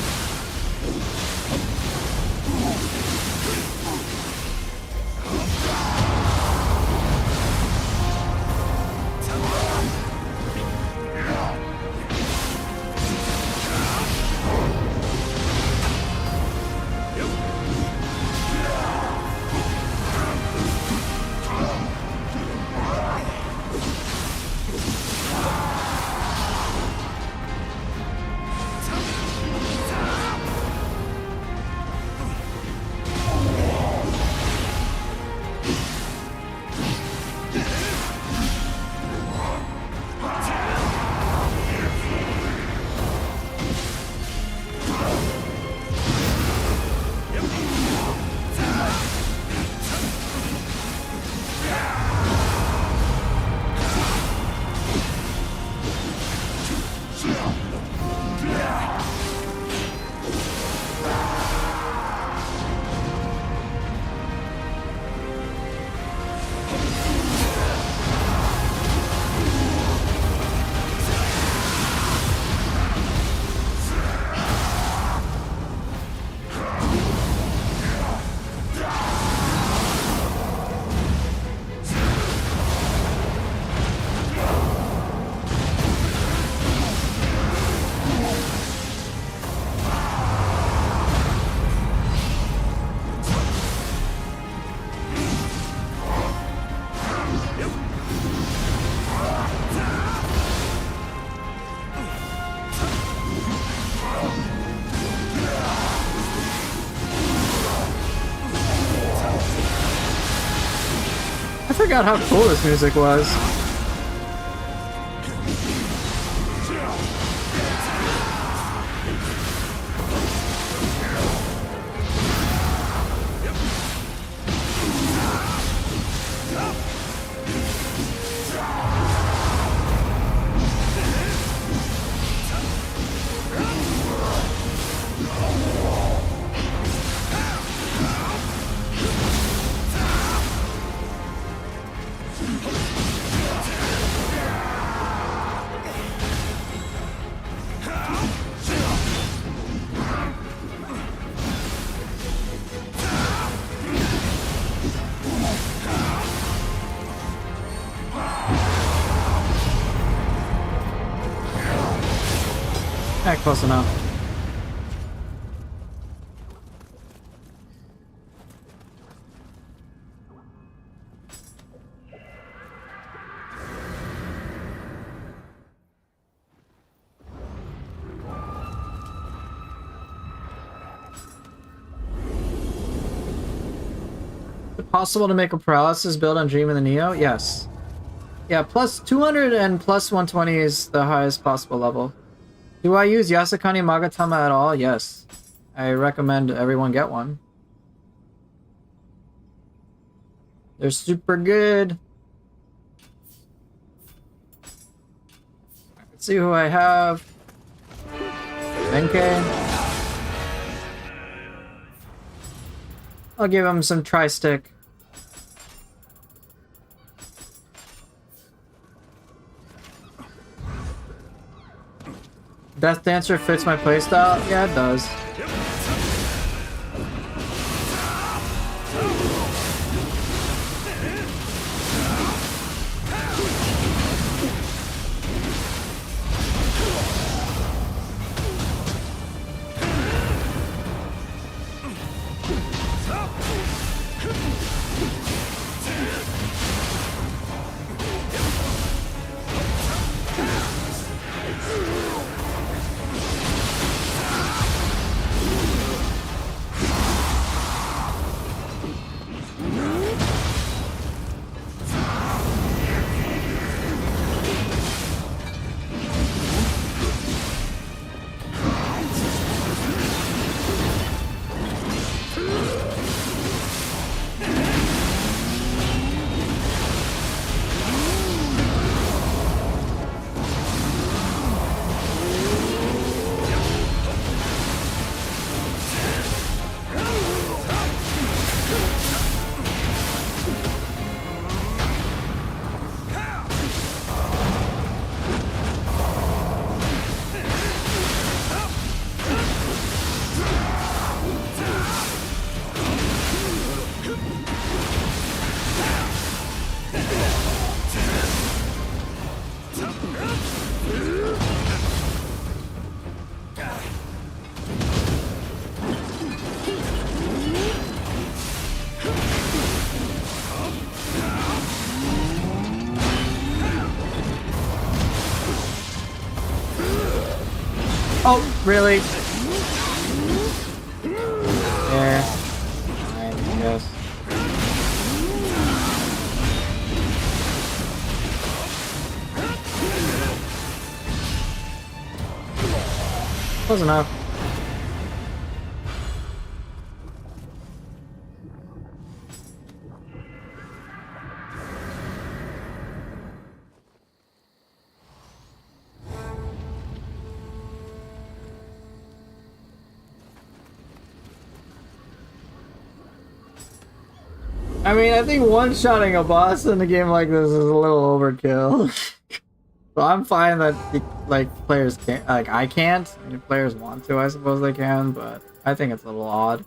forgot how cool this music was. Close enough. Is it possible to make a paralysis build on Dream in the Nioh? Yes. Yeah, plus 200 and plus 120 is the highest possible level. Do I use Yasakani Magatama at all? Yes. I recommend everyone get one. They're super good. Let's see who I have. Benkei. I'll give him some tri-stick. Death Dancer fits my playstyle? Yeah, it does. Oh, really? Yeah. I guess. Close enough. I mean, I think one-shotting a boss in a game like this is a little overkill. So I'm fine that, like, players can't, like, I can't. If players want to, I suppose they can, but I think it's a little odd.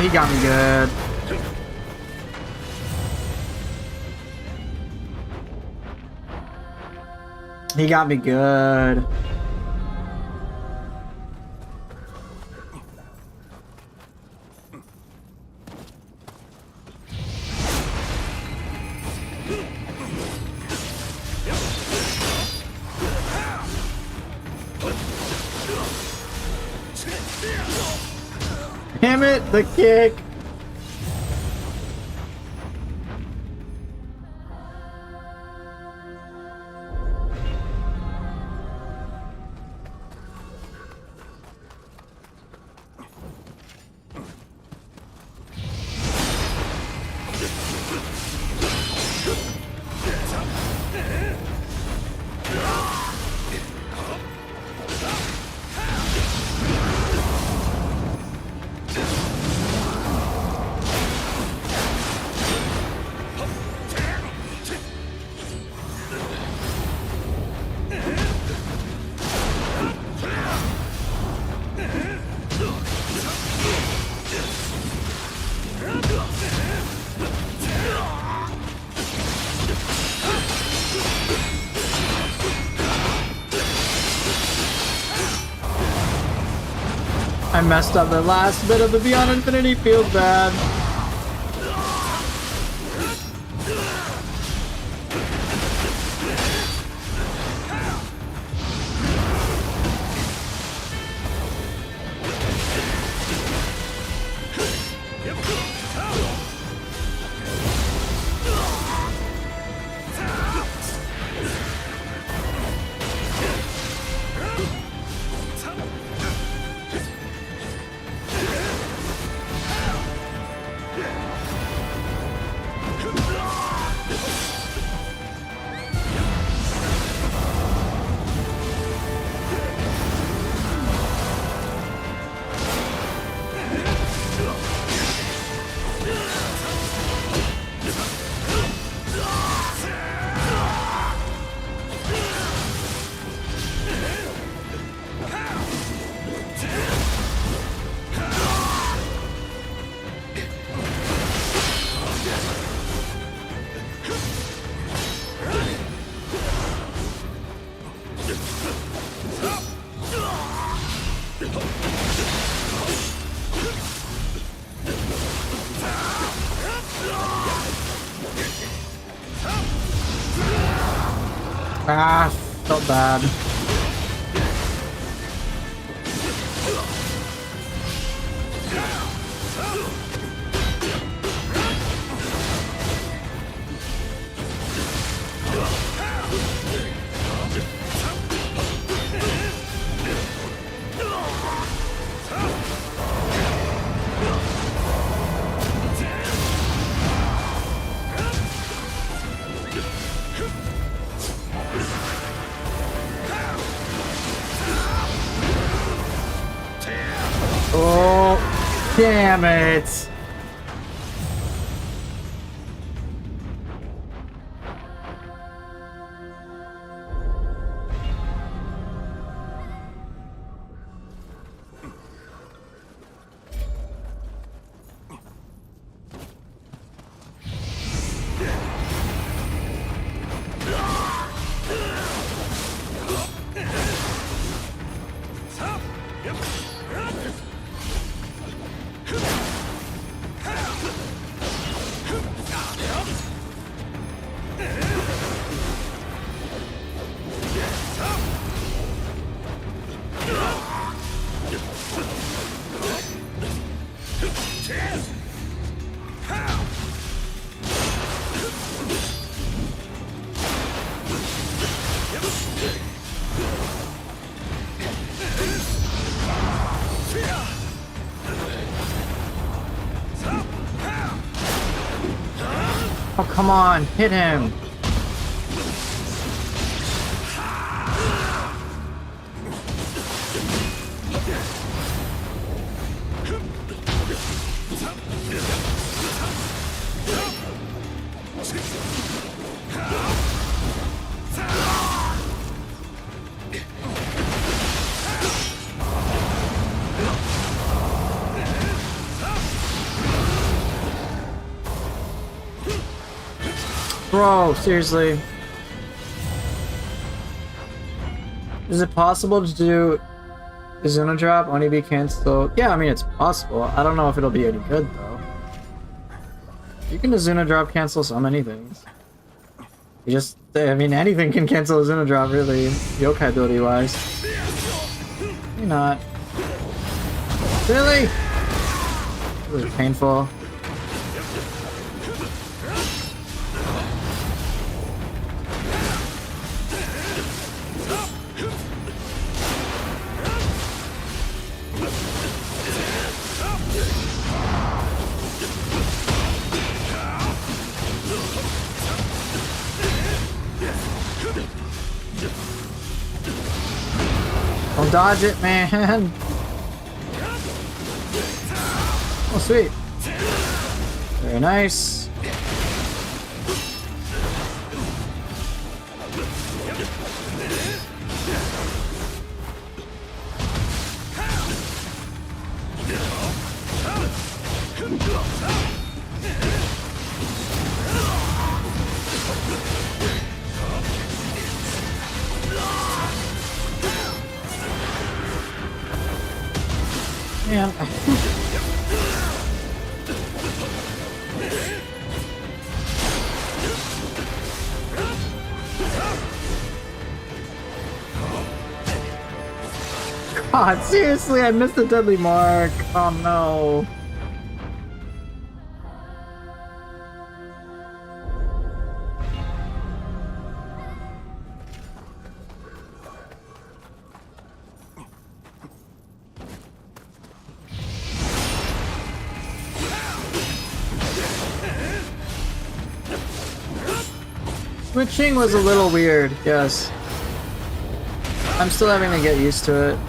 he got me good. He got me good. Damn it, the kick. I messed up the last bit of the Beyond Infinity, feels bad. Ah, felt bad. Oh, damn it. Oh, come on, hit him. Bro, seriously. Is it possible to do Izuna drop only be cancelled? Yeah, I mean it's possible. I don't know if it'll be any good though. You can Izuna drop cancel so many things. You just, I mean anything can cancel Izuna drop really, yokai ability wise. Maybe not. Really? This is painful. Don't dodge it, man. Oh, sweet. Very nice. Man. God, seriously, I missed the deadly mark. Oh no. Switching was a little weird, yes. I'm still having to get used to it.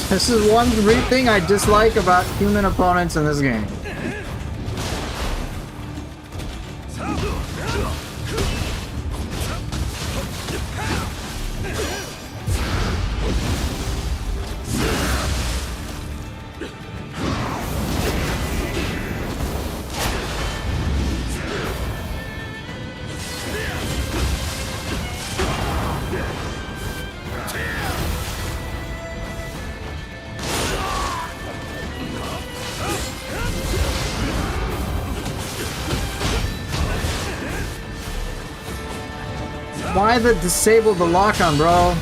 This is one thing I dislike about human opponents in this game. Why the disable the lock on, bro?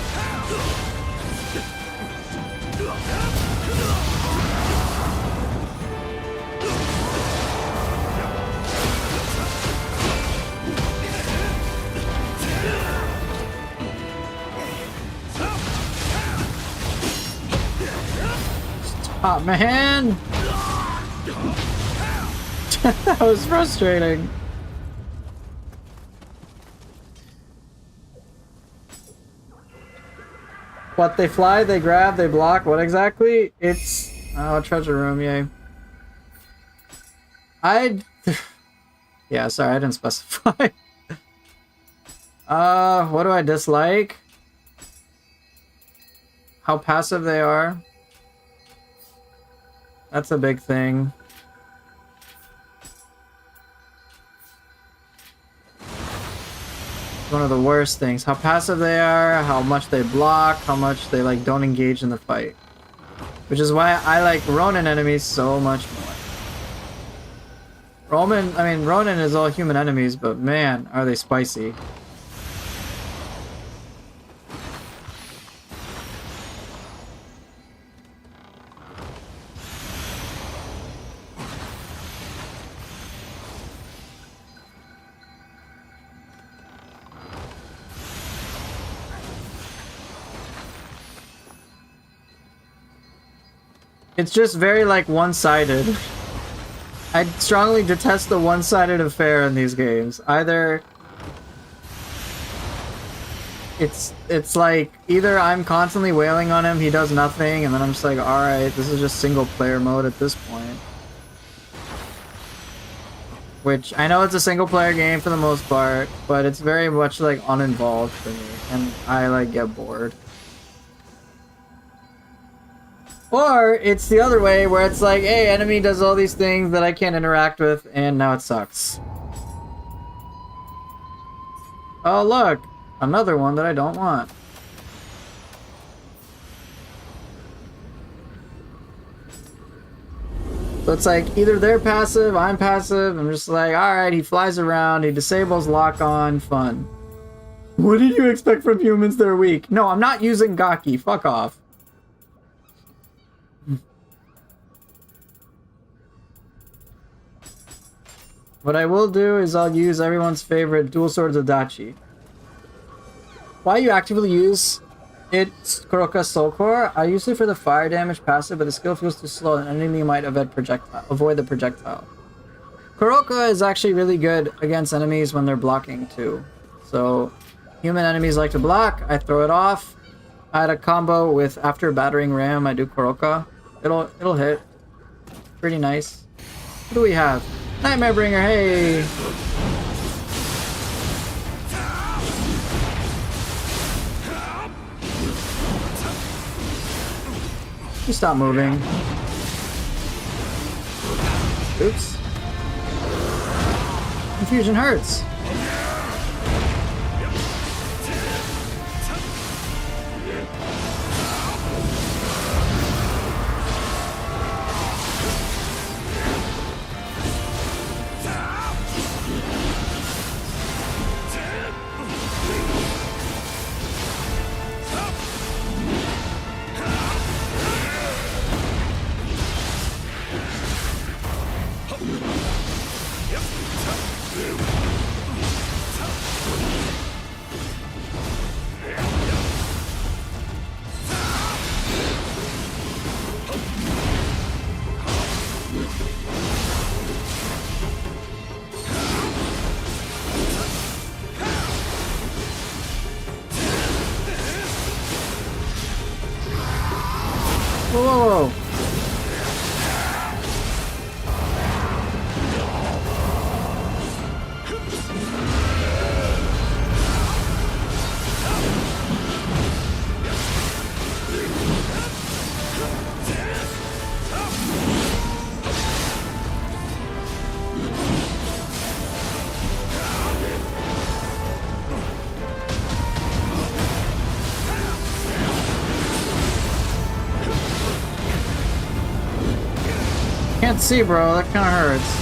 Stop, man! That was frustrating. What, they fly, they grab, they block, what exactly? It's... oh, treasure room, yay. Yeah, sorry, I didn't specify. What do I dislike? How passive they are. That's a big thing. One of the worst things. How passive they are, how much they block, how much they like don't engage in the fight. Which is why I like Ronin enemies so much more. Ronin is all human enemies, but man, are they spicy. It's just very like one-sided. I strongly detest the one-sided affair in these games. Either it's like either I'm constantly wailing on him, he does nothing, and then I'm just like, alright, this is just single player mode at this point. Which I know it's a single player game for the most part, but it's very much like uninvolved for me, and I like get bored. Or it's the other way where it's like, hey, enemy does all these things that I can't interact with, and now it sucks. Oh look, another one that I don't want. So it's like either they're passive, I'm passive, I'm just like, alright, he flies around, he disables lock on, fun. What did you expect from humans? They're weak. No, I'm not using Gaki, fuck off. What I will do is I'll use everyone's favorite dual swords Odachi. Why you actively use it, Kuroka Soul Core? I use it for the fire damage passive, but the skill feels too slow and an enemy might avoid the projectile. Kuroka is actually really good against enemies when they're blocking too. So human enemies like to block, I throw it off. I had a combo with after battering ram, I do Kuroka. It'll hit. Pretty nice. What do we have? Nightmare Bringer, hey! You stop moving. Oops. Confusion hurts. Whoa. Can't see, bro. That kind of hurts.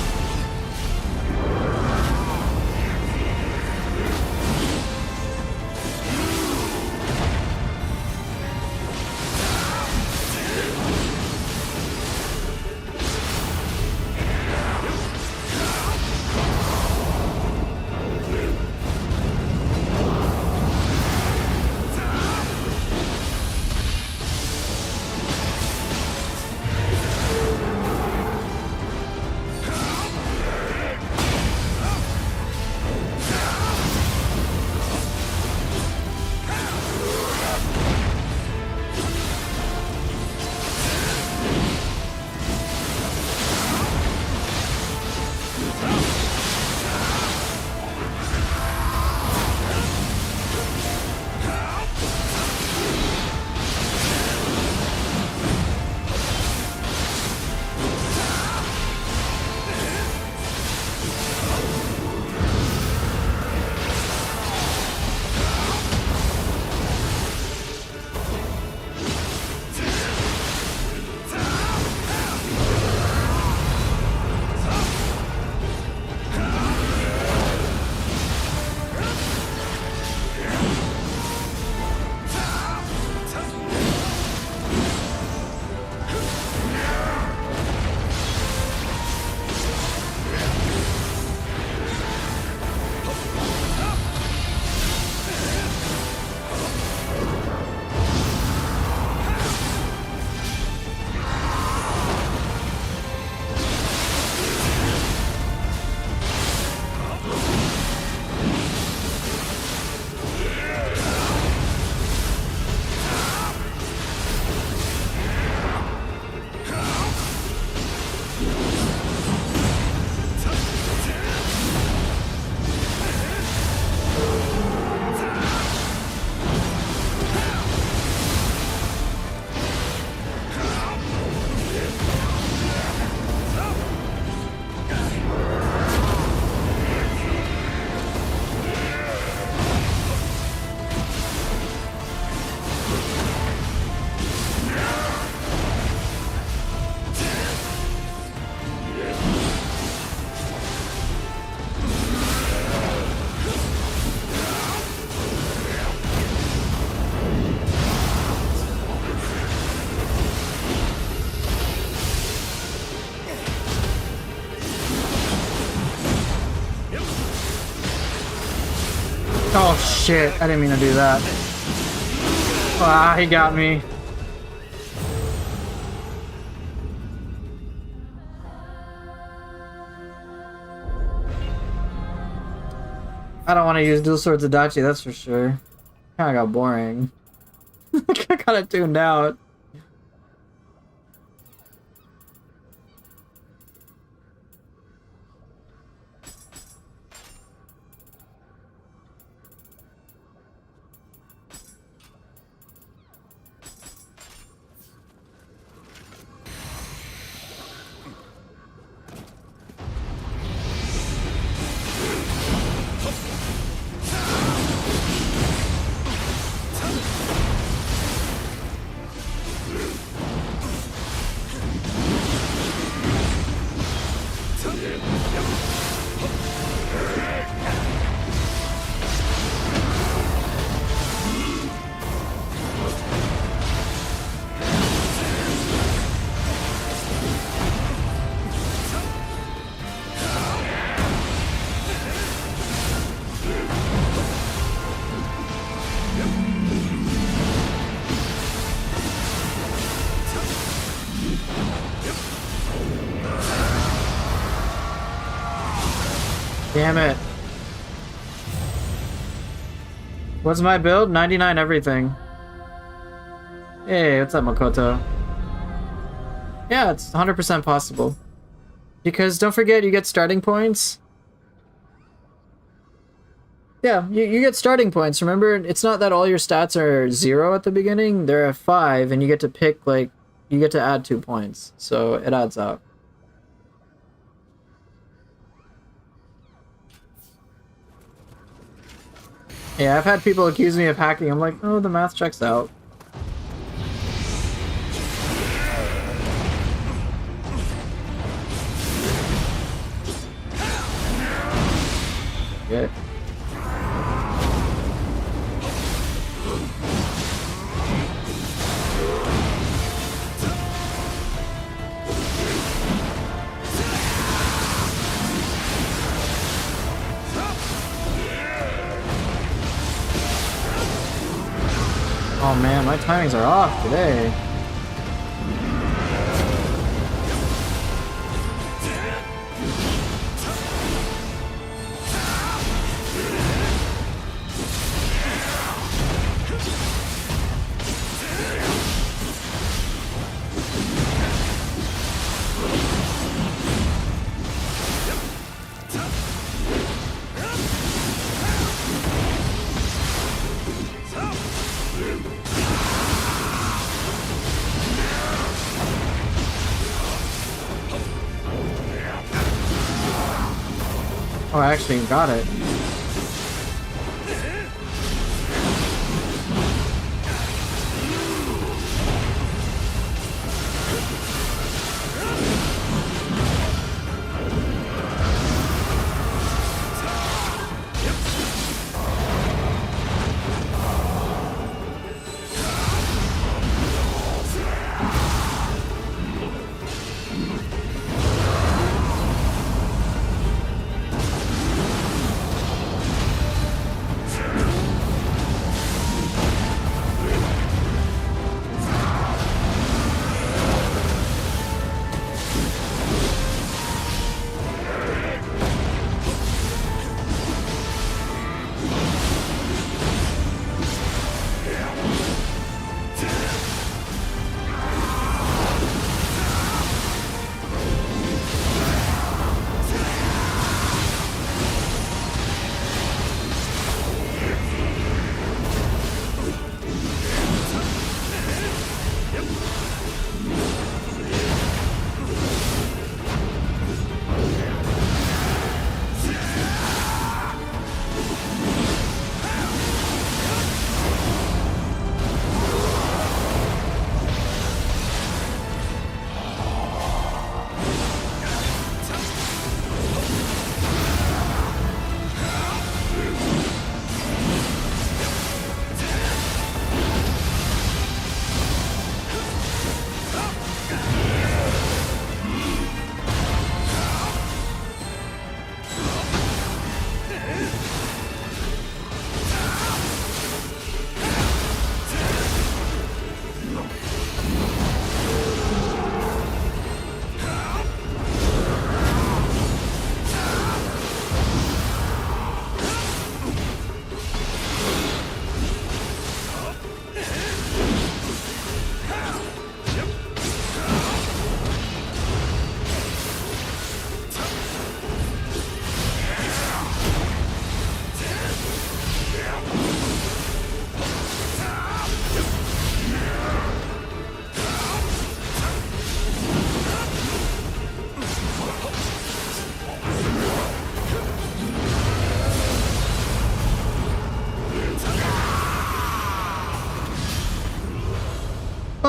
Oh shit, I didn't mean to do that. Ah, he got me. I don't want to use dual swords Odachi, that's for sure. Kinda got boring. I got it tuned out. Damn it. What's my build? 99 everything. Hey, what's up, Makoto? Yeah, it's 100% possible. Because don't forget, you get starting points. Yeah, you get starting points. Remember, it's not that all your stats are 0 at the beginning. They're at 5, and you get to pick, like, you get to add 2 points. So it adds up. Yeah, I've had people accuse me of hacking. I'm like, oh, the math checks out. Good. Oh man, my timings are off today. Oh, I actually got it.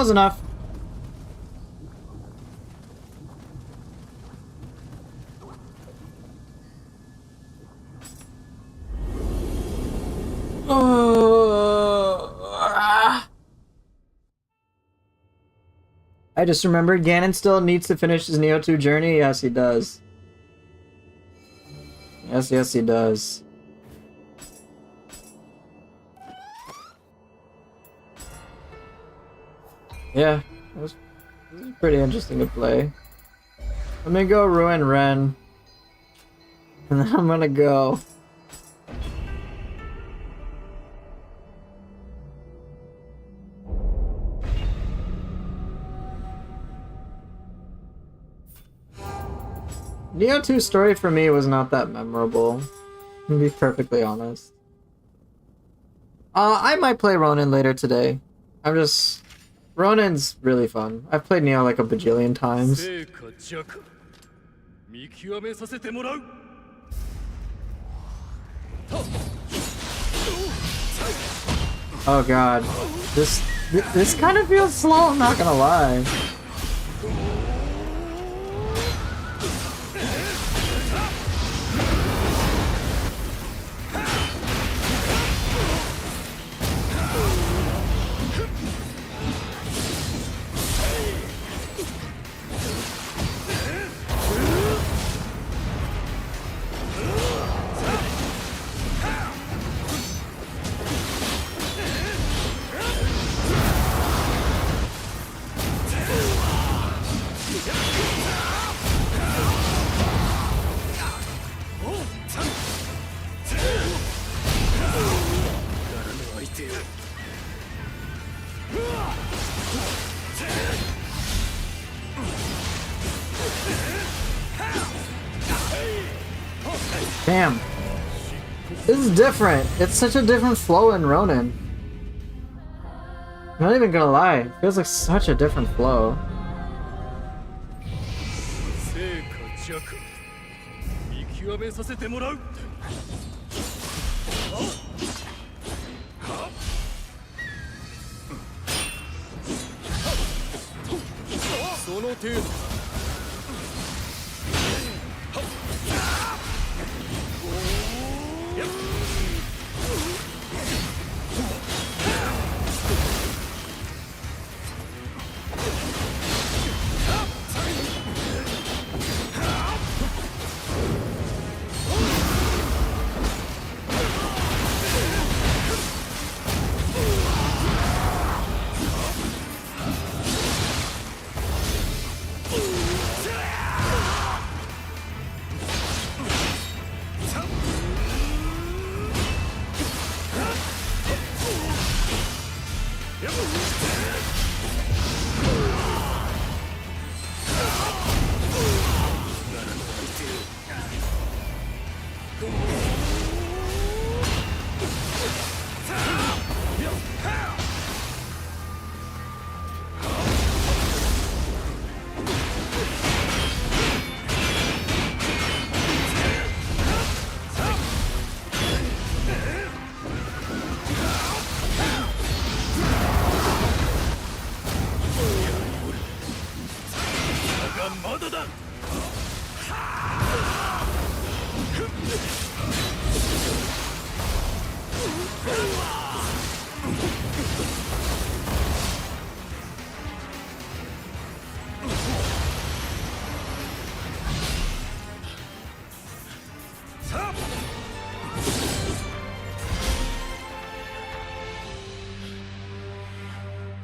Close enough. I just remembered Ganon still needs to finish his Nioh 2 journey. Yes, he does. Yes, he does. Yeah, it was pretty interesting to play. Let me go ruin Ren. And then I'm gonna go. Nioh 2 story for me was not that memorable, to be perfectly honest. I might play Ronin later today. Ronin's really fun. I've played Nioh like a bajillion times. Oh god. This kind of feels slow, I'm not gonna lie. Damn. This is different. It's such a different flow in Ronin. I'm not even gonna lie. It feels like such a different flow.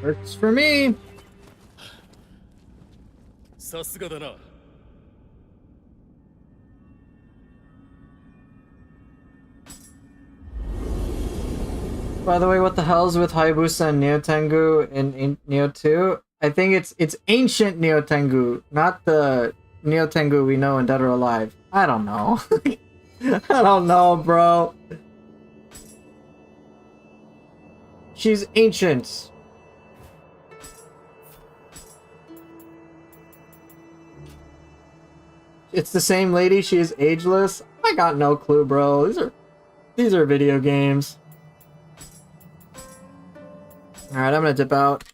Works for me. By the way, what the hell is with Hayabusa and Nioh Tengu in Nioh 2? I think it's ancient Nioh Tengu, not the Nioh Tengu we know in Dead or Alive. I don't know. I don't know, bro. She's ancient. It's the same lady, she is ageless. I got no clue, bro. These are video games. Alright, I'm gonna dip out.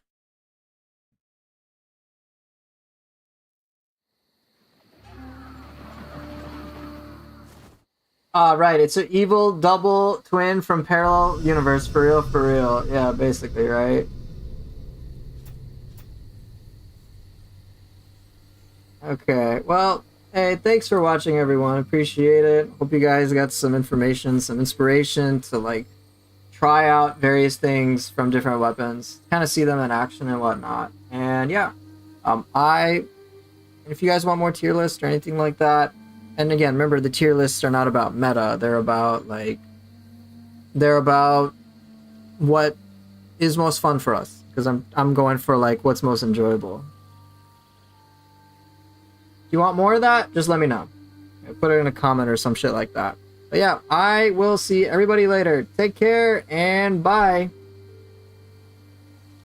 Right, it's an evil double twin from parallel universe, for real, for real. Yeah, basically, right? Okay, well, hey, thanks for watching, everyone. Appreciate it. Hope you guys got some information, some inspiration to, like, try out various things from different weapons, kind of see them in action and whatnot. And yeah, I if you guys want more tier lists or anything like that, and again, remember the tier lists are not about meta; they're about what is most fun for us. Because I'm going for like what's most enjoyable. If you want more of that, just let me know. Put it in a comment or some shit like that. But yeah, I will see everybody later. Take care and bye.